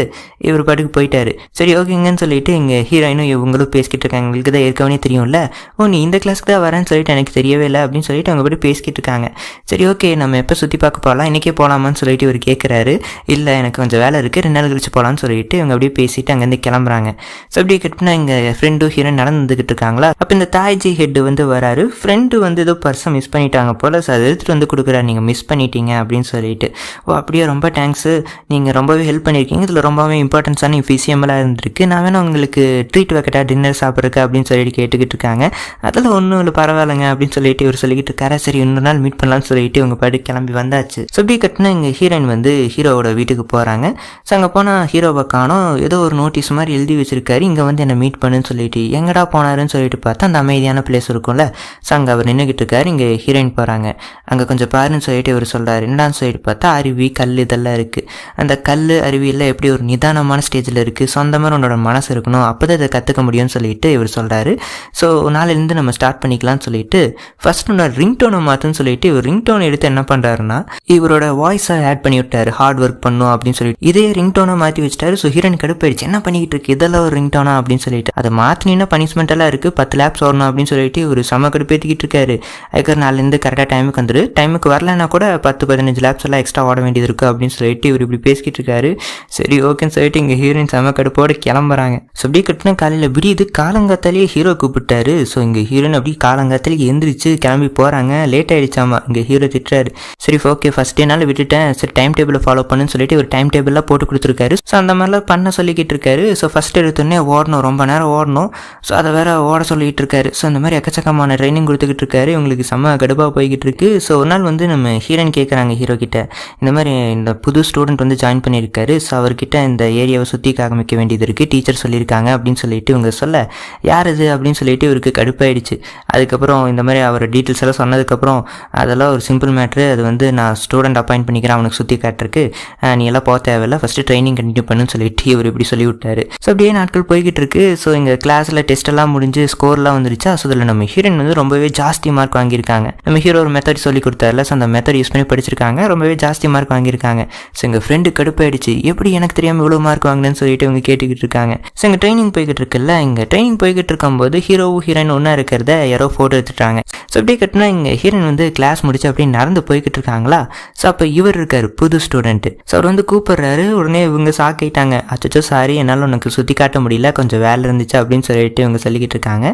இவர் பாட்டுக்கு போயிட்டாரு. சரி ஓகேங்கன்னு சொல்லிட்டு இங்கே ஹீரோயினும் இவங்களும் பேசிக்கிட்டு இருக்காங்க. உங்களுக்கு தான் ஏற்கனவே தெரியும்ல, ஓ நீ இந்த கிளாஸ்க்கு தான் வரேன்னு சொல்லிட்டு எனக்கு தெரியவே இல்லை அப்படின்னு சொல்லிட்டு அவங்க போய் பேசிக்கிட்டு இருக்காங்க. சரி ஓகே நம்ம எப்போ சுற்றி பார்க்க போகலாம், இன்றைக்கே போகலாமான்னு சொல்லிட்டு இவர் கேட்குறாரு. இல்லை எனக்கு கொஞ்சம் வேலை இருக்குது, 2 நாள் கழிச்சு போகலான்னு சொல்லிட்டு இவங்க அப்படியே பேசிட்டு அங்கேருந்து கிளம்புறாங்க. ஸோ அப்படியே கட்டினா எங்கள் ஃப்ரெண்டும் ஹீரோயின் நடந்துக்கிட்டு இருக்காங்களா. அப்போ இந்த தாய்ஜி ஹெட் வந்து வராரு. ஃப்ரெண்டு வந்து ஏதோ பர்ஸை மிஸ் பண்ணிட்டாங்க போல், ஸோ அதை எடுத்துகிட்டு வந்து கொடுக்குறாரு, நீங்கள் மிஸ் பண்ணிட்டீங்க அப்படின்னு சொல்லிட்டு. ஓ அப்படியே ரொம்ப தேங்க்ஸு, நீங்கள் ரொம்பவே ஹெல்ப் பண்ணியிருக்கீங்க, இதில் ரொம்பவே இம்பார்ட்டன்ஸான விஷயமெல்லாம் இருந்திருக்கு, நான் வேணா உங்களுக்கு ட்ரீட் வைக்கட்டா டின்னர் சாப்பிட்றக்கு அப்படின்னு சொல்லிட்டு கேட்டுக்கிட்டு இருக்காங்க. அதில் ஒன்றும் இல்லை பரவாயில்லைங்க அப்படின்னு சொல்லிட்டு இவர் சொல்லிக்கிட்டு இருக்காரு. சரி இன்னொரு நாள் மீட் பண்ணலாம்னு சொல்லிட்டு இவங்க பாட்டு கிளம்பி வந்தாச்சு. ஸோ அப்படியே கட்டினா எங்கள் ஹீரோயின் வந்து ஹீரோவோட வீட்டுக்கு போகிறாங்க. ஸோ அங்கே போனால் ஹீரோவை காணோம், ஏதோ ஒரு நோட்டீஸ் மாதிரி எழுதி வச்சிருக்காரு, இங்கே வந்து என்னை மீட் பண்ணுன்னு சொல்லிட்டு. எங்கடா போனாருன்னு சொல்லிட்டு பார்த்தா அந்த அமைதியான பிளேஸ் இருக்கும்ல, ஸோ அங்கே அவர் நின்றுக்கிட்டு இருக்காரு. இங்கே ஹீரோயின் போகிறாங்க, அங்கே கொஞ்சம் பாருன்னு சொல்லிட்டு இவர் சொல்கிறாரு. என்னடான்னு சொல்லிட்டு பார்த்தா அருவி கல் இதெல்லாம் இருக்குது. அந்த கல் அருவியில் எப்படி ஒரு நிதானமான ஸ்டேஜில் இருக்குது, சொந்தமாக உன்னோட மனசு இருக்கணும், அப்போ தான் இதை கற்றுக்க முடியும்னு சொல்லிட்டு இவர் சொல்கிறாரு. ஸோ நாளையிலேருந்து நம்ம ஸ்டார்ட் பண்ணிக்கலாம்னு சொல்லிட்டு ஃபர்ஸ்ட் உன்னோட ரிங்டோனை மாற்றுன்னு சொல்லிட்டு இவர் ரிங்டோனை எடுத்து என்ன பண்ணுறாருன்னா இவரோட வாய்ஸை ஆட் பண்ணி விட்டார், ஹார்ட் ஒர்க் பண்ணும் அப்படின்னு சொல்லிட்டு. இதே ரிங்டோனை மாற்றி வச்சுட்டாரு. ஸோ ஹீரோயின் கடுப்பாயிடுச்சு, என்ன பண்ணிக்கிட்டு இருக்கு, இதெல்லாம் ஒரு ரிங்டோனா அப்படின்னு சொல்லிட்டு. அதை மாற்றினீங்கன்னா பனிஷ்மெண்ட் எல்லாம் இருக்குது, 10 லேப்ஸ் வரணும் அப்படின்னு சொல்லிட்டு ஒரு செம கடுப்பேற்றிக்கிட்டு இருக்காரு. அதுக்கு நாளிலேருந்து கரெக்டாக டைமுக்கு வந்துடு, டைமுக்கு வரலன்னா கூட 10-15 லேப்ஸ் எல்லாம் எக்ஸ்ட்ரா ஓட வேண்டியது இருக்குது அப்படின்னு சொல்லிட்டு இவர் இப்படி பேசிக்கிட்டு இருக்காரு. சரி ஓகேன்னு சொல்லிட்டு இங்கே ஹீரோயின் செம கடுப்போடு கிளம்புறாங்க. ஸோ அப்படியே கட்டினா காலையில் விடியுது, காலங்காத்தாலேயே ஹீரோ கூப்பிட்டாரு. ஸோ இங்கே ஹீரோயின் அப்படி காலங்காத்தாலேயே எந்திரிச்சு கிளம்பி போகிறாங்க. லேட் ஆகிடுச்சாமா, இங்கே ஹீரோ திட்டுறாரு. சரி ஓகே ஃபஸ்ட் டேனால விட்டுட்டேன், சரி டைம் டேபிளை ஃபாலோ பண்ணுன்னு சொல்லிட்டு ஒரு டைம் டேபிளாக போட்டு கொடுத்துருக்காரு. ஸோ அந்த மாதிரிலாம் பண்ண சொல்லிக்கிட்டு இருக்காரு. ஸோ ஃபஸ்ட் எடுத்தோடனே ஓடணும், ரொம்ப நேரம் ஓடணும், ஸோ அதை வேற ஓட சொல்லிகிட்டு இருக்காரு. ஸோ அந்த மாதிரி எக்கச்சக்கமான ட்ரைனிங் கொடுத்துக்கிட்டு இருக்காரு. இவங்களுக்கு செம்ம கடுப்பாக போய்கிட்டு இருக்கு. ஸோ ஒரு நாள் வந்து நம்ம ஹீரோயின் கேட்குறாங்க ஹீரோ கிட்ட, இந்த மாதிரி இந்த புது ஸ்டூடெண்ட் வந்து ஜாயின் பண்ணியிருக்காரு, ஸோ அவர்கிட்ட இந்த ஏரியாவை சுற்றி காமிக்க வேண்டியது இருக்குது, டீச்சர் சொல்லியிருக்காங்க அப்படின்னு சொல்லிட்டு இவங்க சொல்ல, யார் இது அப்படின்னு சொல்லிட்டு இவருக்கு கடுப்பாயிடுச்சு. அதுக்கப்புறம் இந்த மாதிரி அவர் டீட்டெயில்ஸ் எல்லாம் சொன்னதுக்கப்புறம் அதெல்லாம் ஒரு சிம்பிள் மேட்ரு, அது வந்து நான் ஸ்டூடெண்ட் அப்பாயிண்ட் பண்ணிக்கிறேன் அவனுக்கு சுற்றி காட்டுறக்கு, நீ எல்லாம் போக தேவையில்லை, ஃபஸ்ட்டு ட்ரைனிங் கண்டினியூ பண்ணுன்னு சொல்லிட்டு இவர் இப்படி சொல்லி விட்டாரு. ஸோ அப்படியே நாட்கள் போய்கிட்டு இருக்கு. ஸோ இங்கே கிளாஸில் டெஸ்ட் எல்லாம் முடிஞ்சு ஸ்கோர்லாம் வந்துருச்சா. ஸோ இதில் நம்ம ஹீரோயின் வந்து ரொம்பவே ஜாஸ்தி மார்க் வாங்கியிருக்காங்க. நம்ம ஹீரோ ஒரு மெத்தட் சொல்லி கொடுத்தாருல, ஸோ அந்த மெத்தட் யூஸ் பண்ணி படிச்சிருக்காங்க, ரொம்பவே ஜாஸ்தி மார்க் வாங்கியிருக்காங்க. ஸோ எங்கள் ஃப்ரெண்டு கடுப்பாயிடுச்சு, எப்படி எனக்கு தெரியாமல் இவ்வளோ மார்க் வாங்கினேன்னு சொல்லிட்டு இவங்க கேட்டுக்கிட்டு இருக்காங்க. ஸோ எங்கள் ட்ரைனிங் போய்கிட்டு இருக்குல்ல, இங்கே ட்ரைனிங் போய்கிட்டு இருக்கும்போது ஹீரோவும் ஹீரோயின் ஒன்றா இருக்கிறத யாரோ ஃபோட்டோ எடுத்துட்டாங்க. ஸோ அப்படியே கட்டினா இங்கே ஹீரோயின் வந்து கிளாஸ் முடிச்சு அப்படியே நடந்து போய்கிட்டு இருக்காங்களா. ஸோ அப்போ இவர் இருக்கார் புது ஸ்டூடெண்ட்டு. ஸோ அவர் வந்து கூப்பிட்றாரு. உடனே இவங்க சாக்கிட்டாங்க, அச்சோ சாரி என்னால் உனக்கு சுற்றி காட்ட முடியல, கொஞ்சம் வேலை இருந்துச்சு அப்படின்னு சொல்லிட்டு இவங்க சொல்லிக்கிட்டு இருக்காங்க.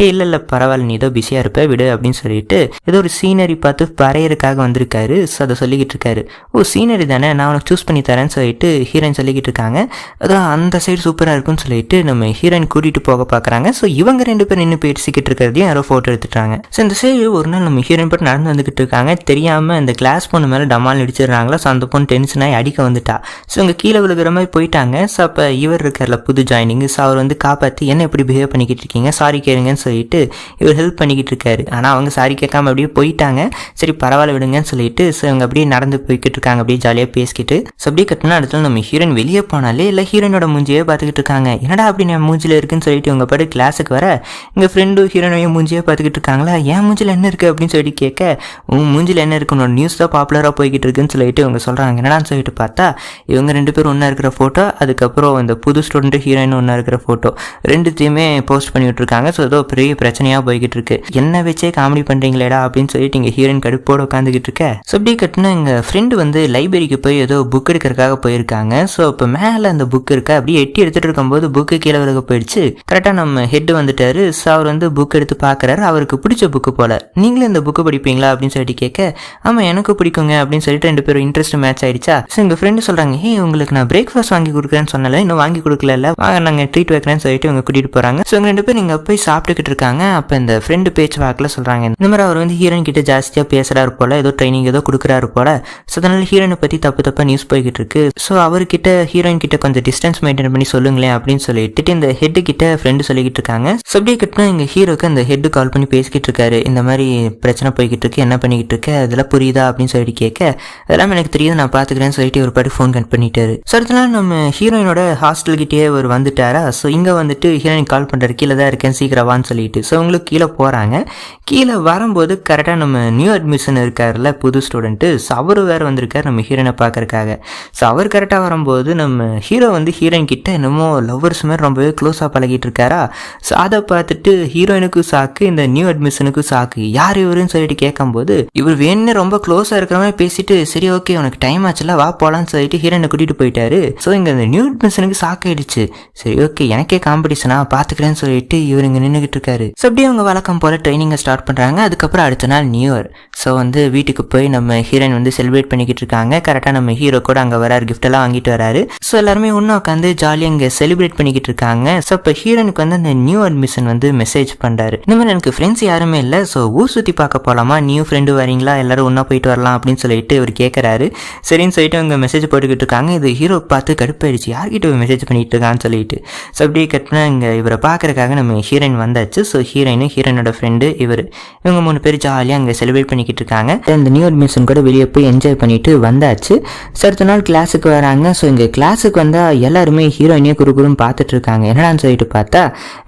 இல்லை பரவாயில்ல, நீ ஏதோ பிஸியாக இருப்ப விடு அப்படின்னு சொல்லிட்டு ஏதோ ஒரு சீனரி பார்த்து வரையறதுக்காக வந்திருக்காரு. ஸோ அதை சொல்லிக்கிட்டு இருக்காரு. ஓ சீனரி தானே, நான் உனக்கு சூஸ் பண்ணி தரேன்னு சொல்லிட்டு ஹீரோயின் சொல்லிக்கிட்டு இருக்காங்க. அதான் அந்த சைடு சூப்பராக இருக்குன்னு சொல்லிட்டு நம்ம ஹீரோயின் கூட்டிகிட்டு போக பார்க்குறாங்க. ஸோ இவங்க 2 பேர் நின்று பேசிக்கிட்டு இருக்கிறதையும் யாரோ ஃபோட்டோ எடுத்துட்டாங்க. ஸோ இந்த சைடு ஒரு நாள் நம்ம ஹீரோயின் போட்டு நடந்து வந்துக்கிட்டு இருக்காங்க. தெரியாமல் இந்த கிளாஸ் பொண்ணு மேலே டமால் இடிச்சிடுறாங்களா. ஸோ அந்த பொண்ணு டென்ஷன் ஆகி அடிக்க வந்துட்டா. ஸோ இங்கே கீழே விழுகிற மாதிரி போயிட்டாங்க. ஸோ அப்போ இவர் இருக்கார்ல புது ஜாயினிங், ஸோ அவர் வந்து காப்பாற்றி என்ன எப்படி பிஹேவ் பண்ணிக்கிட்டு இருக்கீங்க, சாரி கேளுங்கன்னு சொல்லிட்டு இவர் ஹெல்ப் பண்ணிக்கிட்டு இருக்காரு. ஆனால் அவங்க சாரி கேட்காம அப்படியே போயிட்டாங்க. சரி பரவாயில்ல விடுங்கன்னு சொல்லிட்டு ஸோ இவங்க அப்படியே நடந்து போய்கிட்டு இருக்காங்க, அப்படியே ஜாலியாக பேசிக்கிட்டு. ஸோ அப்படியே கட்டினா இடத்துல நம்ம ஹீரோயின் வெளியே போனாலே இல்லை ஹீரோனோட மூஞ்சியே பார்த்துக்கிட்டு இருக்காங்க. என்னடா அப்படி நான் மூஞ்சில் இருக்குன்னு சொல்லிட்டு இவங்க பாட்டு கிளாஸுக்கு வர எங்கள் ஃப்ரெண்டு ஹீரோனையும் மூஞ்சியே பார்த்துக்கிட்டு இருக்காங்களா. என் மூஞ்சில் என்ன இருக்குது அப்படின்னு சொல்லிட்டு கேட்க, உன் மூஞ்சில் என்ன இருக்குன்னு நியூஸ் தான் பாப்புலராக போய்கிட்டு இருக்குன்னு சொல்லிட்டு இவங்க சொல்கிறாங்க. என்னடான்னு சொல்லிட்டு பார்த்தா இவங்க 2 பேரும் ஒன்றா இருக்கிற ஃபோட்டோ, அதுக்கப்புறம் இந்த புது ஸ்டூடெண்ட்டு ஹீரோயின் ஒன்றா இருக்கிற ஃபோட்டோ, 2த்தையுமே போஸ்ட் பண்ணி விட்டுருக்காங்க. ஸோ ஏதோ பெரிய பிரச்சனையாக போய்கிட்டு இருக்கு. என்ன வச்சே காமெடி பண்ணுறீங்களேடா அப்படின்னு சொல்லிட்டு இங்கே ஹீரோயின் கடுப்போடு உட்காந்துக்கிட்டு இருக்க. ஸோ அப்படி கட்டினா எங்கள் ஃப்ரெண்டு வந்து லைப்ரரிக்கு போய் ஏதோ புக் எடுக்கிறதுக்காக போயிருக்காங்க. ஸோ இப்போ மேலே அந்த புக் இருக்கா, அப்படியே எட்டி எடுத்துகிட்டு இருக்கும்போது புக்கு கீழே விலக போயிடுச்சு. கரெக்டாக நம்ம ஹெட் வந்துட்டாரு. ஸோ அவர் வந்து புக் எடுத்து பார்க்குறாரு. அவருக்கு பிடிச்ச புக்கு போல. நீங்களும் இந்த புக்கு படிப்பீங்களா அப்படின்னு சொல்லிட்டு கேட்க, ஆமாம் எனக்கு பிடிக்குங்க அப்படின்னு சொல்லிட்டு 2 பேரும் இன்ட்ரெஸ்ட் மேட்ச் ஆயிடுச்சா. ஸோ எங்கள் ஃப்ரெண்டு சொல்கிறாங்க, உங்களுக்கு நான் பிரேக்ஃபாஸ்ட் வாங்கி கொடுக்குறேன்னு சொன்னால இன்னும் வாங்கி கொடுக்கல, வாங்க நாங்கள் ட்ரீட் வைக்கிறேன்னு சொல்லிட்டு இவங்க கூட்டிகிட்டு போகிறாங்க. ஸோ இவங்க 2 பேர் இங்கே போய் சாப்பிட்டுக்கிட்டு இருக்காங்க. அப்போ இந்த ஃப்ரெண்டு பேச்சு வாக்கில் சொல்கிறாங்க, இந்த மாதிரி அவர் வந்து ஹீரோயின் கிட்ட ஜாஸ்தியாக பேசுகிறாரு போல, ஏதோ ட்ரைனிங் ஏதோ கொடுக்குறாரு போல. ஸோ அதனால ஹீரோயினை பற்றி தப்பாக நியூஸ் போய்கிட்டு இருக்கு. ஸோ அவர்கிட்ட ஹீரோயின் கிட்ட கொஞ்சம் டிஸ்டன்ஸ் மெயின்டைன் பண்ணி சொல்லுங்களேன் அப்படின்னு சொல்லிட்டு இந்த ஹெட்டு கிட்ட ஃப்ரெண்டு சொல்லிக்கிட்டு இருக்காங்க. ஸோ அப்படியே கிட்ட எங்க ஹீரோக்கு அந்த ஹெட்டு கால் பண்ணி பேசிக்கிட்டு இருக்காரு. இந்த மாதிரி பிரச்சனை போய்கிட்டு இருக்கு, என்ன பண்ணிக்கிட்டு இருக்கு, அதெல்லாம் புரியுதா அப்படின்னு சொல்லிட்டு கேட்க, அதெல்லாம் எனக்கு தெரியுது நான் பார்த்துக்கிறேன்னு சொல்லிட்டு ஒரு பாட்டு ஃபோன் கட் பண்ணிட்டாரு. ஸோ அடுத்த நாள் நம்ம ஹீரோயினோட ஹாஸ்டல் கிட்டே அவர் வந்துட்டாரா. ஸோ இங்கே வந்துட்டு ஹீரோயின் கால் பண்ணுறாரு, கீழே தான் இருக்கேன் சீக்கிரவான்னு சொல்லிட்டு. ஸோ அவங்களுக்கு கீழே போகிறாங்க. கீழே வரும்போது கரெக்டாக நம்ம நியூ அட்மிஷன் இருக்கார்ல புது ஸ்டூடெண்ட்டு, ஸோ அவர் வேறு வந்திருக்கார் நம்ம ஹீரோயினை பார்க்கறக்காக. ஸோ அவர் கரெக்டாக வரும்போது நம்ம ஹீரோ வந்து ஹீரோயின் கிட்ட என்னமோ லவ்வர்ஸ் மாதிரி ரொம்பவே க்ளோஸாக பழகிட்டு இருக்காரா. ஸோ அதை பார்த்துட்டு ஹீரோயினுக்கும் சாக்கு, இந்த நியூ அட்மிஷனுக்கும் சாக்கு, யார் இவருன்னு சொல்லிட்டு கேட்கும்போது இவர் வேணுன்னு ரொம்ப க்ளோஸாக இருக்கிற மாதிரி பேசிட்டு, சரி ஓகே உனக்கு டைம் ஆச்சுல வா போகலான்னு சொல்லிட்டு ஹீரோயினை கூட்டிகிட்டு போயிட்டாரு. ஸோ இங்கே அந்த நியூ அட்மிஷனுக்கு சாக்காயிடுச்சு. சரி ஓகே எனக்கே காம்படிஷனா பார்த்துக்கிறேன்னு சொல்லிட்டு இவர் இங்கே நின்றுக்கிட்டு இருக்காரு. ஸோ அப்படியே அவங்க வழக்கம் போல் ட்ரைனிங்கை ஸ்டார்ட் பண்ணுறாங்க. அதுக்கப்புறம் அடுத்த நாள் நியூ இயர். ஸோ வந்து வீட்டுக்கு போய் நம்ம ஹீரோயின் வந்து செலிப்ரேட் பண்ணிக்கிட்டு இருக்காங்க. கரெக்டாக நம்ம ஹீரோ கூட அங்கே வராரு, கிஃப்ட் எல்லாம் வாங்கிட்டு வராரு. ஸோ எல்லாருமே ஒன்றா உட்காந்து ஜாலியாக இங்கே செலிப்ரேட் பண்ணிக்கிட்டு இருக்காங்க. ஸோ இப்போ ஹீரோனுக்கு வந்து அந்த நியூ அட்மிஷன் வந்து மெசேஜ் பண்ணுறாரு, இந்த மாதிரி எனக்கு ஃப்ரெண்ட்ஸ் யாருமே இல்லை, ஸோ ஊர் சுற்றி பார்க்க போகலாமா, நியூ ஃப்ரெண்டு வரீங்களா, எல்லாரும் ஒன்றா போயிட்டு வரலாம் அப்படின்னு சொல்லிட்டு இவர் கேட்குறாரு. சரின்னு சொல்லிட்டு அவங்க மெசேஜ் போட்டுக்கிட்டு இருக்காங்க. இது ஹீரோ பார்த்து கடுப்பாயிடுச்சு, யார்கிட்ட மெசேஜ் பண்ணிட்டு இருக்கான்னு சொல்லிட்டு. ஸோ அப்படியே கட்டினா இங்கே இவரை பார்க்கறதுக்காக நம்ம ஹீரோயின் வந்தாச்சு. ஸோ ஹீரோயினோட ஃப்ரெண்டு இவங்க 3 பேர் ஜாலியாக அங்கே செலிப்ரேட் பண்ணிக்கிட்டு இருக்காங்க. இந்த நியூ அட்மிஷன் கூட வெளியே போய் என்ஜாய் பண்ணிட்டு வந்தாச்சு. ஸோ அடுத்த நாள் கிளாஸுக்கு வராங்க. ஸோ இங்கே கிளாஸுக்கு வந்தால் எல்லாருமே ஹீரோயினே குறுகுறுன்னு பார்த்துட்டு இருக்காங்க. என்னடான்னு சொல்லிட்டு பார்த்தா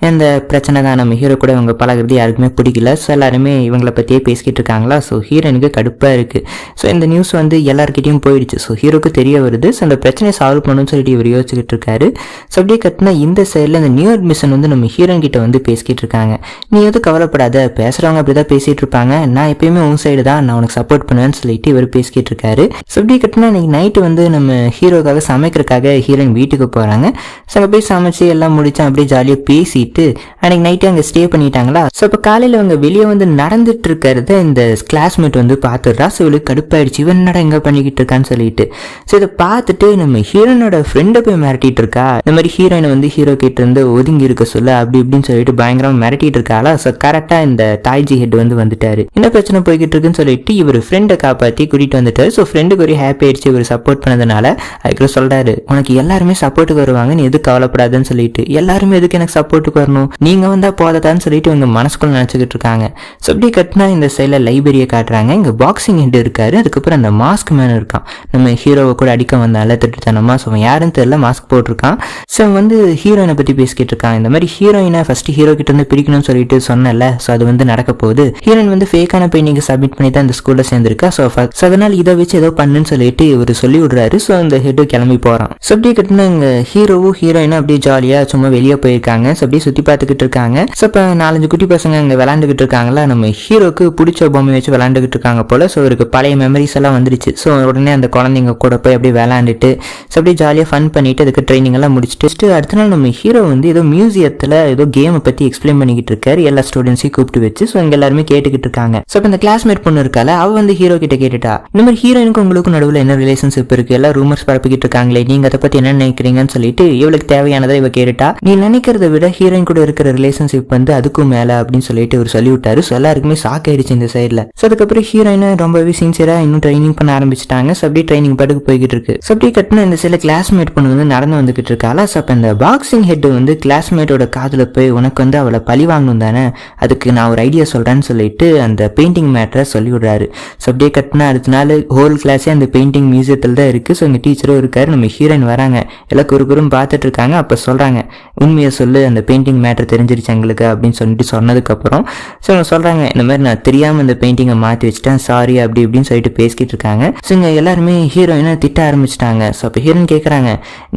இந்த பிரச்சனை தான், நம்ம ஹீரோ கூட இவங்க பழகிறது யாருக்குமே பிடிக்கல. ஸோ எல்லாருமே இவங்களை பற்றியே பேசிக்கிட்டு இருக்காங்களா. ஸோ ஹீரோயினுக்கு கடுப்பாக இருக்குது. ஸோ இந்த நியூஸ் வந்து எல்லாருக்கிட்டையும் போயிடுச்சு. ஸோ ஹீரோக்கு தெரிய வருது. ஸோ அந்த பிரச்சனையை சால்வ் பண்ணணும்னு சொல்லிட்டு இவர் யோசிச்சுக்கிட்டு இருக்காரு. ஸோ அப்படியே கட்டினா இந்த சைடில் இந்த நியூ அட்மிஷன் வந்து நம்ம ஹீரோயின் கிட்ட வந்து பேசிக்கிட்டு இருக்காங்க. நீ எதுவும் கவலைப்படாத, பேசுகிறவங்க அப்படி தான் பேசிகிட்டு இருப்பாங்க, நான் எப்பயுமே உன் சைடு தான், நான் உனக்கு சப்போர்ட் பண்ணுவேன்னு சொல்லிட்டு இவர் பேசிக்கிட்டு இருக்காரு. ஸோ அப்படியே கட்டினா இன்னைக்கு நைட்டு வந்து நம்ம ஹீரோக்காக சமைக்கிறதுக்காக ஹீரோயின் வீட்டுக்கு போகிறாங்க. ஸோ அங்கே போய் சமைச்சு எல்லாம் முடிச்சா அப்படியே ஜாலியாக பேசிட்டு அன்னைக்கு நைட்டு அங்கே ஸ்டே பண்ணிட்டாங்களா. ஸோ இப்போ காலையில் அவங்க வெளியே வந்து நடந்துட்டு இருக்கிறத இந்த கிளாஸ்மேட் வந்து பார்த்துடுறா. ஸோ இவளுக்கு கடுப்பாயிடுச்சு, இவன் என்னடா எங்கே பண்ணிக்கிட்டு இருக்கான்னு சொல்லிட்டு. ஸோ இதை பார்த்துட்டு நம்ம ஹீரோனோட ஃப்ரெண்டை போய் மிரட்டிட்டு இருக்கா. இந்த மாதிரி ஹீரோயினை வந்து ஹீரோ கிட்ட இருந்து ஒதுங்கி இருக்க சொல்ல அப்படி இப்படின்னு சொல்லிட்டு பயங்கரமாக மிரட்டிட்டு இருக்காளா. ஸோ கரெக்டாக இந்த தாய்ஜி ஹெட் வந்து வந்துட்டாரு. என்ன பிரச்சனை போய்கிட்டு இருக்குன்னு சொல்லிட்டு இவர் ஃப்ரெண்டை காப்பாற்றி கூட்டிட்டு வந்துட்டாரு. ஸோ ஃப்ரெண்டுக்கு ஒரு ஹாப்பி ஆயிடுச்சு இவர் சப்போர்ட் பண்ணதுனால. அதுக்கு சொல்றாரு, உனக்கு எல்லாருமே சப்போர்ட்டுக்கு வருவாங்க, நீ எதுக்கு கவலைப்படாதுன்னு சொல்லிட்டு. எல்லாருமே எதுக்கு எனக்கு சப்போர்ட்டுக்கு வரணும், நீங்க வந்தா போதாதான்னு சொல்லிட்டு இவங்க மனசுக்குள்ள நினைச்சுக்கிட்டு இருக்காங்க. ஸோ அப்படி கட்டினா இந்த சைடில் லைப்ரரியை காட்டுறாங்க. இங்க பாக்ஸிங் ஹெட் இருக்காரு. அதுக்கப்புறம் அந்த மாஸ்க் மேன் இருக்கான், நம்ம ஹீரோவை கூட அடிக்க வந்தால திட்டுத்தனமா. ஸோ அவன் யாருன்னு தெரியல, மாஸ்க் போட்டிருக்கான். ஸோ வந்து ஹீரோயினை பத்தி பேசிக்கிட்டு இருக்கான். இருக்கான். இந்த மாதிரி ஹீரோயினை ஃபர்ஸ்ட் ஹீரோ கிட்ட இருந்து பிரிக்கணும்னு சொல்லிட்டு சொன்னல, ஸோ அது வந்து நடக்க போகுது. ஹீரோயின் வந்து ஃபேக்கான பெயிண்டிங் சப்மிட் பண்ணி தான் இந்த ஸ்கூல்ல சேர்ந்திருக்கா. ஸோ அதனால இதை வச்சு ஏதோ பண்ணுன்னு சொல்லிட்டு இவர் சொல்லி விடுறாரு. ஸோ அந்த ஹெட் கிளம்பி போறான். ஸோ அப்படியே கட்டின இங்க ஹீரோவும் ஹீரோயினும் அப்படியே ஜாலியா சும்மா வெளியே போயிருக்காங்க. ஸோ அப்படியே சுத்தி பார்த்துக்கிட்டு இருக்காங்க. ஸோ இப்போ 4-5 குட்டி பசங்க அங்கே விளாண்டுக்கிட்டு இருக்காங்களா, நம்ம ஹீரோக்கு பிடிச்ச பொம்மை வச்சு விளாண்டுக்கிட்டு இருக்காங்க போல. ஸோ இவருக்கு பழைய மெமரிஸ் எல்லாம் வந்துருச்சு. ஸோ உடனே அந்த குழந்தைங்க கூட போய் அப்படியே விளாண்டுட்டு ஸோ அப்படியே ஜாலியாக ஃபன் பண்ணிட்டு அதுக்கு ட்ரைனிங் எல்லாம் முடிச்சுட்டு அடுத்த நாள் நம்ம ஹீரோ வந்து ஏதோ மியூசியத்தில் ஏதோ கேமை பற்றி எக்ஸ்பிளைன் பண்ணிக்கிட்டு இருக்காரு. எல்லா ஸ்டூடெண்ட்ஸையும் கூப்பிட்டு வச்சு. ஸோ இங்கே எல்லாருமே கேட்டுக்கிட்டு இருக்காங்க. ஸோ இப்போ இந்த கிளாஸ்மேட் பொண்ணு இருக்கால, அவ வந்து ஹீரோ கிட்ட கேட்டுட்டா, இந்த மாதிரி ஹீரோயினுக்கு உங்களுக்கு நடுவில் என்ன ரிலேஷன்ஷிப் இருக்கு, எல்லாம் ரூமர்ஸ் பரப்பிக்கிட்டு இருக்காங்களே, நீங்க அதை பத்தி என்ன நினைக்கிறீங்கன்னு சொல்லிட்டு இவளுக்கு தேவையானதை இவ கேட்டுட்டா. நீ நினைக்கிறத விட ஹீரோயின் கூட இருக்கிற ரிலேஷன்ஷிப் வந்து அதுக்கும் மேல அப்படின்னு சொல்லிட்டு இவர் சொல்லி விட்டாரு. ஸோ எல்லாருக்குமே ஷாக் ஆயிடுச்சு இந்த சைட்ல. ஸோ அதுக்கப்புறம் ஹீரோயினை ரொம்பவே சின்சியரா இன்னும் ட்ரைனிங் பண்ண ஆரம்பிச்சிட்டாங்க. ஸோ அப்படியே ட்ரைனிங் பாட்டுக்கு போய்கிட்டு இருக்கு. ஸோ அப்படியே கட்டின இந்த சில கிளாஸ்மேட் பொண்ணு வந்து நடந்து வந்துகிட்டு இருக்காளா. ஸோ அப்ப இந்த பாக்ஸிங் ஹெட் வந்து கிளாஸ்மேட்டோட காதுல போய் உனக்கு வந்து அவளை பழி வாங்கணும் தானே, அதுக்கு நான் ஒரு ஐடியா சொல்றேன்னு சொல்லிட்டு அந்த பெயிண்டிங் மேட்டரை சொல்லி விடுறாரு. ஸோ அப்படியே கட்டினா அடுத்த நாள் ஹோல் கிளாஸே அந்த பெயிண்டிங் மியூசியத்தில் தான் இருக்கு. ஸோ இங்க டீச்சரும் இருக்காரு. நம்ம ஹீரோயின் வராங்க, எல்லாம் குறுகுறும் பார்த்துட்டு இருக்காங்க. அப்ப சொல்றாங்க, உண்மையை சொல்லு, அந்த பெயிண்டிங் மேட்டர் தெரிஞ்சிருச்சு எங்களுக்கு அப்படின்னு சொல்லிட்டு சொன்னதுக்கு அப்புறம் ஸோ அவங்க சொல்றாங்க, இந்த மாதிரி நான் தெரியாம இந்த பெயிண்டிங்கை மாற்றி வச்சுட்டேன், சாரி அப்படி இப்படின்னு சொல்லிட்டு பேசிக்கிட்டு இருக்காங்க. ஸோ இங்க எல்லாருமே ஹீரோயினை திட்ட ஆரம்பிச்சிட்டாங்க. ஸோ அப்போ ஹீரோயின் கேட்குறாங்க,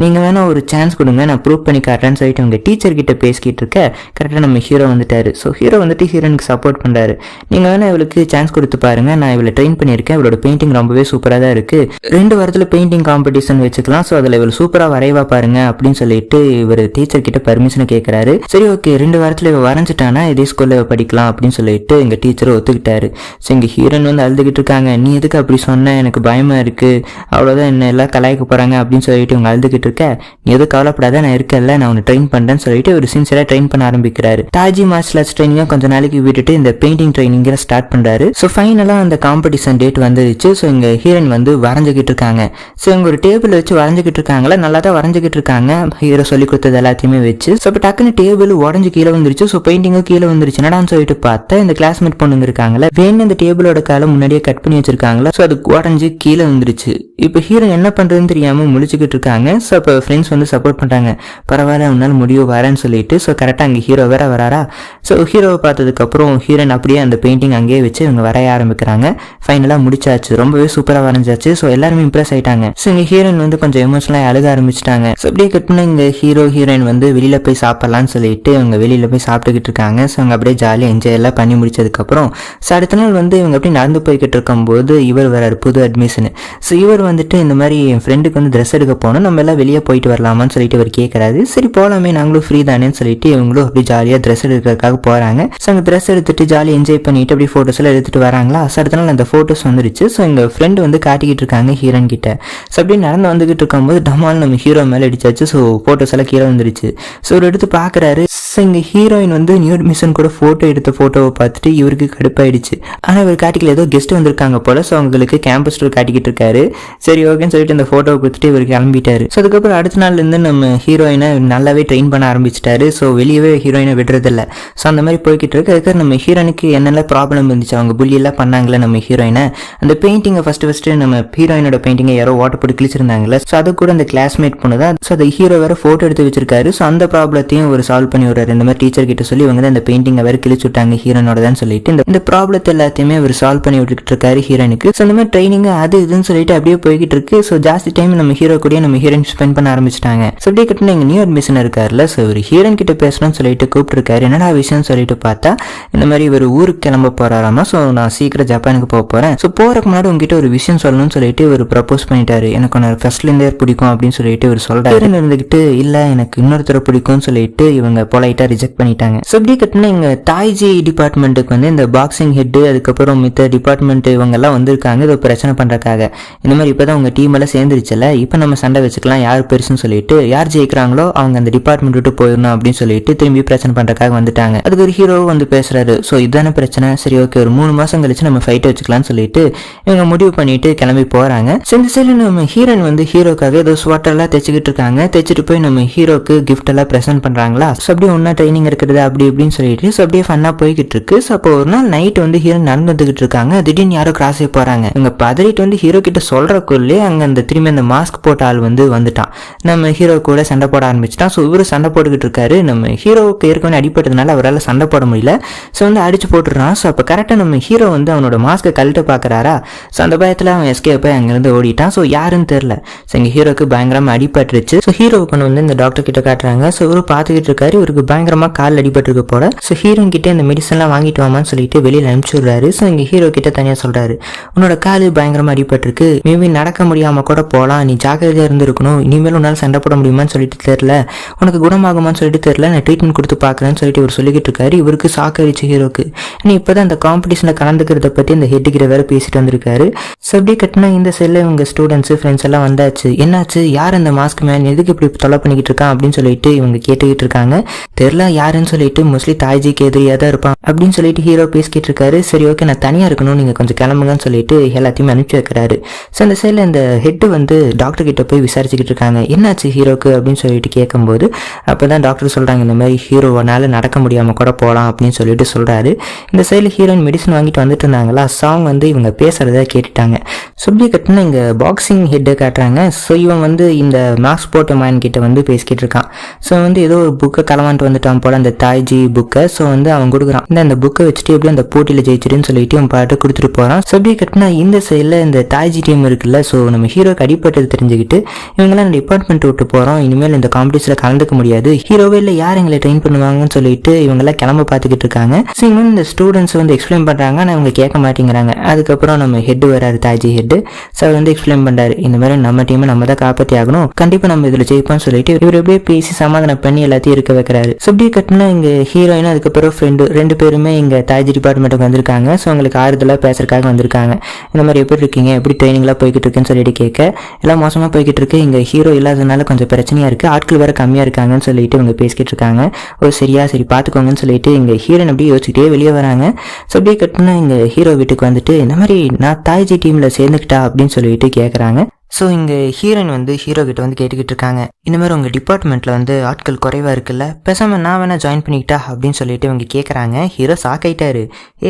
நீங்க வேணா ஒரு சான்ஸ் கொடுங்க, நான் ப்ரூவ் பண்ணி காட்டுறேன்னு சொல்லிட்டு அவங்க டீச்சர் கிட்ட பேசிக்கிட்டு இருக்க கரெக்டாக நம்ம ஹீரோ வந்துட்டாரு. ஸோ ஹீரோ வந்துட்டு ஹீரோயினுக்கு சப்போர்ட் பண்றாரு. நீங்க வேணா இவளுக்கு சான்ஸ் கொடுத்து பாருங்க, நான் இவளை ட்ரெயின் பண்ணியிருக்கேன், இவளோட பெயிண்டிங் ரொம்பவே சூப்பராக தான் இருக்கு, 2 வாரத்தில் பெயிண்டிங் காம்படிஷன் வச்சுக்கலாம், ஸோ அதில் இவள் சூப்பராக வரைவா பாருங்க அப்படின்னு சொல்லிட்டு இவர் டீச்சர் கிட்ட பர்மிஷன் கேட்கறாரு. சரி ஓகே, 2 வாரத்தில் இவ வரைஞ்சிட்டானா இதே ஸ்கூல்ல படிக்கலாம் அப்படின்னு சொல்லிட்டு எங்க டீச்சர் ஒத்துக்கிட்டாரு. ஸோ எங்க ஹீரோயின் வந்து அழுதுகிட்டு இருக்காங்க, நீ எதுக்கு அப்படி சொன்ன, எனக்கு பயமா இருக்கு, அவ்வளோதான் என்ன எல்லாம் கலாய்க்க போறாங்க அப்படின்னு சொல்லிட்டு இவங்க அழுதுகிட்டு இருக்க, நீ எதுவும் கவலைப்படாத, நான் இருக்கல, நான் உன்னை ட்ரெயின் பண்றேன்னு சொல்லிட்டு ஒரு சின்சியரா ட்ரெயின் பண்ண ஆரம்பிக்கிறாரு. தாஜி மார்ஷல் ஆர்ட்ஸ் ட்ரைனிங்கா கொஞ்ச நாளைக்கு விட்டுட்டு இந்த பெயிண்டிங் ட்ரைனிங் ஸ்டார்ட் பண்றாரு. ஸோ ஃபைனலா அந்த காம்படிஷன் டேட் வந்துருச்சு. ஸோ இங்க ஹீரோயின் வந்து வரைஞ்சிக்கிட்டு இருக்காங்க. ஸோ இவங்க ஒரு டேபிள் வச்சு வரைஞ்சிக்கிட்டு இருக்காங்களா, நல்லா தான் வரைஞ்சிக்கிட்டு இருக்காங்க ஹீரோ சொல்லி கொடுத்தது எல்லாத்தையுமே வச்சு. ஸோ இப்போ டக்குன்னு டேபிள் உடஞ்சு கீழே வந்துருச்சு. ஸோ பெயிண்டிங்கும் கீழே வந்துருச்சு. என்னடான்னு சொல்லிட்டு பார்த்தா இந்த கிளாஸ்மேட் பொண்ணுங்க இருக்காங்களா, வேணும் இந்த டேபிளோட காலை முன்னாடியே கட் பண்ணி வச்சிருக்காங்களா. ஸோ அது உடஞ்சு கீழே வந்துருச்சு. இப்போ ஹீரோ என்ன பண்றதுன்னு தெரியாம முழிச்சுக்கிட்டு இருக்காங்க. ஸோ இப்போ ஃப்ரெண்ட்ஸ் வந்து சப்போர்ட் பண்றாங்க, பரவாயில்ல உன்னால முடிவு வரேன்னு சொல்லிட்டு. ஸோ கரெக்டாக அங்கே ஹீரோ வேற வராரா. ஸோ ஹீரோவை பார்த்ததுக்கு அப்புறம் ஹீரோயின் அப்படியே அந்த பெயிண்டிங் அங்கேயே வச்சு இவங்க வரைய ஆரம்பிக்கிறாங்க. ஃபைனலாக முடிச்சாச்சு, ரொம்பவே சூப்பராக வரைஞ்சாச்சு. ஸோ எல்லாருமே இம்ப்ரெஸ் ஆயிட்டாங்க. ஸோ இங்கே ஹீரோயின் வந்து கொஞ்சம் எமோஷனலாக அழுக ஆரம்பிச்சிட்டாங்க. ஸோ அப்படியே கட்டின இங்கே ஹீரோ ஹீரோயின் வந்து வெளியில போய் சாப்பிடலான்னு சொல்லிட்டு இவங்க வெளியில போய் சாப்பிட்டுக்கிட்டு இருக்காங்க. ஸோ அவங்க அப்படியே ஜாலியாக என்ஜாய் எல்லாம் பண்ணி முடிச்சதுக்கப்புறம் ஸோ அடுத்த நாள் வந்து இவங்க அப்படியே நடந்து போய்கிட்டு இருக்கும்போது இவர் வராரு, புது அட்மிஷன். ஸோ இவர் வந்துட்டு இந்த மாதிரி என் ஃப்ரெண்டுக்கு வந்து ட்ரெஸ் எடுக்க போனோம், நம்ம எல்லாம் வெளியே போயிட்டு வரலாமான்னு சொல்லிட்டு இவர் கேட்கறாரு. சரி போகலாமே, நாங்களும் ஃப்ரீ தானேன்னு சொல்லிட்டு இவங்களும் அப்படி ஜாலியாக ட்ரெஸ் எடுக்கிறதுக்காக போறாங்க. ஸோ அங்கே ட்ரெஸ் எடுத்துட்டு ஜாலியாக என்ஜாய் பண்ணிட்டு அப்படி ஃபோட்டோஸ் எல்லாம் எடுத்துட்டு வராங்களா. ஸோ அடுத்த நாள் அந்த ஃபோட்டோஸ் வந்துருச்சு. ஸோ எங்கள் ஃப்ரெண்டு வந்து காட்டிக்கிட்டு இருக்காங்க ஹீரோயின் கிட்ட. ஸோ அப்படியே நடந்து வந்துகிட்டு இருக்கும்போது டமால் நம்ம ஹீரோ மேலே அடிச்சாச்சு. ஸோ ஃபோட்டோஸ் எல்லாம் கீழே வந்துருச்சு. ஸோ ஒரு எடுத்து பார்க்குறாரு. ஸோ இங்கே ஹீரோயின் வந்து நியூ அட்மிஷன் கூட ஃபோட்டோ எடுத்த ஃபோட்டோவை பார்த்துட்டு இவருக்கு கடுப்பாயிடுச்சு. ஆனால் இவர் காட்டிக்கல, ஏதோ கெஸ்ட் வந்திருக்காங்க போல. ஸோ அவங்களுக்கு கேம்பஸ் டூர் காட்டிக்கிட்டு இருக்காரு. சரி ஓகேன்னு சொல்லிட்டு அந்த ஃபோட்டோவை கொடுத்துட்டு இவர் கிளம்பிட்டாரு. ஸோ அதுக்கப்புறம் அடுத்த நாள்லேருந்து நம்ம ஹீரோயினை நல்லாவே ட்ரெயின் பண்ண ஆரம்பிச்சிட்டாரு. ஸோ வெளியவே ஹீரோயினை விடுறதில்ல. ஸோ அந்த மாதிரி போய்கிட்டு இருக்கு. அதுக்கு நம்ம ஹீரோயினுக்கு என்னெல்லாம் ப்ராப்ளம் இருந்துச்சு, அவங்க புள்ளியெல்லாம் பண்ணாங்களே நம்ம ஹீரோயினை, அந்த பெயிண்டிங்கை ஃபர்ஸ்ட் நம்ம ஹீரோயினோட பெயிண்டிங்கை யாரோ வாட்டர் போட்டு கிழிச்சிருந்தாங்களே. ஸோ அது கூட அந்த கிளாஸ்மேட் பொண்ணு தான். ஸோ அந்த ஹீரோ வேற ஃபோட்டோ எடுத்து வச்சிருக்காரு. ஸோ அந்த ப்ராப்ளத்தையும் ஒரு சால்வ் பண்ணி விடுறாரு. இந்த மாதிரி டீச்சர் கிட்ட சொல்லி இவங்க தான் இந்த பெயிண்டிங்கை வேற கிழிச்சு விட்டாங்க ஹீரோனோட தான் சொல்லிட்டு இந்த ப்ராப்ளத்தை எல்லாத்தையுமே அவர் சால்வ் பண்ணி விட்டுக்கிட்டு இருக்காரு ஹீரோனுக்கு. ஸோ இந்த மாதிரி ட்ரைனிங் அது இதுன்னு சொல்லிட்டு அப்படியே போய்கிட்டு இருக்கு. ஸோ ஜாஸ்தி டைம் நம்ம ஹீரோ கூட நம்ம ஹீரோயின் ஸ்பெண்ட் பண்ண ஆரம்பிச்சிட்டாங்க. ஸோ அப்படியே கட்டின எங்க நியூ அட்மிஷன் இருக்காருல்ல, ஸோ ஒரு ஹீரோயின் கிட்ட பேசணும்னு சொல்லிட்டு கூப்பிட்டுருக்காரு. என்னடா விஷயம்னு சொல்லிட்டு பார்த்தா இந்த மாதிரி இவர் ஊருக்கு கிளம்ப போறாராமா. ஸோ நான் சீக்கிரம் ஜப்பானுக்கு போக போறேன். ஸோ போறதுக்கு முன்னாடி உங்ககிட்ட ஒரு விஷயம் சொல்லணும்னு சொல்லிட்டு இவர் ப்ரப்போஸ் பண்ணிட்டாரு. எனக்கு ஒன்று ஃபர்ஸ்ட்லேருந்தே பிடிக்கும் அப்படின்னு சொல்லிட்டு இவர் சொல்றாரு. இருந்துகிட்டு இல்ல எனக்கு இன்னொருத்தர பிடிக்கும்னு சொல்லிட்டு இவங்க பொலைட்டா ரிஜெக்ட் பண்ணிட்டாங்க. ஸோ அப்படியே கட்டின எங்க தாய்ஜி டிபார்ட்மெண்ட்டுக்கு வந்து இந்த பாக்ஸிங் ஹெட் அதுக்கப்புறம் மித்த டிபார்ட்மெண்ட் இவங்க எல்லாம் வந்திருக்காங்க இது பிரச்சனை பண்றதுக்காக. இந்த மாதிரி இப்பதான் உங்க டீம் எல்லாம் சேர்ந்துருச்சுல, இப்ப நம்ம சண்டை வச்சுக்கலாம் யார் பெருசுன்னு சொல்லிட்டு, யார் ஜெயிக்கிறாங்களோ அவங்க அந்த டிபார்ட்மெண்ட் விட்டு போயிடணும் அப்படின்னு சொல்லிட்டு திரும்பி பிரச்சனை பண்றதுக்காக வந்துட்டாங்க. அதுக்கு ஒரு ஹீரோ வந்து பேசுறாரு. ஸோ இதான பிரச்சனை, சரி ஓகே ஒரு 3 மாசம் கழிச்சு நம்ம ஃபைட் வச்சுக்கலாம்னு சொல்லிட்டு இவங்க முடிவு பண்ணிட்டு கிளம்பி போறாங்க. இந்த சைடு நம்ம ஹீரோயின் வந்து ஹீரோக்காக ஏதோ ஸ்வாட்டர் எல்லாம் தைச்சுக்கிட்டு இருக்காங்க. தைச்சிட்டு போய் நம்ம ஹீரோக்கு கிஃப்ட் எல்லாம் பிரசன்ட் பண்றாங்களா. ஸோ அப்படியே ஒன்னா ட்ரைனிங் இருக்கிறது அப்படி இப்படின்னு சொல்லிட்டு ஸோ அப்படியே ஃபன்னா போய்கிட்டு இருக்கு. ஸோ அப்போ ஒரு நாள் நைட் வந்து ஹீரோ நடந்து வந்துகிட்டு இருக்காங்க. திடீர்னு யாரோ கிராஸ் ஆகி போறாங்க. இவங்க பதறிட்டு வந்து ஹீரோ கிட்ட சொல்றக்குள்ளே அங்க அந்த திரும்பி அந்த மாஸ்க் போட்ட ஆள் வந்து வந்துட்டான். நம்ம ஹீரோ கூட சண்டை போட ஆரம்பிச்சிட்டான். ஸோ இவரு சண்டை போட்டுக்கிட்டு இருக்காரு. நம்ம ஹீரோவுக்கு ஏற்கனவே அடிப்பட்டதுனால அவரால் சண்டை போட முடியல. ஸோ வந்து அடிச்சு போட்டுடுறான். ஸோ அப்போ கரெக்டாக நம்ம ஹீரோ வந்து அவனோட மாஸ்க்கை கழட்ட பார்க்குறாரா. ஸோ அந்த பயத்தில் அவன் எஸ்கேப் ஆகி அங்கேருந்து ஓடிட்டான். ஸோ யாருன்னு தெரில. ஸோ எங்கள் ஹீரோக்கு பயங்கரமாக அடிபட்டுருச்சு. ஸோ ஹீரோவை கொண்டு வந்து இந்த டாக்டர் கிட்ட காட்டுறாங்க. ஸோ இவரு பார்த்துக்கிட்டு இருக்காரு. இவருக்கு பயங்கரமாக கால் அடிபட்டுருக்கு போல. ஸோ ஹீரோ கிட்ட இந்த மெடிசன்லாம் வாங்கிட்டு வாமான்னு சொல்லிட்டு வெளியில் அனுப்பிச்சு விடுறாரு. ஸோ எங்கள் ஹீரோ கிட்ட தனியாக சொல்கிறாரு, உன்னோட கால் பயங்கரமாக அடிபட்டுருக்கு, மேபி நடக்க முடியாமல் கூட போகலாம், நீ ஜாக்கிரதையாக இருந்திருக்கணும், இனிமேல் உன்னால் சண்டை போட முடியுமான்னு சொல்லிட்டு தெரில, உனக்கு குணமாகுமான்னு சொல்லிட்டு தெரில, நான் ட்ரீட்மெண்ட் கொடுத்து பார்க்குறேன்னு சொல்லிட்டு இவர் சொல்லிக்கிட்டு இருக்காரு. இவருக்கு சாக்கடிச்சு ஹீரோக்கு. ஆனால் இப்போ தான் அந்த காம்படிஷனில் கலந்துக்கிறத பற்றி இந்த ஹெட் கிட்ட வேறு பேசிட்டு வந்திருக்காரு. ஸோ அப்படி கட்டினா இந்த செல்ல இவங்க ஸ்டூடெண்ட்ஸு ஃப்ரெண்ட்ஸ் எல்லாம் வந்தாச்சு. என்னாச்சு, யார் அந்த மாஸ்க் மேன், எதுக்கு இப்படி தொலை பண்ணிக்கிட்டு இருக்கான் அப்படின்னு சொல்லிட்டு இவங்க கேட்டுக்கிட்டு இருக்காங்க. தெரில யாருன்னு சொல்லிட்டு மோஸ்ட்லி தாய்ஜிக்கு எதிரியாக தான் இருப்பான் அப்படின்னு சொல்லிட்டு ஹீரோ பேசிக்கிட்டு இருக்காரு. சரி ஓகே, நான் தனியாக இருக்கணும், நீங்கள் கொஞ்சம் கிளம்புங்கன்னு சொல்லிட்டு எல்லாத்தையுமே அனுப்பிச்சு வைக்கிறாரு. ஸோ அந்த சைடில் இந்த ஹெட்டு வந்து டாக்டர் கிட்ட போய் விசாரிச்சுக்கிட்டு இருக்காங்க. என்னாச்சு ஹீரோக்கு அப்படின்னு சொல்லிட்டு கேட்கும்போது அப்போ தான் டாக்டர் சொல்கிறாங்க, இந்த மாதிரி ஹீரோவனால் நடக்க முடியாமல் கூட போகலாம் அப்படின்னு சொல்லிட்டு சொல்கிறாரு. இந்த சைடில் ஹீரோயின் மெடிசன் வாங்கிட்டு வந்துட்டு இருந்தாங்களா, சாங் வந்து இவங்க பேசுகிறத கேட்டுட்டாங்க. சுப்டி கட்டினா இங்கே பாக்ஸிங் ஹெட்டை காட்டுறாங்க. ஸோ இவன் வந்து இந்த மாஸ்க் போட்ட மேன் கிட்ட வந்து பேசிக்கிட்டு இருக்கான். ஸோ வந்து ஏதோ ஒரு புக்கை களவான்ட்டு வந்துட்டான் போல், அந்த தாய்ஜி புக்கை. ஸோ வந்து அவன் கொடுக்குறான், இந்த புக்கை வச்சுட்டு எப்படி அந்த போட்டியில் ஜெயிச்சிடுன்னு சொல்லிட்டு அவன் பாட்டு கொடுத்துட்டு போகிறான். சுப்டி கட்டினா இந்த சைடில் இந்த தாய்ஜி டீம் இருக்குல்ல, ஸோ நம்ம ஹீரோக்கு அடிப்பட்டது தெரிஞ்சுக்கிட்டு இவங்களாம் டிபார்ட்மெண்ட் விட்டு போகிறோம், இனிமேல் இந்த காம்படிஷனில் கலந்துக்க முடியாது, ஹீரோவே இல்லை யார் எங்களை ட்ரெயின் பண்ணுவாங்கன்னு சொல்லிட்டு இவங்கெல்லாம் கிளம்ப பார்த்துக்கிட்டு இருக்காங்க. ஸோ இவங்க இந்த ஸ்டூடெண்ட்ஸ் வந்து எக்ஸ்பிளைன் பண்ணுறாங்க, ஆனால் இவங்க கேட்க மாட்டேங்கிறாங்க. அதுக்கப்புறம் நம்ம ஹெட் வராரு, தாய்ஜி ஹெட். ஸோ அவர் வந்து எக்ஸ்பிளைன் பண்ணுறாரு, இந்த மாதிரி நம்ம டீமை நம்ம தான் காப்பாற்றி ஆகணும், கண்டிப்பாக நம்ம இதில் ஜெயிப்போம்னு சொல்லிட்டு இவர் எப்படியே பேசி சமாதானம் பண்ணி எல்லாத்தையும் இருக்க வைக்கிறாரு. ஸோ இப்படி கட்டினா இங்கே ஹீரோயின் அதுக்கப்புறம் ஃப்ரெண்டு ரெண்டு பேருமே இங்கே தாய்ஜி டிபார்ட்மெண்ட்டுக்கு வந்திருக்காங்க. ஸோ அவங்களுக்கு ஆறுதலாக பேசுறதுக்காக வந்திருக்காங்க. இந்த மாதிரி எப்படி இருக்கீங்க, எப்படி ட்ரைனிங்லாம் போய்கிட்டு இருக்குன்னு சொல்லிட்டு கேட்க, எல்லாம் மோசமாக போய்கிட்டு இருக்கு, இங்கே ஹீரோ இல்லாததுனால கொஞ்சம் பிரச்சனையாக இருக்குது, ஆட்கள் வேறு கம்மியாக இருக்காங்கன்னு சொல்லிட்டு இவங்க பேசிக்கிட்டு இருக்காங்க. ஒரு சரியா சரி பார்த்துக்கோங்கன்னு சொல்லிட்டு இங்கே ஹீரோயின் அப்படியே யோசிச்சுட்டே வெளியே வராங்க. ஸோ அப்படியே கட்டினா இங்கே ஹீரோ வீட்டுக்கு வந்துட்டு இந்த மாதிரி நான் தாய்ஜி டீமில் சேர்ந்துக்கிட்டா அப்படின்னு சொல்லிட்டு கேட்குறாங்க. ஸோ இங்கே ஹீரோயின் வந்து ஹீரோ கிட்ட வந்து கேட்டுக்கிட்டு இருக்காங்க, இந்த மாதிரி உங்கள் டிபார்ட்மெண்ட்டில் வந்து ஆட்கள் குறைவாக இருக்குல்ல, பேசாமல் நான் வேணால் ஜாயின் பண்ணிக்கிட்டா அப்படின்னு சொல்லிட்டு இவங்க கேட்குறாங்க. ஹீரோ சாக்காயிட்டாரு,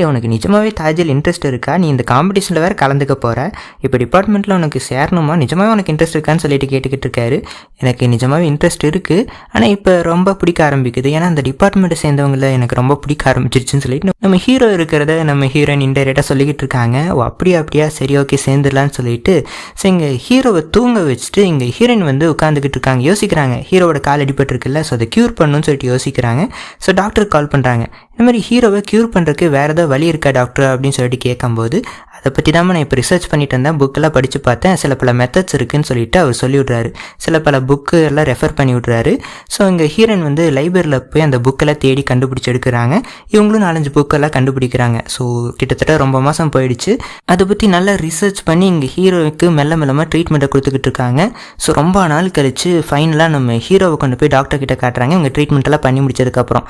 உனக்கு நிஜமாகவே தாய்ஜில் இன்ட்ரெஸ்ட் இருக்கா, நீ இந்த காம்படிஷனில் வேறு கலந்துக்க போகிற, இப்போ டிபார்ட்மெண்ட்டில் உனக்கு சேரணுமா, நிஜமாவே உனக்கு இன்ட்ரெஸ்ட் இருக்கான்னு சொல்லிட்டு கேட்டுக்கிட்டு இருக்காரு. எனக்கு நிஜமாவே இன்ட்ரெஸ்ட் இருக்குது, ஆனால் இப்போ ரொம்ப பிடிக்க ஆரம்பிக்குது, ஏன்னா அந்த டிபார்ட்மெண்ட்டை சேர்ந்தவங்கள எனக்கு ரொம்ப பிடிக்க ஆரம்பிச்சிருச்சுன்னு சொல்லிட்டு நம்ம ஹீரோ இருக்கிறத நம்ம ஹீரோயின் இன்டைரக்டாக சொல்லிக்கிட்டு இருக்காங்க. ஓ அப்படியா சரி ஓகே சேர்ந்துடலான்னு சொல்லிட்டு ஸோ இங்கே ஹீரோவை தூங்க வச்சுட்டு இங்கே ஹீரோயின் வந்து உட்காந்துக்கிட்டு இருக்காங்க, யோசிக்கிறாங்க. ஹீரோவோட கால் அடிபட்டுருக்குல்ல, ஸோ அதை க்யூர் பண்ணணும்னு சொல்லிட்டு யோசிக்கிறாங்க. ஸோ டாக்டருக்கு கால் பண்ணுறாங்க, இந்த மாதிரி ஹீரோவை க்யூர் பண்ணுறதுக்கு வேறு ஏதாவது வழி இருக்கா டாக்டர் அப்படின்னு சொல்லிட்டு கேட்கும்போது, அதை பற்றி தான் நான் இப்போ ரிசர்ச் பண்ணிட்டு இருந்தேன், புக்கெல்லாம் படித்து பார்த்தேன், சில பல மெத்தட்ஸ் இருக்குதுன்னு சொல்லிட்டு அவர் சொல்லி விட்றாரு. சில பல புக்கு எல்லாம் ரெஃபர் பண்ணி விட்றாரு. ஸோ இங்கே ஹீரோயின் வந்து லைப்ரரியில் போய் அந்த புக்கெல்லாம் தேடி கண்டுபிடிச்சி எடுக்கிறாங்க. இவங்களும் 4-5 புக்கெல்லாம் கண்டுபிடிக்கிறாங்க. ஸோ கிட்டத்தட்ட ரொம்ப மாதம் போயிடுச்சு. அதை பற்றி நல்லா ரிசர்ச் பண்ணி இங்கே ஹீரோவுக்கு மெல்ல மெல்லமாக ட்ரீட்மெண்ட்டை கொடுத்துக்கிட்டு இருக்காங்க. ஸோ ரொம்ப நாள் கழிச்சு ஃபைனலாக நம்ம ஹீரோவை கொண்டு போய் டாக்டர் கிட்ட காட்டுறாங்க. இவங்க ட்ரீட்மெண்ட்டெல்லாம் பண்ணி முடிச்சதுக்கப்புறம்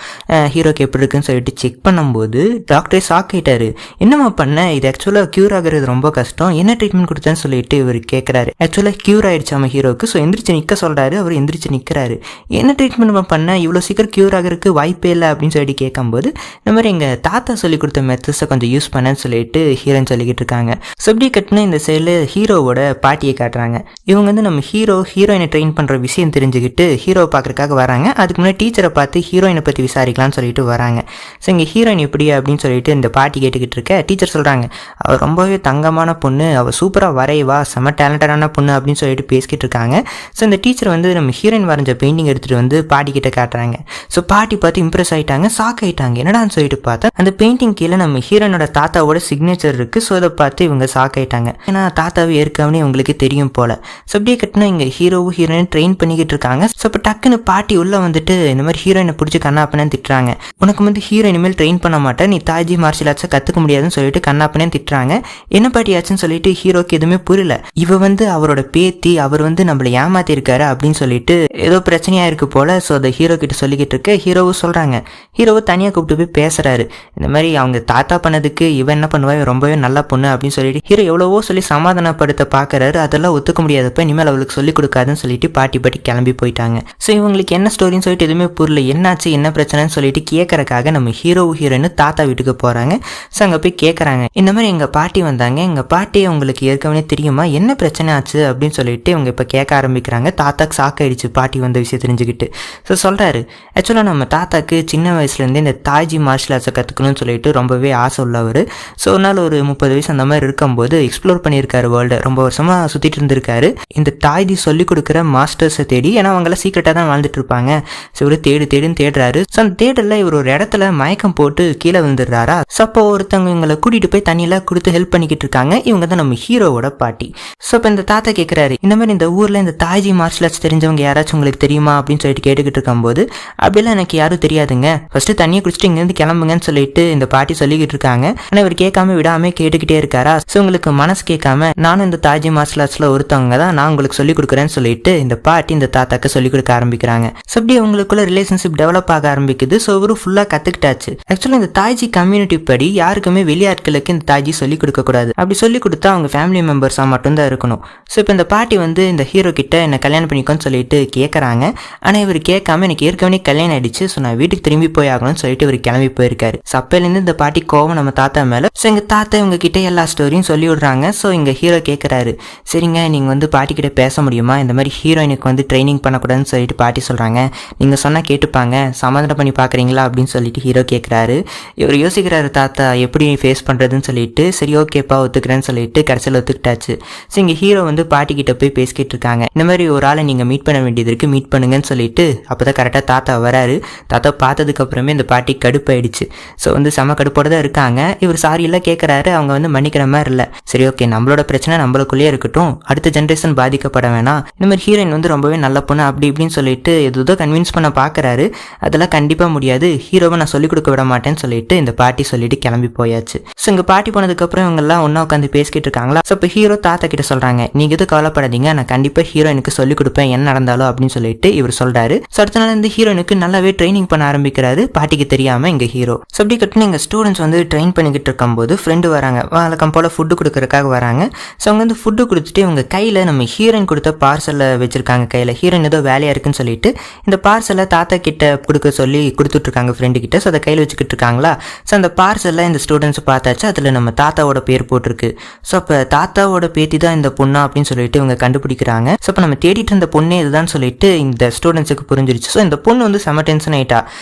ஹீரோக்கு எப்படி இருக்குன்னு சொல்லிட்டு செக் பண்ணும்போது டாக்டரே ஷாக் ஆகிட்டாரு. என்னம்மா பண்ண, இது ஆக்சுவலாக க்யூர் ஆகிறது ரொம்ப கஷ்டம், என்ன ட்ரீட்மெண்ட் கொடுத்தேன்னு சொல்லிட்டு இவர் கேட்குறாரு. ஆக்சுவலாக க்யூர் ஆகிடுச்சாம ஹீரோக்கு. ஸோ எந்திரிச்சு நிற்க சொல்கிறாரு. அவர் எந்திரிச்சு நிற்கிறாரு. என்ன ட்ரீட்மெண்ட் பண்ண, இவ்வளோ சீக்கிரம் க்யூர் ஆகிறதுக்கு வாய்ப்பே இல்லை அப்படின்னு சொல்லிட்டு கேட்கும்போது, இந்த மாதிரி எங்கள் தாத்தா சொல்லி கொடுத்த மெத்தட்ஸை கொஞ்சம் யூஸ் பண்ணேன்னு சொல்லிட்டு ஹீரோன்னு சொல்லிக்கிட்டு இருக்காங்க. ஸோ இப்படி கட்டினா இந்த சைடில் ஹீரோவோட பாட்டியை காட்டுறாங்க. இவங்க வந்து நம்ம ஹீரோயினை ட்ரெயின் பண்ணுற விஷயம் தெரிஞ்சுக்கிட்டு ஹீரோவை பார்க்குறதுக்காக வராங்க. அதுக்கு முன்னாடி டீச்சரை பார்த்து ஹீரோயினை பற்றி விசாரிக்கலாம்னு சொல்லிட்டு வராங்க. ஸோ இங்கே ஹீரோயின் எப்படி அப்படின்னு சொல்லிட்டு இந்த பாட்டி கேட்டுக்கிட்டு இருக்க, டீச்சர் சொல்கிறாங்க, அவள் ரொம்பவே தங்கமான பொண்ணு, அவள் சூப்பராக வரைவா, செம்ம டேலண்டடான பொண்ணு அப்படின்னு சொல்லிட்டு பேசிக்கிட்டு இருக்காங்க. ஸோ இந்த டீச்சர் வந்து நம்ம ஹீரோயின் வரைஞ்ச பெயிண்டிங் எடுத்துகிட்டு வந்து பாட்டி கிட்ட காட்டுறாங்க. ஸோ பாட்டி பார்த்து இம்ப்ரெஸ் ஆகிட்டாங்க, ஷாக் ஆகிட்டாங்க. என்னடான்னு சொல்லிட்டு பார்த்தா அந்த பெயிண்டிங் கீழே நம்ம ஹீரோயினோட தாத்தாவோட சிக்னேச்சர் இருக்குது. ஸோ அதை பார்த்து இவங்க ஷாக் ஆகிட்டாங்க. ஏன்னா தாத்தாவே ஏற்கனவே உங்களுக்கு தெரியும் போல். ஸோ அப்படியே கட்டினா இங்கே ஹீரோவும் ஹீரோயின் ட்ரெயின் பண்ணிக்கிட்டு இருக்காங்க. ஸோ இப்போ டக்குன்னு பாட்டி உள்ளே வந்துட்டு இந்த மாதிரி ஹீரோயினை பிடிச்சி கண்ணாப்பனு திட்டுறாங்க. உனக்கு வந்து ஹீரோ இனிமேல் ட்ரெயின் பண்ண மாட்டேன், நீ தாய்ஜி மார்ஷியல் ஆர்ட்ஸை கற்றுக்க முடியாதுன்னு சொல்லிட்டு கண்ணாப்பனே திட்டுறாங்க. என்ன பாட்டியாச்சுன்னு சொல்லிட்டு ஹீரோக்கு எதுவுமே புரியல. இவ வந்து அவரோட பேத்தி, அவர் வந்து நம்மளை ஏமாத்திருக்காரு அப்படின்னு சொல்லிட்டு ஏதோ பிரச்சனையா இருக்கு போல. ஸோ அதை ஹீரோ கிட்ட சொல்லிக்கிட்டு இருக்க ஹீரோவும் சொல்றாங்க. ஹீரோவை தனியாக கூப்பிட்டு போய் பேசுறாரு. இந்த மாதிரி அவங்க தாத்தா பண்ணதுக்கு இவன் என்ன பண்ணுவா, ரொம்பவே நல்ல பொண்ணு அப்படின்னு சொல்லிட்டு ஹீரோ எவ்வளவோ சொல்லி சமாதானப்படுத்த பார்க்கறாரு. அதை அதெல்லாம் ஒத்துக்க முடியாதப்ப இனிமேல் அவளுக்கு சொல்லிக் கொடுக்காதுன்னு சொல்லிட்டு பாட்டி கிளம்பி போயிட்டாங்க. ஸோ இவங்களுக்கு என்ன ஸ்டோரின்னு சொல்லிட்டு எதுவுமே புரியல, என்னாச்சு என்ன பிரச்சனைன்னு சொல்லிட்டு கேட்கறக்காக நம்ம ஹீரோயின் தாத்தா வீட்டுக்கு போகிறாங்க. ஸோ அங்கே போய் கேட்குறாங்க, இந்த மாதிரி எங்கள் பாட்டி வந்தாங்க, எங்கள் பாட்டி உங்களுக்கு ஏற்கனவே தெரியுமா, என்ன பிரச்சனை ஆச்சு அப்படின்னு சொல்லிட்டு இவங்க இப்போ கேட்க ஆரம்பிக்கிறாங்க. தாத்தாக்கு சாக்காயிடுச்சு பாட்டி வந்த விஷயம் தெரிஞ்சுக்கிட்டு. ஸோ சொல்கிறாரு, ஆக்சுவலாக நம்ம தாத்தாக்கு சின்ன வயசுலேருந்தே இந்த தாய்ஜி மார்ஷல் ஆர்ட்ஸை கற்றுக்கணும்னு சொல்லிட்டு ரொம்பவே ஆசை உள்ளவர். ஸோ ஒரு நாள் ஒரு 30 வயசு அந்த மாதிரி இருக்கும்போது எக்ஸ்ப்ளோர் பண்ணியிருக்காரு வேர்ல்டு, ரொம்ப வருஷமாக சுற்றிட்டு இருந்திருக்காரு இந்த தாய்ஜி சொல்லிக் கொடுக்குற மாஸ்டர்ஸை தேடி. ஏன்னா அவங்களாம் சீக்கிரட்டாக தான் வாழ்ந்துட்டு இருப்பாங்க. ஸோ இவர் தேடுன்னு தேடுறாரு. ஸோ அந்த தேடலில் இவர் ஒரு இடத்துல மயக்கம் போட்டு கீழே விழுந்துடுறாரா. ஸோ அப்போ ஒருத்தவங்க இவங்களை கூட்டிகிட்டு போய் தண்ணியில் கொடுத்து ஹெல்ப் பண்ணிக்கிட்டு இருக்காங்க. இவங்க தான் நம்ம ஹீரோவோட பாட்டி. ஸோ இப்போ இந்த தாத்தா கேட்குறாரு, இந்த மாதிரி இந்த ஊரில் இந்த தாய்ஜி மார்ஷல் ஆர்ட்ஸ் தெரிஞ்சவங்க யாராச்சும் உங்களுக்கு தெரியுமா அப்படின்னு சொல்லிட்டு கேட்டுக்கிட்டு இருக்கும்போது, அப்படிலாம் எனக்கு யாரும் தெரியாதுங்க, ஃபர்ஸ்ட்டு தண்ணியை குடிச்சிட்டு இங்கேருந்து கிளம்புங்கன்னு சொல்லிட்டு இந்த பாட்டி சொல்லிக்கிட்டு இருக்காங்க. ஆனால் இவர் கேட்காம விடாம கேட்டுக்கிட்டே இருக்காரா. ஸோ உங்களுக்கு மனசு கேட்காம நானும் இந்த தாய்ஜி மார்ஷல் ஆர்ட்ஸில் ஒருத்தவங்க தான், நான் உங்களுக்கு சொல்லிக் கொடுக்குறேன்னு சொல்லிட்டு இந்த பாட்டி இந்த தாத்தாக்கு சொல்லிக் கொடுக்க ஆரம்பிக்கிறாங்க. ஸோ அப்படி அவங்களுக்குள்ள ரிலேஷன்ஷிப் டெவலப் ஆக ஆரம்பிக்குது. ஸோ இவரு ஃபுல்லாக கற்றுக்கிட்டாச்சு. ஆக்சுவலாக இந்த தாய்ஜி கம்யூனிட்டி படி யாருக்குமே வெளியாட்களுக்கு இந்த தாய்ஜி சொல்லிக் கொடுக்கக்கூடாது. அப்படி சொல்லிக் கொடுத்தா அவங்க ஃபேமிலி மெம்பர்ஸாக மட்டும்தான் இருக்கணும். ஸோ இப்போ இந்த பாட்டி இந்த ஹீரோ கிட்ட என்னை கல்யாணம் பண்ணிக்கோன்னு சொல்லிட்டு கேட்குறாங்க. ஆனால் இவர் கேட்காம எனக்கு ஏற்கனவே கல்யாணம் ஆயிடுச்சு, ஸோ நான் வீட்டுக்கு திரும்பி போய் ஆகணும்னு சொல்லிட்டு இவர் கிளம்பி போயிருக்காரு. ஸோ அப்போலேருந்து இந்த பாட்டி கோவம் நம்ம தாத்தா மேலே. ஸோ எங்கள் தாத்தா இவங்க கிட்ட எல்லா ஸ்டோரியும் சொல்லி விடுறாங்க. ஸோ இங்கே ஹீரோ கேட்குறாரு, சரிங்க நீங்கள் பாட்டிக்கிட்ட பேச முடியுமா, இந்த மாதிரி ஹீரோயினுக்கு ட்ரைனிங் பண்ணக்கூடாதுன்னு சொல்லிட்டு பாட்டி சொல்கிறாங்க, நீங்கள் சொன்னால் கேட்டுப்பாங்க, சமாதானம் பண்ணி பார்க்குறீங்களா அப்படின்னு சொல்லிட்டு ஹீரோ கேட்குறாரு. இவர் யோசிக்கிறாரு தாத்தா எப்படி ஃபேஸ் பண்ணுறதுன்னு சொல்லிட்டு. சரி ஓகேப்பா ஒத்துக்கிறேன்னு சொல்லிட்டு கடைசியில் ஒத்துக்கிட்டாச்சு. ஸோ இங்கே ஹீரோ பாட்டிக்கிட்ட போய் பேசிக்கிட்டு இருக்காங்க. இந்த மாதிரி ஒரு ஆளை நீங்கள் மீட் பண்ண வேண்டியது இருக்குது, மீட் பண்ணுங்கன்னு சொல்லிட்டு. அப்போ தான் கரெக்டாக தாத்தா வராரு. தாத்தா பார்த்ததுக்கப்புறமே இந்த பாட்டி கடுப்பாயிடுச்சு. ஸோ செம கடுப்போடு தான் இருக்காங்க. இவர் சாரி எல்லாம் கேட்குறாரு, அவங்க மன்னிக்கிற மாதிரி இல்லை. சரி ஓகே நம்மளோட பிரச்சனை நம்மளுக்குள்ளேயே இருக்கட்டும், அடுத்த ஜென்ரேஷன் பாதிக்கப்பட வேணாம். இந்த மாதிரி ஹீரோயின் ரொம்பவே நல்ல பொண்ணு அப்படி இப்படின்னு சொல்லிட்டு எதோ கன்வின்ஸ் பண்ண பார்க்குறாரு. அதெல்லாம் கண்டிப்பாக முடியாது, ஹீரோவை நான் சொல்லிக் கொடுக்க விட மாட்டேன்னு சொல்லிட்டு இந்த பாட்டி சொல்லிட்டு கிளம்பி போயாச்சு. ஸோ இங்கே பாட்டி போனதுக்கப்புறம் இவங்கெல்லாம் ஒன்றா உட்காந்து பேசிக்கிட்டு இருக்காங்களா. ஸோ இப்போ ஹீரோ தாத்தா கிட்ட சொல்கிறாங்க, நீங்கள் எதுவும் கவலைப்படாதீங்க, நான் கண்டிப்பாக ஹீரோயினுக்கு சொல்லிக் கொடுப்பேன் என்ன நடந்தாலும் அப்படின்னு சொல்லிட்டு இவர் சொல்கிறாரு. ஸோ அடுத்த நாள் இந்த ஹீரோயினுக்கு நல்லாவே ட்ரைனிங் பண்ண ஆரம்பிக்கிறாரு, பாட்டிக்கு தெரியாமல் இங்கே ஹீரோ. ஸோ அப்படி கட்டின எங்கள் ஸ்டூடெண்ட்ஸ் ட்ரெயின் பண்ணிக்கிட்டு இருக்கும்போது ஃப்ரெண்டு வராங்க, வழக்கம் போல் ஃபுட்டு கொடுக்கறதுக்காக வராங்க. ஸோ அவங்க ஃபுட்டு கொடுத்துட்டு இவங்க கையில் நம்ம ஹீரோயின் கொடுத்த பார்சலை வச்சுருக்காங்க. கையில் ஹீரோயின் ஏதோ வேலையாக இருக்குன்னு சொல்லிட்டு இந்த பார்சலை தாத்தா கிட்ட கொடுக்க சொல்லி கொடுத்துட்ருக்காங்க ஃப்ரெண்டு கிட்ட. ஸோ அதை கையில் வச்சுக்கிட்டு இருக்காங்களா. ஸோ அந்த பார்சலில் இந்த ஸ்டூடெண்ட்ஸ் பார்த்தாச்சு, அதில் நம்ம தாத்தாவோட பேர் போட்டிருக்கு. ஸோ அப்போ தாத்தாவோட பேத்தி தான் இந்த பொண்ணா அப்படின்னு சொல்லிட்டு இவங்க கண்டுபிடிக்கிறாங்க. ஸோ இப்போ நம்ம தேடிட்டு இருந்த பொண்ணே இதுதான் சொல்லிட்டு இந்த ஸ்டூடெண்ட்ஸுக்கு புரிஞ்சிருச்சு. ஸோ இந்த பொண்ணு செம டென்ஷன் ஆயிட்டா.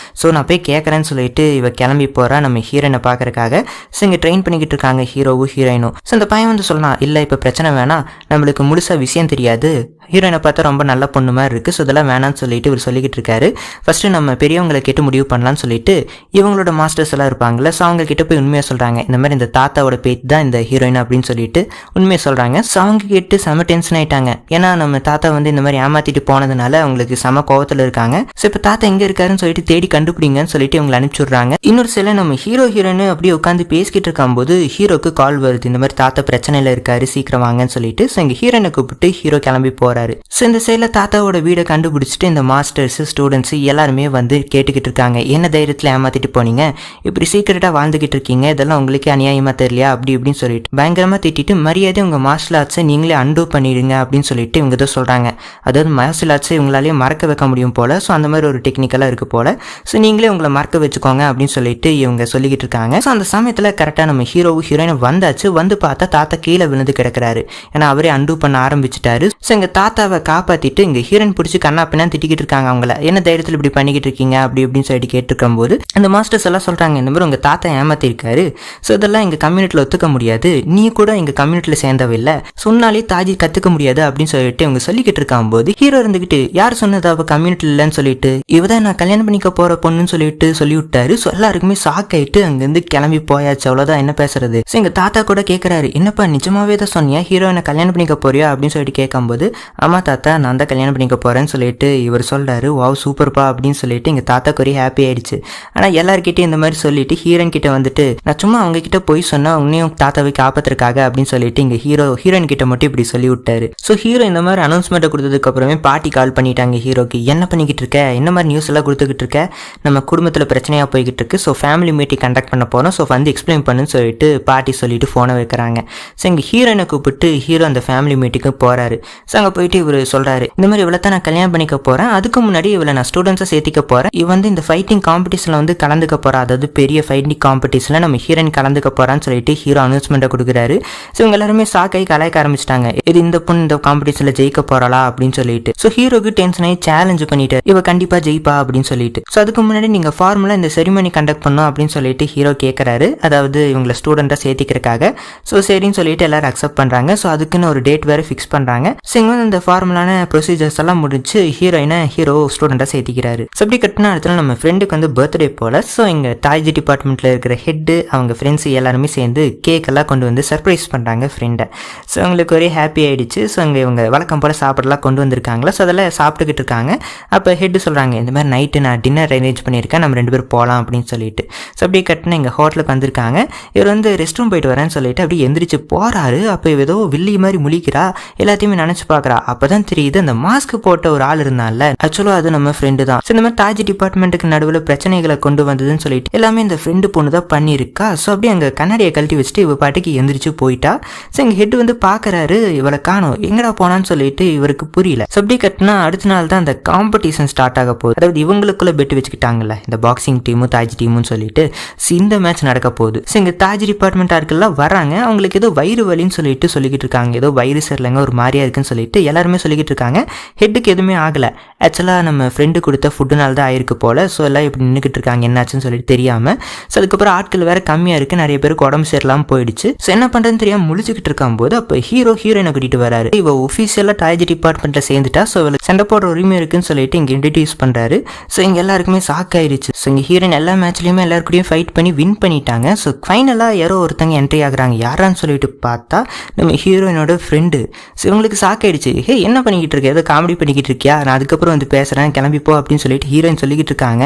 ஸோ நான் போய் கேட்குறேன்னு சொல்லிட்டு இவ கிளம்பி போகிறா நம்ம ஹீரோயினை பார்க்கறக்காக. ஸோ இங்கே ட்ரெயின் பண்ணிக்கிட்டு இருக்காங்க ஹீரோவும் ஹீரோயினும். ஸோ இந்த பையன் சொல்லலாம், இல்லை இப்போ பிரச்சனை வேணாம், நம்மளுக்கு முழுசாக விஷயம் தெரியாது, ஹீரோயினை பார்த்தா ரொம்ப நல்ல பொண்ணு மாதிரி இருக்குது, ஸோ இதெல்லாம் வேணான்னு சொல்லிட்டு இவர் சொல்லிக்கிட்டு இருக்காரு. ஃபஸ்ட்டு நம்ம பெரியவங்களை கேட்டு முடிவு பண்ணலான்னு சொல்லிட்டு இவங்களோட மாஸ்டர்ஸ் எல்லாம் இருப்பாங்கல்ல, ஸோ அவங்க கிட்ட போய் உண்மையாக சொல்கிறாங்க, இந்த மாதிரி இந்த தாத்தாவோட பேத்தி தான் இந்த ஹீரோயின் அப்படின்னு சொல்லிட்டு உண்மையை சொல்கிறாங்க. ஸோ அவங்க கேட்டு செம டென்ஷன் ஆயிட்டாங்க. ஏன்னா நம்ம தாத்தா இந்த மாதிரி ஏமாற்றிட்டு போனதுனால அவங்களுக்கு செம கோவத்தில் இருக்காங்க. ஸோ இப்போ தாத்தா எங்கே இருக்காருன்னு சொல்லிட்டு தேடி கண்டுபிடிங்கன்னு சொல்லிட்டு இவங்களை அனுப்பிச்சுடுறாங்க. இன்னொரு சில நம்ம ஹீரோயின் அப்படியே உட்காந்து பேசிக்கிட்டு இருக்கும்போது ஹீரோக்கு கால் வருது, இந்த மாதிரி தாத்தா பிரச்சனையில் இருக்காரு சீக்கிரம் வாங்கன்னு சொல்லிட்டு. ஸோ இங்கே ஹீரோயினை கூப்பிட்டு ஹீரோ கிளம்பி போகிறாரு. ஸோ இந்த சைடில் தாத்தாவோட வீடை கண்டுபிடிச்சிட்டு இந்த மாஸ்டர்ஸ் ஸ்டூடெண்ட்ஸ் எல்லாருமே கேட்டுக்கிட்டு இருக்காங்க, என்ன தைரியத்தில் ஏமாத்திட்டு போனீங்க, இப்படி சீக்கிரட்டாக வாழ்ந்துகிட்டு இருக்கீங்க, இதெல்லாம் உங்களுக்கு அநியாயமாக தெரியலையா அப்படி இப்படின்னு சொல்லிட்டு பயங்கரமாக திட்டிட்டு மரியாதை உங்கள் மார்ஷல் ஆர்ட்ஸை நீங்களே அன்டூ பண்ணிடுங்க அப்படின்னு சொல்லிட்டு இவங்க தான் சொல்கிறாங்க. அதாவது மார்ஷல் ஆர்ட்ஸை இவங்களாலேயே மறக்க வைக்க முடியும் போல், ஸோ அந்த மாதிரி ஒரு டெக்னிக்கலாக இருக்குது போல், ஸோ நீங்களே உங்களை மறக்க வச்சுக்கோங்க அப்படின்னு சொல்லிட்டு இவங்க சொல்லிக்கிட்டு இருக்காங்க. ஸோ அந்த சமயத்தில் கரெக்டாக நம்ம ஹீரோவும் ஹீரோயின் வந்தாச்சு. பார்த்தா தாத்தா கீழே விழுந்து கிடக்கிறாரு, ஏன்னா அவரே அன்டூ பண்ண ஆரம்பிச்சிட்டாரு. ஸோ எங்கள் தாத்தாவை காப்பாற்றிட்டு இங்கே ஹீரோயின் பிடிச்சி கண்ணா பின்னா திட்டிக்கிட்டு இருக்காங்க. அவங்கள என்ன தைரியத்தில் இப்படி பண்ணிக்கிட்டு இருக்கீங்க அப்படி இப்படின்னு சொல்லிட்டு கேட்டுருக்கும் போது அந்த மாஸ்டர்ஸ் எல்லாம் சொல்கிறாங்க, இந்த மாதிரி உங்கள் தாத்தா ஏமாத்திருக்காரு, ஸோ இதெல்லாம் எங்கள் கம்யூனிட்டியில் ஒத்துக்க முடியாது, நீ கூட எங்கள் கம்யூனிட்டியில் சேர்ந்தவில்லை, சொன்னாலே தாஜி கற்றுக்க முடியாது அப்படின்னு சொல்லிட்டு இவங்க சொல்லிக்கிட்டு இருக்கும்போது ஹீரோ இருந்துக்கிட்டு யார் சொன்னது அவள் கம்யூனிட்டி இல்லைன்னு சொல்லிட்டு இவதான் நான் கல்யாணம் பண்ணிக்க போகிற பொண்ணுன்னு சொல்லிட்டு சொல்லி விட்டாரு. ஸோ எல்லாருக்குமே ஷாக் ஆகிட்டு அங்கேருந்து கிளம்பி போயாச்சு, அவ்வளோதான் என்ன பேசுறது. ஸோ எங்கள் தாத்தா கூட கேட்குறாரு, என்னப்பா நிஜமாவே தான் சொன்னியா ஹீரோயினை கல்யாணம் பண்ணிக்க போறியா அப்படின்னு சொல்லிட்டு கேட்கும்போது அம்மா தாத்தா நான் தான் கல்யாணம் பண்ணிக்க போகிறேன்னு சொல்லிட்டு இவர் சொல்கிறாரு. வாவ் சூப்பர்ப்பா அப்படின்னு சொல்லிட்டு எங்கள் தாத்தாக்கு ஒரே ஹாப்பி ஆயிடுச்சு. ஆனால் எல்லாருக்கிட்டையும் இந்த மாதிரி சொல்லிட்டு ஹீரோயின் கிட்ட வந்துட்டு நான் சும்மா அவங்க கிட்ட போய் சொன்னால் உன்னையும் தாத்தாவை காப்பாத்துறதுக்காக அப்படின்னு சொல்லிட்டு இங்கே ஹீரோயின் கிட்ட மட்டும் இப்படி சொல்லி விட்டாரு. ஸோ ஹீரோ இந்த மாதிரி அனௌன்ஸ்மெண்ட்டை கொடுத்ததுக்கு அப்புறமே பாட்டி கால் பண்ணிட்டாங்க ஹீரோக்கு. என்ன பண்ணிக்கிட்டு இருக்க, என்ன மாதிரி நியூஸ் எல்லாம் கொடுத்துக்கிட்டு இருக்க, நம்ம குடும்பத்தில் பிரச்சனையாக போய்கிட்டு இருக்கு, ஸோ ஃபேமிலி மீட்டிங் கண்டக்ட் பண்ண போகிறோம், ஸோ வந்து எக்ஸ்பிளைன் பண்ணுன்னு சொல்லிட்டு பாட்டி சொல்லிட்டு ஃபோனை வைக்கிறாங்க. ஸோ இங்கே ஹீரோயினை கூப்பிட்டு ஹீரோ அந்த ஃபேமிலி மீட்டிங்க்கு போகிறாரு. ஸோ அங்கே போயிட்டு இவர் சொல்கிறாரு, இந்த மாதிரி இவ்வளோ தான் நான் கல்யாணம் பண்ணிக்க போகிறேன், அதுக்கு முன்னாடி இவளை நான் ஸ்டூடெண்ட்ஸை சேர்த்திக்க போகிறேன், இவ வந்து இந்த ஃபைட்டிங் காம்படிஷனில் வந்து கலந்துக்க போகிறா, அதாவது பெரிய ஃபைட்டிங் காம்படிஷனில் நம்ம ஹீரோயின் கலந்துக்க போகிறான்னு சொல்லிட்டு ஹீரோ அனௌன்ஸ்மெண்ட்டை கொடுக்குறாரு. ஸோ இவங்க எல்லாருமே சாக்காய் கலாய்க்க ஆரம்பிச்சிட்டாங்க. இது இந்த பொண்ணு இந்த காம்படிஷனில் ஜெயிக்க போகிறாளா அப்படின்னு சொல்லிட்டு. ஸோ ஹீரோக்கு டென்ஷன் ஆகி சேலஞ்ச் பண்ணிட்டு இவ கண்டிப்பாக ஜெயிப்பா அப்படின்னு சொல்லிட்டு. ஸோ அதுக்கு முன்னாடி நீங்கள் ஃபார்முலா இந்த செரிமனி கண்டக்ட் பண்ணும் அப்படின்னு சொல்லிட்டு ஹீரோ கேட்குறாரு, அதாவது இவங்களை ஸ்டூடெண்ட்டாக சேர்த்திக்கிறக்காக. ஸோ சரின்னு சொல்லிட்டு எல்லாரும் அக்செப்ட் பண்ணுறாங்க. ஸோ அதுக்குன்னு ஒரு டேட் வேறு ஃபிக்ஸ் பண்ணுறாங்க. ஸோ இங்கே வந்து இந்த ஃபார்முலான ப்ரொசீஜர்ஸ் எல்லாம் முடிச்சு ஹீரோ ஸ்டூடெண்ட்டாக சேர்த்திக்கிறாரு. ஸோ அப்படி கட்டின இடத்துல நம்ம ஃப்ரெண்டுக்கு வந்து பர்த்டே போல. ஸோ இங்கே டாய்ஜி டிபார்ட்மெண்ட்டில் இருக்கிற ஹெட்டு அவங்க ஃப்ரெண்ட்ஸ் எல்லாருமே சேர்ந்து கேக் எல்லாம் கொண்டு வந்து சர்ப்ரைஸ் பண்ணுறாங்க ஃப்ரெண்டை. ஸோ அவங்களுக்கு ஒரே ஹாப்பி ஆகிடுச்சு. ஸோ அங்கே இவங்க வழக்கம் போல் சாப்பிடலாம் கொண்டு வந்திருக்காங்களா. ஸோ அதெல்லாம் சாப்பிட்டுக்கிட்டு இருக்காங்க. அப்போ ஹெட்டு சொல்கிறாங்க, இந்த மாதிரி நைட்டு நான் டின்னர் அரேஞ்ச் பண்ணியிருக்கேன், நம்ம 2 பேரும் போகலாம் அப்படின்னு சொல்லிட்டு. ஸோ அப்படியே கட்டின எங்கள் ஹோட்டலுக்கு வந்திருக்காங்க. இவர் வந்து ரெஸ்ட் ரூம் போயிட்டு வரேன்னு சொல்லிட்டு அப்படியே எந்திரிச்சு போகிறாரு. அப்போ ஏதோ வில்லி மாதிரி முழிக்கிறா, எல்லாத்தையுமே நினச்சி பார்க்குறா. அப்போ தான் தெரியுது அந்த மாஸ்க் போட்ட ஒரு ஆள் இருந்தால ஆக்சுவலாக அது நம்ம ஃப்ரெண்டு தான். ஸோ இந்த மாதிரி டாய்ஜி டிபார்ட்மெண்ட்டுக்கு நடுவில் பிரச்சனைகளை கொண்டு வந்ததுன்னு சொல்லிட்டு எல்லாமே இந்த ஃப்ரெண்டு பொண்ணு தான் பண்ணியிருக்கா. ஸோ அப்படியே அங்கே கண்ணாடியை கழட்டி வச்சுட்டு இவ பாட்டுக்கு எந்திரிச்சு போயிட்டா. ஸோ எங்கள் ஹெட் வந்து பார்க்குறாரு, இவளை காணோம், எங்கடா போனான்னு சொல்லிட்டு இவருக்கு புரியல. ஸோ அப்படி கட்டினா அடுத்த நாள் தான் அந்த காம்படிஷன் ஸ்டார்ட் ஆக போகுது. அதாவது இவங்களுக்குள்ள பெட் வச்சுக்கிட்டாங்கல்ல இந்த பாக்ஸிங் டீமும் தாஜ் டீமுன்னு சொல்லிட்டு. ஸோ இந்த மேட்ச் நடக்க போகுது. ஸோ இங்கே தாஜ் டிபார்ட்மெண்ட் ஆட்கள்லாம் வராங்க. அவங்களுக்கு ஏதோ வயிறு வலின்னு சொல்லிட்டு இருக்காங்க, ஏதோ வயிறு சரியில்லைங்க, ஒரு மாதிரியா இருக்குன்னு சொல்லிட்டு எல்லாருமே சொல்லிக்கிட்டு இருக்காங்க. ஹெட்டுக்கு எதுவுமே ஆகலை. ஆக்சுவலாக நம்ம ஃப்ரெண்டு கொடுத்த ஃபுட்டுனால தான் ஆயிருக்கு போல. ஸோ எல்லாம் இப்படி நின்றுக்கிட்டு இருக்காங்க என்னாச்சுன்னு சொல்லிட்டு தெரியாமல். ஸோ அதுக்கப்புறம் ஆட்கள் வேறு கம்மியாக இருக்குது, நிறைய பேருக்கு உடம்பு சரியில்லாமல் போயிடுச்சு. ஸோ என்ன பண்ணுறதுன்னு தெரியாமல் முழிச்சுக்கிட்டு இருக்கும்போது அப்போ ஹீரோயினை கூட்டிகிட்டு வராரு. இவ ஒஃபீஷியலாக டாய்ஜி டிபார்ட்மெண்ட்டில் சேர்ந்துட்டா. ஸோ இவளுக்கு சண்டை போடுற உரிமை இருக்குன்னு சொல்லிட்டு இங்கே இன்ட்ரடியூஸ் பண்ணுறாரு. ஸோ இங்கே எல்லாருக்குமே ஷாக் ஆயிடுச்சு. ஸோ இங்கே ஹீரோயின் எல்லா மேட்ச்லையுமே எல்லாருக்கூடையும் ஃபைட் பண்ணி வின் பண்ணிட்டாங்க. ஸோ ஃபைனலாக யாரோ ஒருத்தங்க என்ட்ரி ஆகுறாங்க. யாரான்னு சொல்லிட்டு பார்த்தா நம்ம ஹீரோயினோட ஃப்ரெண்டு. ஸோ இவங்களுக்கு ஷாக் ஆயிடுச்சு. ஹே என்ன பண்ணிக்கிட்டு இருக்க, ஏதோ காமெடி பண்ணிக்கிட்டு இருக்கியா, நான் அதுக்கப்புறம் வந்து பேசுகிறேன், கிளம்பிப்போ அப்படின்னு சொல்லிட்டு ஹீரோயின் சொல்லிக்கிட்டு இருக்காங்க.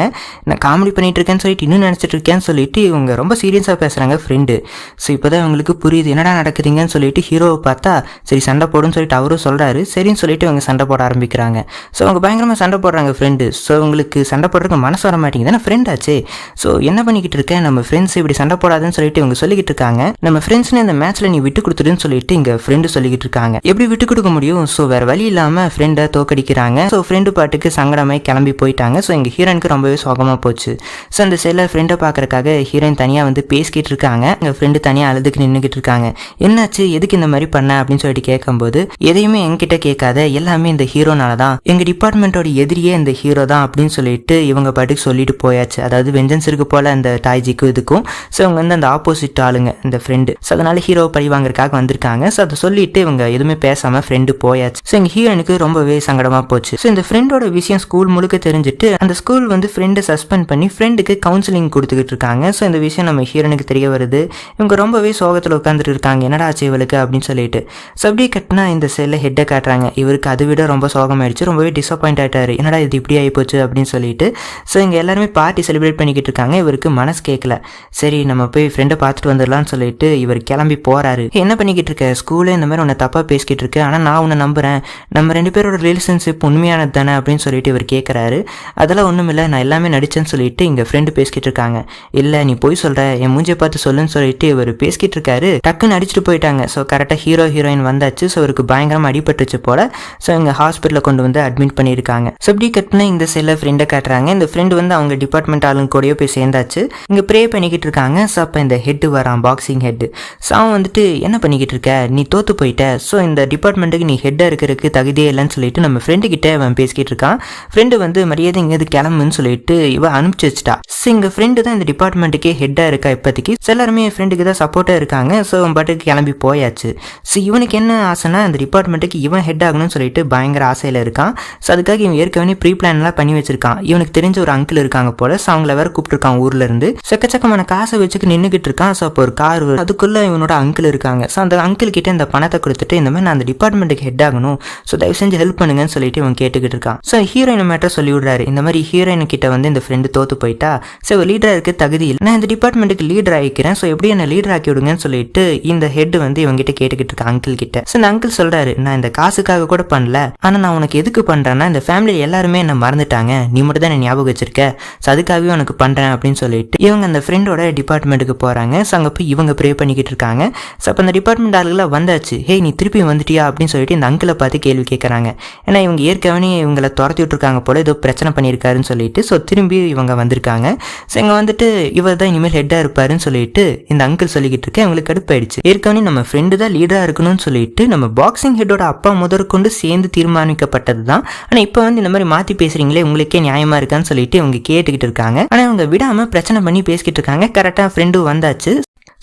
நான் காமெடி பண்ணிட்டு இருக்கேன்னு சொல்லிட்டு இன்னும் நினச்சிட்டு இருக்கேன்னு சொல்லிட்டு இவங்க ரொம்ப சீரியஸாக பேசுகிறாங்க ஃப்ரெண்டு. ஸோ இப்போ தான் இவங்களுக்கு புரியுது என்னடா நடக்குதுங்கன்னு சொல்லிட்டு ஹீரோவை பார்த்தா சரி சண்டை போடுன்னு சொல்லிட்டு அவரும் சொல்கிறாரு. சரின்னு சொல்லிட்டு இவங்க சண்டை போட ஆரம்பிக்கிறாங்க. ஸோ அவங்க பயங்கரமாக சண்டை போடுறாங்க ஃப்ரெண்டு. ஸோ உங்களுக்கு சண்டை போடுறதுக்கு மனசு வர மாட்டேங்குது, நான் ஃப்ரெண்ட் ஆச்சு. ஸோ என்ன பண்ணிக்கிட்டு இருக்கேன், நம்ம ஃப்ரெண்ட்ஸ் இப்படி சண்டை போடாதுன்னு சொல்லிட்டு இவங்க சொல்லிக்கிட்டு இருக்காங்க. நம்ம ஃப்ரெண்ட்ஸ்னு இந்த மேட்ச்சில் நீ விட்டு கொடுத்துருன்னு சொல்லிட்டு இங்கே ஃப்ரெண்டு சொல்லிக்கிட்டு இருக்காங்க. எப்படி விட்டு கொடுக்க முடியும். ஸோ வேறு வழி இல்லாமல் ஃப்ரெண்டை தோக்கடிக்கிறாங்க. ஸோ ஃப்ரெண்டு பாட்டுக்கு சங்கடமாய் கிளம்பி போயிட்டாங்க. ஸோ எங்கள் ஹீரோயினுக்கு ரொம்பவே சோகமாக போச்சு. ஸோ அந்த சைடில் ஃப்ரெண்டை பார்க்கறக்காக ஹீரோயின் தனியாக வந்து பேசிக்கிட்டு இருக்காங்க. எங்கள் ஃப்ரெண்டு தனியாக அழுதுக்கு நின்றுக்கிட்டு இருக்காங்க. என்னாச்சு, எதுக்கு இந்த மாதிரி பண்ண அப்படின்னு சொல்லிட்டு கேட்கும்போது எதையுமே என்கிட்ட கேட்காத, எல்லாமே இந்த ஹீரோனால தான், எங்கள் டிபார்ட்மெண்ட்டோட எதிரியே இந்த ஹீரோ தான் அப்படின்னு சொல்லிட்டு இவங்க பாட்டுக்கு சொல்லிட்டு போயாச்சு. அதாவது வெஞ்சன்ஸ் இருக்கு போல் அந்த டாய்ஜிக்கும் இதுக்கும். ஸோ இவங்க வந்து அந்த ஆப்போசிட் ஆளுங்க இந்த ஃப்ரெண்டு. ஸோ அதனால ஹீரோவை பழி வாங்குறதுக்காக வந்திருக்காங்க. ஸோ அதை சொல்லிட்டு இவங்க எதுவுமே பேசாமல் ஃப்ரெண்டு போயாச்சு. ஸோ எங்கள் ஹீரோனுக்கு ரொம்பவே சங்கடமாக போச்சு. ஸோ இந்த ஃப்ரெண்டோட விஷயம் ஸ்கூல் முழுக்க தெரிஞ்சுட்டு அந்த ஸ்கூல் வந்து ஃப்ரெண்டை சஸ்பெண்ட் பண்ணி ஃப்ரெண்டுக்கு கவுன்சிலிங் கொடுத்துக்கிட்டு இருக்காங்க. ஸோ இந்த விஷயம் நம்ம ஹீரோனுக்கு தெரிய வருது. இவங்க ரொம்பவே சோகத்தில் உட்காந்துட்டு இருக்காங்க, என்னடா ஆச்சு இவளுக்கு அப்படின்னு சொல்லிட்டு. ஸோ அப்படியே கட்டினா இந்த செல்லை ஹெட்டை காட்டுறாங்க. இவருக்கு அதை விட ரொம்ப சோகமாயிடுச்சு, ரொம்பவே டிசப்பாயிண்ட் ஆகிட்டாரு, என்னடா இது இப்படி ஆகிப்போச்சு அப்படின்னு சொல்லிட்டு. ஸோ இங்கே எல்லாருமே பார்ட்டி செலிப்ரேட் பண்ணிக்கிட்டு இருக்காங்க. இவருக்கு மனசு கேட்கல. சரி நம்ம போய் ஃப்ரெண்டை பார்த்துட்டு வந்துடலாம்னு சொல்லிட்டு இவர் கிளம்பி போகிறாரு. என்ன பண்ணிக்கிட்டு இருக்க, ஸ்கூலே இந்த மாதிரி உன்னை தப்பாக பேசிக்கிட்டு இருக்கு, ஆனால் நான் உன்னை நம்புகிறேன், நம்ம 2 பேரோட ரிலேஷன்ஷிப் உண்மையானது தானே அப்படின்னு சொல்லிட்டு இவர் கேட்குறாரு. அதெல்லாம் ஒன்றும் இல்லை, நான் எல்லாமே நடிச்சேன்னு சொல்லிட்டு இங்கே ஃப்ரெண்டு பேசிக்கிட்டு இருக்காங்க. இல்லை நீ போய் சொல்கிற, என் மூஞ்சியை பார்த்து சொல்லுன்னு சொல்லிட்டு இவர் பேசிக்கிட்டு இருக்காரு. டக்குன்னு அடிச்சுட்டு போயிட்டாங்க. ஸோ கரெக்டாக ஹீரோயின் வந்தாச்சு. ஸோ அவருக்கு பயங்கரமாக அடிபட்டுச்சு போல. ஸோ இங்கே ஹாஸ்பிட்டலில் கொண்டு வந்து அட்மிட் பண்ணியிருக்காங்க. ஸோ இப்படி கட்டினா இந்த சைடில் ஃப்ரெண்டை காட்டுறாங்க. இந்த ஃப்ரெண்டு வந்து அவங்க டிபார்ட்மெண்ட் ஆளுங்க கூடயோ போய் சேர்ந்தாச்சு. இங்கே ப்ரே பண்ணிக்கிட்டு இருக்காங்க. ஸோ அப்போ இந்த ஹெட்டு வரான், பாக்ஸிங் ஹெட்டு. ஸோ அவன் வந்துட்டு என்ன பண்ணிக்கிட்டு இருக்க, நீ தோத்து போயிட்ட, ஸோ இந்த டிபார்ட்மெண்ட்டுக்கு நீ ஹெட்டாக இருக்கிறதுக்கு தகுதியே இல்லைன்னு சொல்லிட்டு நம்ம ஃப்ரெண்டு கிட்டே அவன் பேசிக்கிட்டு இருக்கான். ஃப்ரெண்டு வந்து மரியாதை இங்கேருந்து கிளம்புன்னு சொல்லிட்டு இவன் அனுப்பிச்சு வச்சுட்டா. ஸோ எங்கள் ஃப்ரெண்டு தான் இந்த டிபார்ட்மெண்ட்டுக்கே ஹெட்டாக இருக்கா இப்போதைக்கு. ஸோ எல்லாருமே ஃப்ரெண்டுக்கு தான் சப்போர்ட்டாக இருக்காங்க. ஸோ அவன் பாட்டுக்கு கிளம்பி போயாச்சு. ஸோ இவனுக்கு என்ன ஆசைனா இந்த டிபார்ட்மெண்ட்டுக்கு இவன் ஹெட் ஆகணும்னு சொல்லிட்டு பயங்கர ஆசையில் இருக்கான். ஸோ அதுக்காக இவன் ஏற்கனவே ப்ரீ பிளான்லாம் பண்ணி வச்சிருக்கான். இவனுக்கு தெரிஞ்ச ஒரு அங்கிள் இருக்காங்க போல. ஸோ அவங்கள வேற கூப்பிட்டுருக்கான் ஊர்ல இருந்து. செக்கச்சக்கமான காசை வச்சுக்கு நின்றுக்கிட்டு இருக்கான். ஸோ அப்போ ஒரு கார், அதுக்குள்ள இவனோட அங்கிள் இருக்காங்க. ஸோ அந்த அங்கிள் கிட்ட இந்த பணத்தை கொடுத்துட்டு இந்த மாதிரி நான் அந்த டிபார்ட்மெண்ட்டுக்கு ஹெட் ஆகணும், ஆகணும், ஸோ தயவு செஞ்சு ஹெல்ப் பண்ணுங்கன்னு சொல்லிட்டு இவன் கேட்டுக்கிட்டு இருக்கான். ஸோ ஹீரோயின் மேட்டர் சொல்லி விடுறாரு. இந்த மாதிரி ஹீரோயின் கிட்ட வந்து இந்த ஃப்ரெண்டு தோத்து போயிட்டா, ஸோ லீடராக இருக்க தகுதி இல்லை, நான் இந்த டிபார்ட்மெண்ட்டுக்கு லீடர் ஆகிக்கிறேன், ஸோ எப்படி என்ன லீடர் ஆக்கி விடுங்கன்னு சொல்லிட்டு இந்த ஹெட் வந்து இவங்கிட்ட கேட்டுக்கிட்டு இருக்கா அங்கிள் கிட்ட. ஸோ இந்த அங்கிள் சொல்றாரு, நான் இந்த காசுக்காக கூட பண்ணல, ஆனால் நான் உனக்கு எதுக்கு பண்றேன்னா இந்த ஃபேமிலியில் எல்லாருமே என்ன மறந்துட்டாங்க, நீ மட்டும் தான் என்ன ஞாபகம் வச்சிருக்க, ஸோ அதுக்காகவே உனக்கு பண்றேன் அப்படின்னு சொல்லிட்டு இவங்க அந்த ஃப்ரெண்டோட டிபார்ட்மெண்ட்டுக்கு போறாங்க. ஸோ அங்கே போய் இவங்க ப்ரே பண்ணிக்கிட்டு இருக்காங்க. ஸோ அப்போ அந்த டிபார்ட்மெண்ட் ஆளுகளாக வந்தாச்சு. ஹே நீ திருப்பி வந்துட்டியா அப்படின்னு சொல்லிட்டு இந்த அங்கிளை பார்த்து கேள்வி கேட்குறாங்க. ஏன்னா இவங்க ஏற்கனவே இவங்களை துரத்தி விட்டுருக்காங்க போல, ஏதோ பிரச்சனை பண்ணியிருக்காருன்னு சொல்லிட்டு. ஸோ திரும்பி இவங்க வந்திருக்காங்க. ஸோ இங்கே வந்துட்டு இவர் தான் இனிமேல் ஹெட்டாக இருப்பாருன்னு சொல்லிட்டு இந்த அங்கிள் சொல்லிக்கிட்டு இருக்கேன். இவங்களுக்கு கடுப்பாயிடுச்சு. ஏற்கனவே நம்ம ஃப்ரெண்டு தான் லீடராக இருக்கணும்னு சொல்லிட்டு நம்ம பாக்ஸிங் ஹெட்டோட அப்பா முதற்கொண்டு சேர்ந்து தீர்மானிக்கப்பட்டது தான். ஆனால் இப்போ வந்து இந்த மாதிரி மாற்றி பேசுறீங்களே, உங்களுக்கே நியாயமா இருக்கான்னு சொல்லிட்டு இவங்க கேட்டுக்கிட்டு இருக்காங்க. ஆனால் இவங்க விடாமல் பிரச்சனை பண்ணி பேசிக்கிட்டு இருக்காங்க. கரெக்டாக ஃப்ரெண்டு வந்தாச்சு.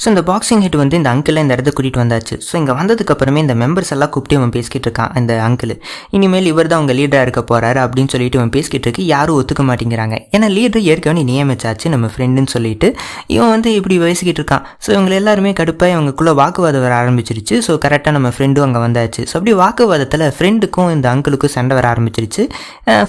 ஸோ இந்த பாக்ஸிங் ஹெட் வந்து இந்த அங்கிளை இந்த இடத்த கூட்டிகிட்டு வந்தாச்சு. ஸோ இங்கே வந்ததுக்கப்புறமே இந்த மெம்பர்ஸ் எல்லாம் கூப்பிட்டு இவன் பேசிக்கிட்டு இருக்கான். இந்த அங்கிள் இனிமேல் இவர் தான் உங்கள் லீடராக இருக்க போகிறாரு அப்படின்னு சொல்லிட்டு இவன் பேசிக்கிட்டு இருக்கு. யாரும் ஒத்துக்க மாட்டேங்கிறாங்க. ஏன்னா லீடர் ஏற்கனவே நியமிச்சாச்சு நம்ம ஃப்ரெண்டுன்னு சொல்லிட்டு இவன் வந்து இப்படி பேசிக்கிட்டு இருக்கான். ஸோ இவங்க எல்லாருமே கடுப்பாக இவங்களுக்குள்ளே வாக்குவாதம் வர ஆரம்பிச்சிருச்சு. ஸோ கரெக்டாக நம்ம ஃப்ரெண்டும் அங்கே வந்தாச்சு. ஸோ அப்படி வாக்குவாதத்தில் ஃப்ரெண்டுக்கும் இந்த அங்கிளுக்கும் சண்டை வர ஆரம்பிச்சிருச்சு.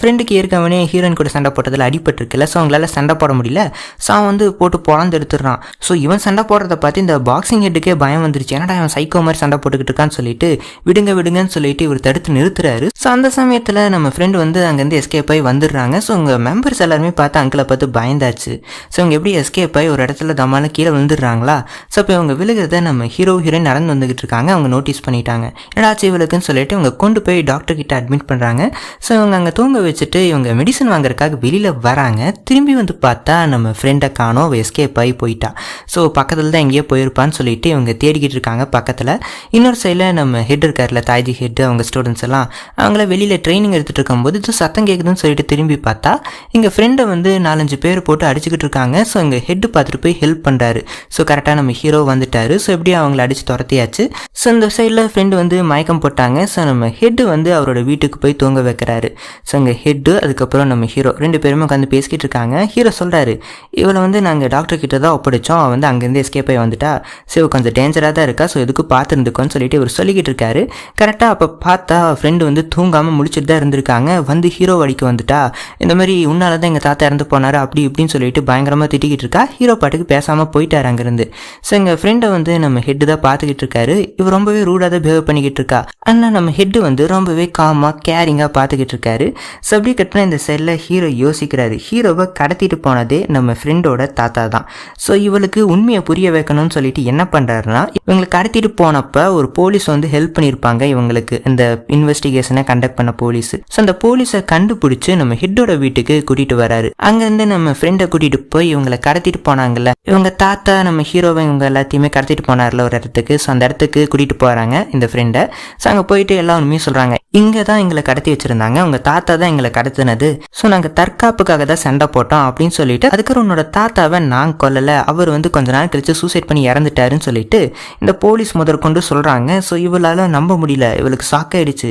ஃப்ரெண்டுக்கு ஏற்கனவே ஹீரோயின் கூட சண்டை போட்டதில் அடிபட்டிருக்குல்ல, ஸோ அவங்களால சண்டை போட முடியல. ஸோ அவன் வந்து போட்டு பொழந்து எடுத்துடுறான். ஸோ இவன் சண்டை போடுறத பார்த்து இந்த பாக்ஸிங் ஹெட்டுக்கே பயம் வந்துருச்சு. ஏன்னா அவன் சைக்கோ மாதிரி சண்டை போட்டுக்கிட்டு இருக்கான்னு சொல்லிட்டு விடுங்கன்னு சொல்லிட்டு இவர் தடுத்து நிறுத்துறாரு. ஸோ அந்த சமயத்தில் நம்ம ஃப்ரெண்டு வந்து அங்கேருந்து எஸ்கேப் ஆகி வந்துடுறாங்க. ஸோ உங்கள் மெம்பர்ஸ் எல்லாருமே பார்த்து அங்கிளை பார்த்து பயந்தாச்சு. ஸோ இவங்க எப்படி எஸ்கேப் ஆகி ஒரு இடத்துல தமால கீழே விழுந்துடுறாங்களா. ஸோ இப்போ இவங்க விழுகிறத நம்ம ஹீரோயின் நடந்து வந்துகிட்டு இருக்காங்க. அவங்க நோட்டீஸ் பண்ணிட்டாங்க. என்னடாச்சு இவளுக்குன்னு சொல்லிட்டு இவங்க கொண்டு போய் டாக்டர் கிட்ட அட்மிட் பண்ணுறாங்க. ஸோ இவங்க அங்கே தூங்க வச்சுட்டு இவங்க மெடிசன் வாங்குறதுக்காக வெளியில் வராங்க. திரும்பி வந்து பார்த்தா நம்ம ஃப்ரெண்டை காணோம், எஸ்கேப் ஆகி போயிட்டா. ஸோ பக்கத்தில் தான் எங்கேயோ போயிருப்பான்னு சொல்லிட்டு இவங்க தேடிக்கிட்டு இருக்காங்க. பக்கத்தில் இன்னொரு சைடில் நம்ம ஹெட் இருக்கார்ல, தாய்ஜி ஹெட், அவங்க ஸ்டூடெண்ட்ஸ் எல்லாம் அவங்கள வெளியில் ட்ரைனிங் எடுத்துகிட்டு இருக்கும்போது இது சத்தம் கேட்குதுன்னு சொல்லிட்டு திரும்பி பார்த்தா இங்கே ஃப்ரெண்டை வந்து 4-5 பேர் போட்டு அடிச்சுக்கிட்டு இருக்காங்க. ஸோ இங்கே ஹெட் பார்த்துட்டு போய் ஹெல்ப் பண்ணுறாரு. ஸோ கரெக்டாக நம்ம ஹீரோ வந்துட்டாரு. ஸோ எப்படியும் அவங்கள அடித்து துரத்தியாச்சு. ஸோ இந்த சைடில் ஃப்ரெண்டு வந்து மயக்கம் போட்டாங்க. ஸோ நம்ம ஹெட் வந்து அவரோட வீட்டுக்கு போய் தூங்க வைக்கிறாரு. ஸோ இங்கே ஹெட்டு அதுக்கப்புறம் நம்ம ஹீரோ 2 பேருமே உட்காந்து பேசிக்கிட்டு இருக்காங்க. ஹீரோ சொல்கிறாரு, இவளை வந்து நாங்கள் டாக்டர் கிட்ட தான் ஒப்படைச்சோம், அவன் வந்து அங்கேருந்து எஸ்கேப் ஆகி வந்துட்டா, ஸோ கொஞ்சம் டேஞ்சராக தான் இருக்கா, ஸோ எதுக்கு பார்த்துருந்துக்கோன்னு சொல்லிட்டு இவர் சொல்லிக்கிட்டு இருக்காரு. கரெக்டாக அப்போ பார்த்தா ஃப்ரெண்டு வந்து தூங்காமல் முடிச்சுட்டு தான் இருந்திருக்காங்க. வந்து ஹீரோ அடிக்க வந்துட்டா, இந்த மாதிரி உன்னால தான் எங்கள் தாத்தா இறந்து போனார் அப்படி இப்படின்னு சொல்லிட்டு பயங்கரமாக திட்டிக்கிட்டு இருக்கா. ஹீரோ பாட்டுக்கு பேசாமல் போயிட்டார் அங்கேருந்து. ஸோ எங்கள் ஃப்ரெண்டை வந்து நம்ம ஹெட்டு தான் பார்த்துக்கிட்டு இருக்காரு. இவர் ரொம்பவே ரூடாக தான் பிஹேவ் பண்ணிக்கிட்டு இருக்கா. ஆனால் நம்ம ஹெட்டு வந்து ரொம்பவே காமாக கேரிங்காக பார்த்துக்கிட்டு இருக்காரு. ஸோ அப்படி கட்டின இந்த செல்ல ஹீரோ யோசிக்கிறாரு, ஹீரோவை கடத்திட்டு போனதே நம்ம ஃப்ரெண்டோட தாத்தா தான். ஸோ இவளுக்கு உண்மையை புரிய வைக்கணும்னு சொல்லிட்டு என்ன பண்ணுறாருன்னா, இவங்களை கடத்திட்டு போனப்ப ஒரு போலீஸ் வந்து ஹெல்ப் பண்ணியிருப்பாங்க இவங்களுக்கு, இந்த இன்வெஸ்டிகேஷனை கண்டக்ட் பண்ண போலீஸ். ஸோ அந்த போலீஸை கண்டுபிடிச்சு நம்ம ஹெட்டோட வீட்டுக்கு கூட்டிட்டு வராரு. அங்கேருந்து நம்ம ஃப்ரெண்டை கூட்டிட்டு போய் இவங்களை கடத்திட்டு போனாங்கல்ல, இவங்க தாத்தா நம்ம ஹீரோவை இவங்க எல்லாத்தையுமே கடத்திட்டு போனார்ல ஒரு இடத்துக்கு. ஸோ அந்த இடத்துக்கு கூட்டிட்டு போறாங்க இந்த ஃப்ரெண்டை. ஸோ அங்கே போயிட்டு எல்லா உண்மையும் சொல்றாங்க, இங்கே தான் எங்களை கடத்தி வச்சிருந்தாங்க, உங்க தாத்தா தான் எங்களை கடத்தினது, ஸோ நாங்கள் தற்காப்புக்காக தான் சண்டை போட்டோம் அப்படின்னு சொல்லிட்டு, அதுக்கப்புறம் உன்னோட தாத்தாவை நான் கொல்லலை, அவர் வந்து கொஞ்ச நாள் கழிச்சு சூசைட் பண்ணி இறந்துட்டாருன்னு சொல்லிட்டு இந்த போலீஸ் முதற்கொண்டு சொல்றாங்க. ஸோ இவளால் நம்ப முடியல, இவளுக்கு ஷாக் ஆயிடுச்சு,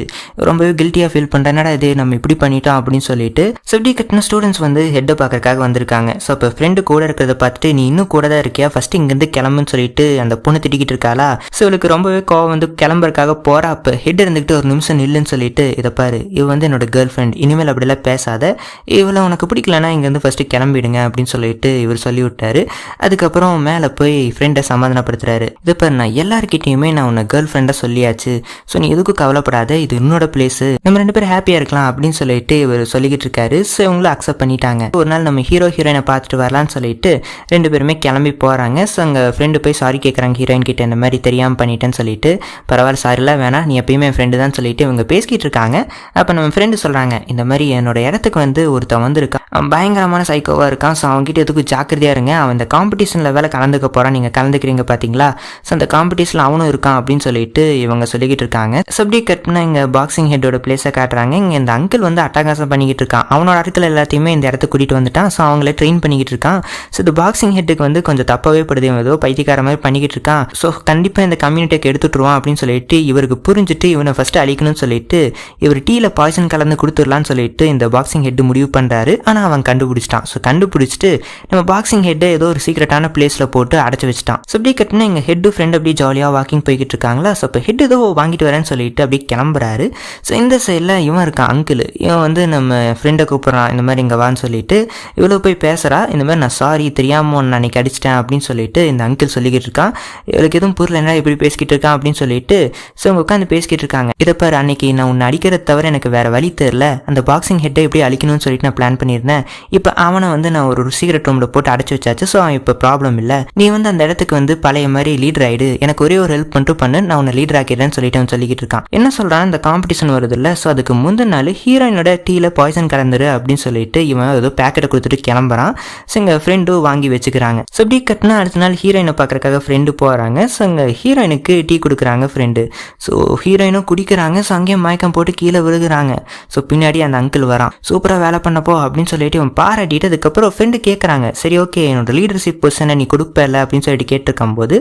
ரொம்பவே கில்ட்டியாக ஃபீல் பண்ணுறேன், என்னடா இது நம்ம இப்படி பண்ணிட்டோம் அப்படின்னு சொல்லிட்டு. ஸோ இப்படி கட்டின ஸ்டூடெண்ட்ஸ் வந்து ஹெட்டை பார்க்கறதுக்காக வந்திருக்காங்க. ஸோ இப்போ ஃப்ரெண்டு கூட இருக்கிறத பார்த்துட்டு, நீ இன்னும் கூட தான் இருக்கியா, ஃபர்ஸ்ட் இங்கேருந்து கிளம்புன்னு சொல்லிட்டு அந்த பொண்ணு திட்டிக்கிட்டு இருக்காளா. ஸோ இவளுக்கு ரொம்பவே கோவம் வந்து கிளம்புறதுக்காக போறா. அப்போ ஹெட் இருந்துக்கிட்டு ஒரு நிமிஷம் நில்லுன்னு சொல்லிட்டு, இதை பாரு, இவ வந்து என்னோட கேர்ள் ஃப்ரெண்ட், இனிமேல் அப்படிலாம் பேசாத, இவளை உனக்கு பிடிக்கலன்னா இங்கேருந்து ஃபர்ஸ்ட்டு கிளம்பிடுங்க அப்படின்னு சொல்லிட்டு இவர் சொல்லி விட்டாரு. அதுக்கப்புறம் மேலே போய் ஃப்ரெண்டை சமாதானப்படுத்துறாரு. இது பாரு, நான் எல்லாருக்கிட்டையுமே நான் உன்னை கேர்ள் ஃப்ரெண்டாக சொல்லியாச்சு, ஸோ நீ எதுக்கும் கவலைப்படாத, இது என்னோட பிளேஸு, நம்ம 2 பேரும் ஹாப்பியாக இருக்கலாம் அப்படின்னு சொல்லிட்டு இவர் சொல்லிக்கிட்டு இருக்காரு. ஸோ இவங்களும் அக்செப்ட் பண்ணிட்டாங்க. ஒரு நாள் நம்ம ஹீரோயினை பார்த்துட்டு வரலான்னு சொல்லிட்டு 2 பேருமே கிளம்பி போகிறாங்க. ஸோ அங்கே ஃப்ரெண்டு போய் சாரி கேட்குறாங்க ஹீரோயின் கிட்ட, இந்த மாதிரி தெரியாமல் பண்ணிட்டேன்னு சொல்லிட்டு. பரவாயில்ல, சாரிலாம் வேணாம், நீ எப்பயுமே என் ஃப்ரெண்டு தான் சொல்லிட்டு இவங்க பேசிக்கிட்டு இருக்காங்க. அப்போ நம்ம ஃப்ரெண்டு சொல்கிறாங்க, இந்த மாதிரி என்னோட இடத்துக்கு வந்து ஒருத்தன் வந்திருக்கான், அவன் பயங்கரமான சைக்கோவாக இருக்கான், ஸோ அவங்ககிட்ட எதுக்கு ஜாக்கிரதையாக இருங்க, அவன் இந்த காம்படிஷனில் வேலை கலந்துக்க போகிறான், நீங்கள் கலந்துக்கிறீங்க பார்த்தீங்களா, ஸோ அந்த காம்படிஷனில் அவனும் இருக்கான் அப்படின்னு சொல்லிட்டு இவங்க சொல்லிக்கிட்டு இருக்காங்க. ஸோ அப்படி கட்டினா இங்கே பாக்ஸிங் ஹெட்டோட பிளேஸை காட்டுறாங்க. இங்கே இந்த அங்கிள் வந்து அட்டகாசம் பண்ணிக்கிட்டு இருக்கான், அவனோட ஆட்கள் எல்லாத்தையுமே இந்த இடத்துக்கு கூட்டிகிட்டு வந்துட்டான். ஸோ அவங்கள ட்ரெயின் பண்ணிக்கிட்டு இருக்கான். ஸோ இந்த பாக்ஸிங் ஹெட்டுக்கு வந்து கொஞ்சம் தப்பாகவே படுது, ஏதோ பைத்தியக்கார மாதிரி பண்ணிக்கிட்டு இருக்கான், ஸோ கண்டிப்பாக இந்த கம்யூனிட்டிக்கு எடுத்துட்டுருவான் அப்படின்னு சொல்லிட்டு இவருக்கு புரிஞ்சுட்டு இவனை ஃபஸ்ட்டு அழிக்கணும்னு சொல்லிட்டு இவர் டீயில் பாய்சன் கலந்து கொடுத்துடலான்னு சொல்லிட்டு இந்த பாக்ஸிங் ஹெட்டு முடிவு பண்ணுறாரு. ஆனால் அவன் கண்டுபிடிச்சிட்டான். ஸோ கண்டுபிடிச்சிட்டு நம்ம பாக்ஸிங் ஹெட்டை ஏதோ ஒரு சீக்ரெட்டான பிளேஸில் போட்டு அடைச்சி அடைச்சி வச்சுட்டான். ஸோ இப்படி கட்டினா எங்கள் ஹெட்டு ஃப்ரெண்ட் அப்படியே ஜாலியாக வாக்கிங் போய்கிட்டு இருக்காங்களா. ஸோ இப்போ ஹெட் ஏதோ வாங்கிட்டு வரேன்னு சொல்லிட்டு அப்படியே கிளம்புறாரு. ஸோ இந்த சைடில் இவன் இருக்கான் அங்கிள். இவன் வந்து நம்ம ஃப்ரெண்டை கூப்பிட்றான், இந்த மாதிரி இங்கே வான்னு சொல்லிட்டு. இவ்வளோ போய் பேசுகிறா, இந்த மாதிரி நான் சாரி தெரியாமல் நான் அன்றைக்கி அடிச்சிட்டேன் அப்படின்னு சொல்லிட்டு இந்த அங்கிள் சொல்லிக்கிட்டு இருக்கான். இவளுக்கு எதுவும் புரியல, என்ன இப்படி பேசிக்கிட்டு இருக்கான் அப்படின்னு சொல்லிட்டு. ஸோ அவங்க உட்காந்து பேசிக்கிட்டு இருக்காங்க. இதை பாரு, அன்னைக்கு நான் உன்னை அடிக்கிறத தவிர எனக்கு வேறு வழி தெரில, அந்த பாக்ஸிங் ஹெட்டை எப்படி அழிக்கணும்னு சொல்லிட்டு நான் பிளான் பண்ணியிருந்தேன். இப்போ அவனை வந்து நான் ஒரு சீக்ரெட் ரூமில் போட்டு அடைச்சி வச்சாச்சு. ஸோ அவன் இப்போ ப்ராப்ளம் இல்லை, நீ வந்து அந்த இடத்துக்கு வந்து பழைய மாதிரி லீடர் ஆகிடு, எனக்கு ஒரே ஒரு ஹெல்ப் பண்ணிட்டு பண்ணு, நான் உன்னை லீடர் ஆக்கிடுறேன்னு சொல்லிட்டு அவன் சொல்லிக்கிட்டு இருக்கான். என்ன சொல்கிறான், இந்த காம்படிஷன் வருது இல்லை, ஸோ அதுக்கு முந்தின நாள் ஹீரோயினோட டீயில் பாய்சன் கலந்துரு அப்படின்னு சொல்லிட்டு இவன் ஏதோ பேக்கெட்டை கொடுத்துட்டு கிளம்புறான். ஸோ எங்கள் ஃப்ரெண்டும் வாங்கி வச்சுக்கிறாங்க. ஸோ இப்படி கட்டினா அடுத்த நாள் ஹீரோயினை பார்க்குறக்காக ஃப்ரெண்டு போகிறாங்க. ஸோ அங்கே ஹீரோயினுக்கு டீ கொடுக்குறாங்க ஃப்ரெண்டு. ஸோ ஹீரோயினும் குடிக்கிறாங்க. ஸோ அங்கேயே மயக்கம் போட்டு கீழே விழுகிறாங்க. ஸோ பின்னாடி அந்த அங்கிள் வரான். சூப்பராக வேலை பண்ணப்போ அப்படின்னு சொல்லிட்டு இவன் பாராட்டிட்டு அதுக்கப்புறம் ஃப்ரெண்டு கேட்குறாங்க, சரி ஓகே என்னோட லீடர்ஷிப் பொசிஷனை நீ கொடுப்பல அப்படின்னு சொல்லிட்டு கேட்டிருக்கும் போது,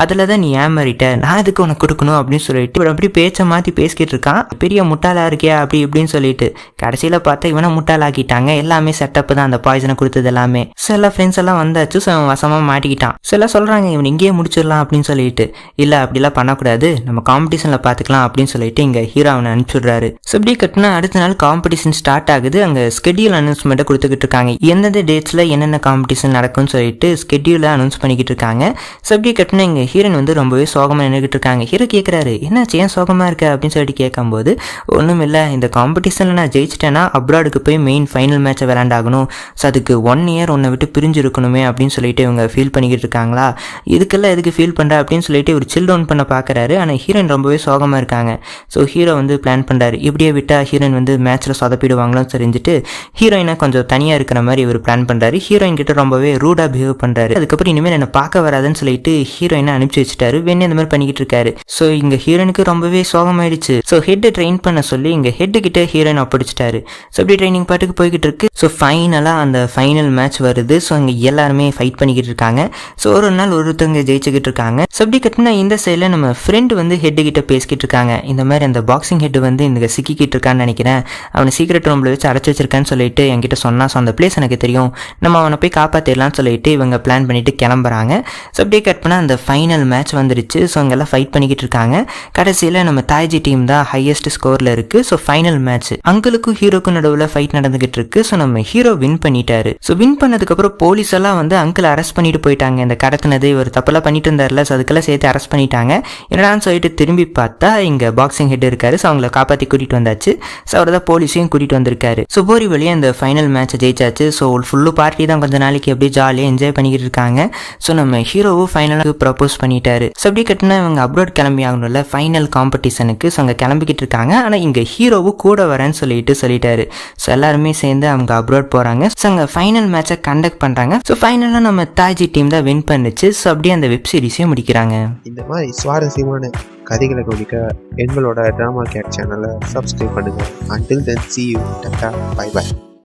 அதில் தான் நீ ஏமாறிட்ட, நான் எதுக்கு உனக்கு கொடுக்கணும் அப்படின்னு சொல்லிட்டு அப்படி பேச்சை மாற்றி பேசிக்கிட்டு இருக்கான். பெரிய முட்டாளாக இருக்கியா அப்படி இப்படின்னு சொல்லிட்டு கடைசியில் பார்த்தா இவனை முட்டாளாக்கிட்டாங்க. எல்லாமே செட்டப் தான், அந்த பாய்சனை கொடுத்தது எல்லாமே. ஸோ எல்லா ஃப்ரெண்ட்ஸ் எல்லாம் வந்தாச்சு. ஸோ அவன் வசமாக மாட்டிக்கிட்டான். ஸோ எல்லாம் சொல்கிறாங்க இவன் இங்கேயே முடிச்சிடலாம் அப்படின்னு சொல்லிட்டு. இல்லை அப்படிலாம் பண்ணக்கூடாது, நம்ம காம்படிஷனில் பார்த்துக்கலாம் அப்படின்னு சொல்லிட்டு இங்கே ஹீரோ அவனை அனுப்பிச்சுடுறாரு. ஸோ இப்படி கட்டினா அடுத்த நாள் காம்படிஷன் ஸ்டார்ட் ஆகுது. அங்கே ஸ்கெடியூல் அனௌன்ஸ்மெண்ட்டை கொடுத்துக்கிட்டு இருக்காங்க. எந்தெந்த டேட்ஸில் என்னென்ன காம்படிஷன் நடக்கும்னு சொல்லிட்டு ஸ்கெடியூலை அனௌன்ஸ் பண்ணிக்கிட்டு இருக்காங்க. ஸோ இப்படி கட்டினா இங்கே ஹீரோயின் வந்து ரொம்பவே சோகமாக நின்றுக்கிட்டு இருக்காங்க. ஹீரோ கேட்குறாரு, என்னாச்சு ஏன் சோகமாக இருக்க அப்படின்னு சொல்லிட்டு கேட்கும்போது, ஒன்றும் இல்லை, இந்த காம்படிஷனில் நான் ஜெயிச்சிட்டேன்னா அப்ராடுக்கு போய் மெயின் ஃபைனல் மேட்சை விளையாண்டாகணும். ஸோ அதுக்கு 1 இயர் உன்னை விட்டு பிரிஞ்சு இருக்கணுமே அப்படின்னு சொல்லிட்டு இவங்க ஃபீல் பண்ணிக்கிட்டு இருக்காங்களா. இதுக்கெல்லாம் எதுக்கு ஃபீல் பண்ணுற அப்படின்னு சொல்லிட்டு ஒரு சில் டவுன் பண்ண பார்க்குறாரு. ஆனால் ஹீரோயின் ரொம்பவே சோகமாக இருக்காங்க. ஸோ ஹீரோ வந்து பிளான் பண்ணுறாரு, இப்படியே விட்டால் ஹீரோயின் வந்து மேட்ச்சில் சொதப்பிடுவாங்களோன்னு தெரிஞ்சுட்டு ஹீரோயினை கொஞ்சம் தனியாக இருக்கிற மாதிரி இவர் பிளான் பண்ணுறாரு. ஹீரோயின் கிட்ட ரொம்பவே ரூடாக பிஹேவ் பண்ணுறாரு. அதுக்கப்புறம் இனிமேல் என்னை பார்க்க வராதுன்னு சொல்லிட்டு ஹீரோயினை அனுப்பிச்சு வச்சுட்டாரு. வேணே இந்த மாதிரி பண்ணிக்கிட்டு இருக்காரு. ஸோ இங்கே ஹீரோயினுக்கு ரொம்பவே சோகமாயிடுச்சு. ஸோ ஹெட்டை ட்ரெயின் பண்ண சொல்லி இங்கே ஹெட்டு கிட்ட ஹீரோயின் ஒப்படைச்சிட்டாரு. ஸோ இப்படி ட்ரைனிங் பாட்டுக்கு போய்கிட்டு இருக்கு. ஸோ ஃபைனலாக அந்த ஃபைனல் மேட்ச் வருது. ஸோ இங்கே எல்லாருமே ஃபைட் பண்ணிக்கிட்டு இருக்காங்க. ஸோ ஒரு நாள் ஒருத்தவங்க ஜெயிச்சுக்கிட்டு இருக்காங்க. ஸோ அப்படி கட்டினா இந்த சைடில் நம்ம ஃப்ரெண்டு வந்து ஹெட்டு கிட்ட பேசிக்கிட்டு இருக்காங்க. இந்த மாதிரி அந்த பாக்ஸிங் ஹெட்டு வந்து இந்த சிக்கிக்கிட்டு இருக்கான்னு நினைக்கிறேன், அவனை சீக்ரெட் ரூமில் வச்சு அடைச்சி வச்சிருக்கான்னு சொல்லிட்டு என்கிட்ட சொன்னா. ஸோ அந்த பிளேஸ் எனக்கு தெரியும், நம்ம அவனை போய் காப்பாற்றிடலாம்னு சொல்லிட்டு இவங்க பிளான் பண்ணிட்டு கிளம்புறாங்க. ஸோ அப்படியே கட் பண்ணால் அந்த ஃபைனல் மேட்ச் வந்துருச்சு. ஸோ அங்கெல்லாம் ஃபைட் பண்ணிக்கிட்டு இருக்காங்க. கடைசியில் நம்ம தாய்ஜி டீம் தான் ஹையஸ்ட் ஸ்கோரில் இருக்குது. ஸோ ஃபைனல் மேட்ச் அங்கிளுக்கும் ஹீரோக்கும் நடுவில் ஃபைட் நடந்துகிட்டு இருக்கு. ஸோ நம்ம ஹீரோ வின் பண்ணிட்டாரு. ஸோ வின் பண்ணதுக்கப்புறம் போலீஸ் எல்லாம் வந்து அங்கிள் அரெஸ்ட் பண்ணிட்டு போயிட்டாங்க. இந்த கடத்தினது இவர் தப்பெல்லாம் பண்ணிட்டு இருந்தார்ல, ஸோ அதுக்கெல்லாம் சேர்த்து அரெஸ்ட் பண்ணிட்டாங்க. என்னடான்னு சொல்லிட்டு திரும்பி பார்த்தா இங்கே பாக்ஸிங் ஹெட் இருக்காரு. ஸோ அவங்கள காப்பாற்றி கூட்டிகிட்டு வந்தாச்சு. ஸோ அவர் தான் போலீஸையும் கூட்டிகிட்டு வந்திருக்காரு. ஸோ போரி வழியாக இந்த ஃபைனல் மேட்ச்சை ஜெயிச்சாச்சு. ஸோ ஃபுல்லு பார்ட்டி தான் கொஞ்ச நாளைக்கு எப்படி ஜாலியாக என்ஜாய் பண்ணிக்கிட்டு இருக்காங்க. ஸோ நம்ம ஹீரோவும் ஃபைனலாக ப்ரப்போஸ் பண்ணிட்டாரு. ஸோ அப்படி கட்டினா இவங்க அப்ராட் கிளம்பி ஆகணும்ல ஃபைனல் காம்படிஷனுக்கு. ஸோ அங்கே கிளம்பிக்கிட்டு இருக்காங்க. ஆனால் இங்கே ஹீரோவும் கூட வரேன்னு சொல்லிட்டாரு. ஸோ எல்லாருமே சேர்ந்து அவங்க அப்ராட் போகிறாங்க. ஸோ அங்கே ஃபைனல் மேட்சை கண்டக்ட் பண்ணுறாங்க. ஸோ ஃபைனலாக நம்ம தாய்ஜி டீம் தான் வின் பண்ணுச்சு. ஸோ அப்படியே அந்த வெப் சீரிஸையும் முடிக்கிறாங்க. இந்த மாதிரி சுவாரஸ்யமான கதைகளை கவனிக்க எங்களோட ட்ராமா கேட் சேனலை சப்ஸ்கிரைப் பண்ணுங்கள். Until then, see you. Tata. Bye bye.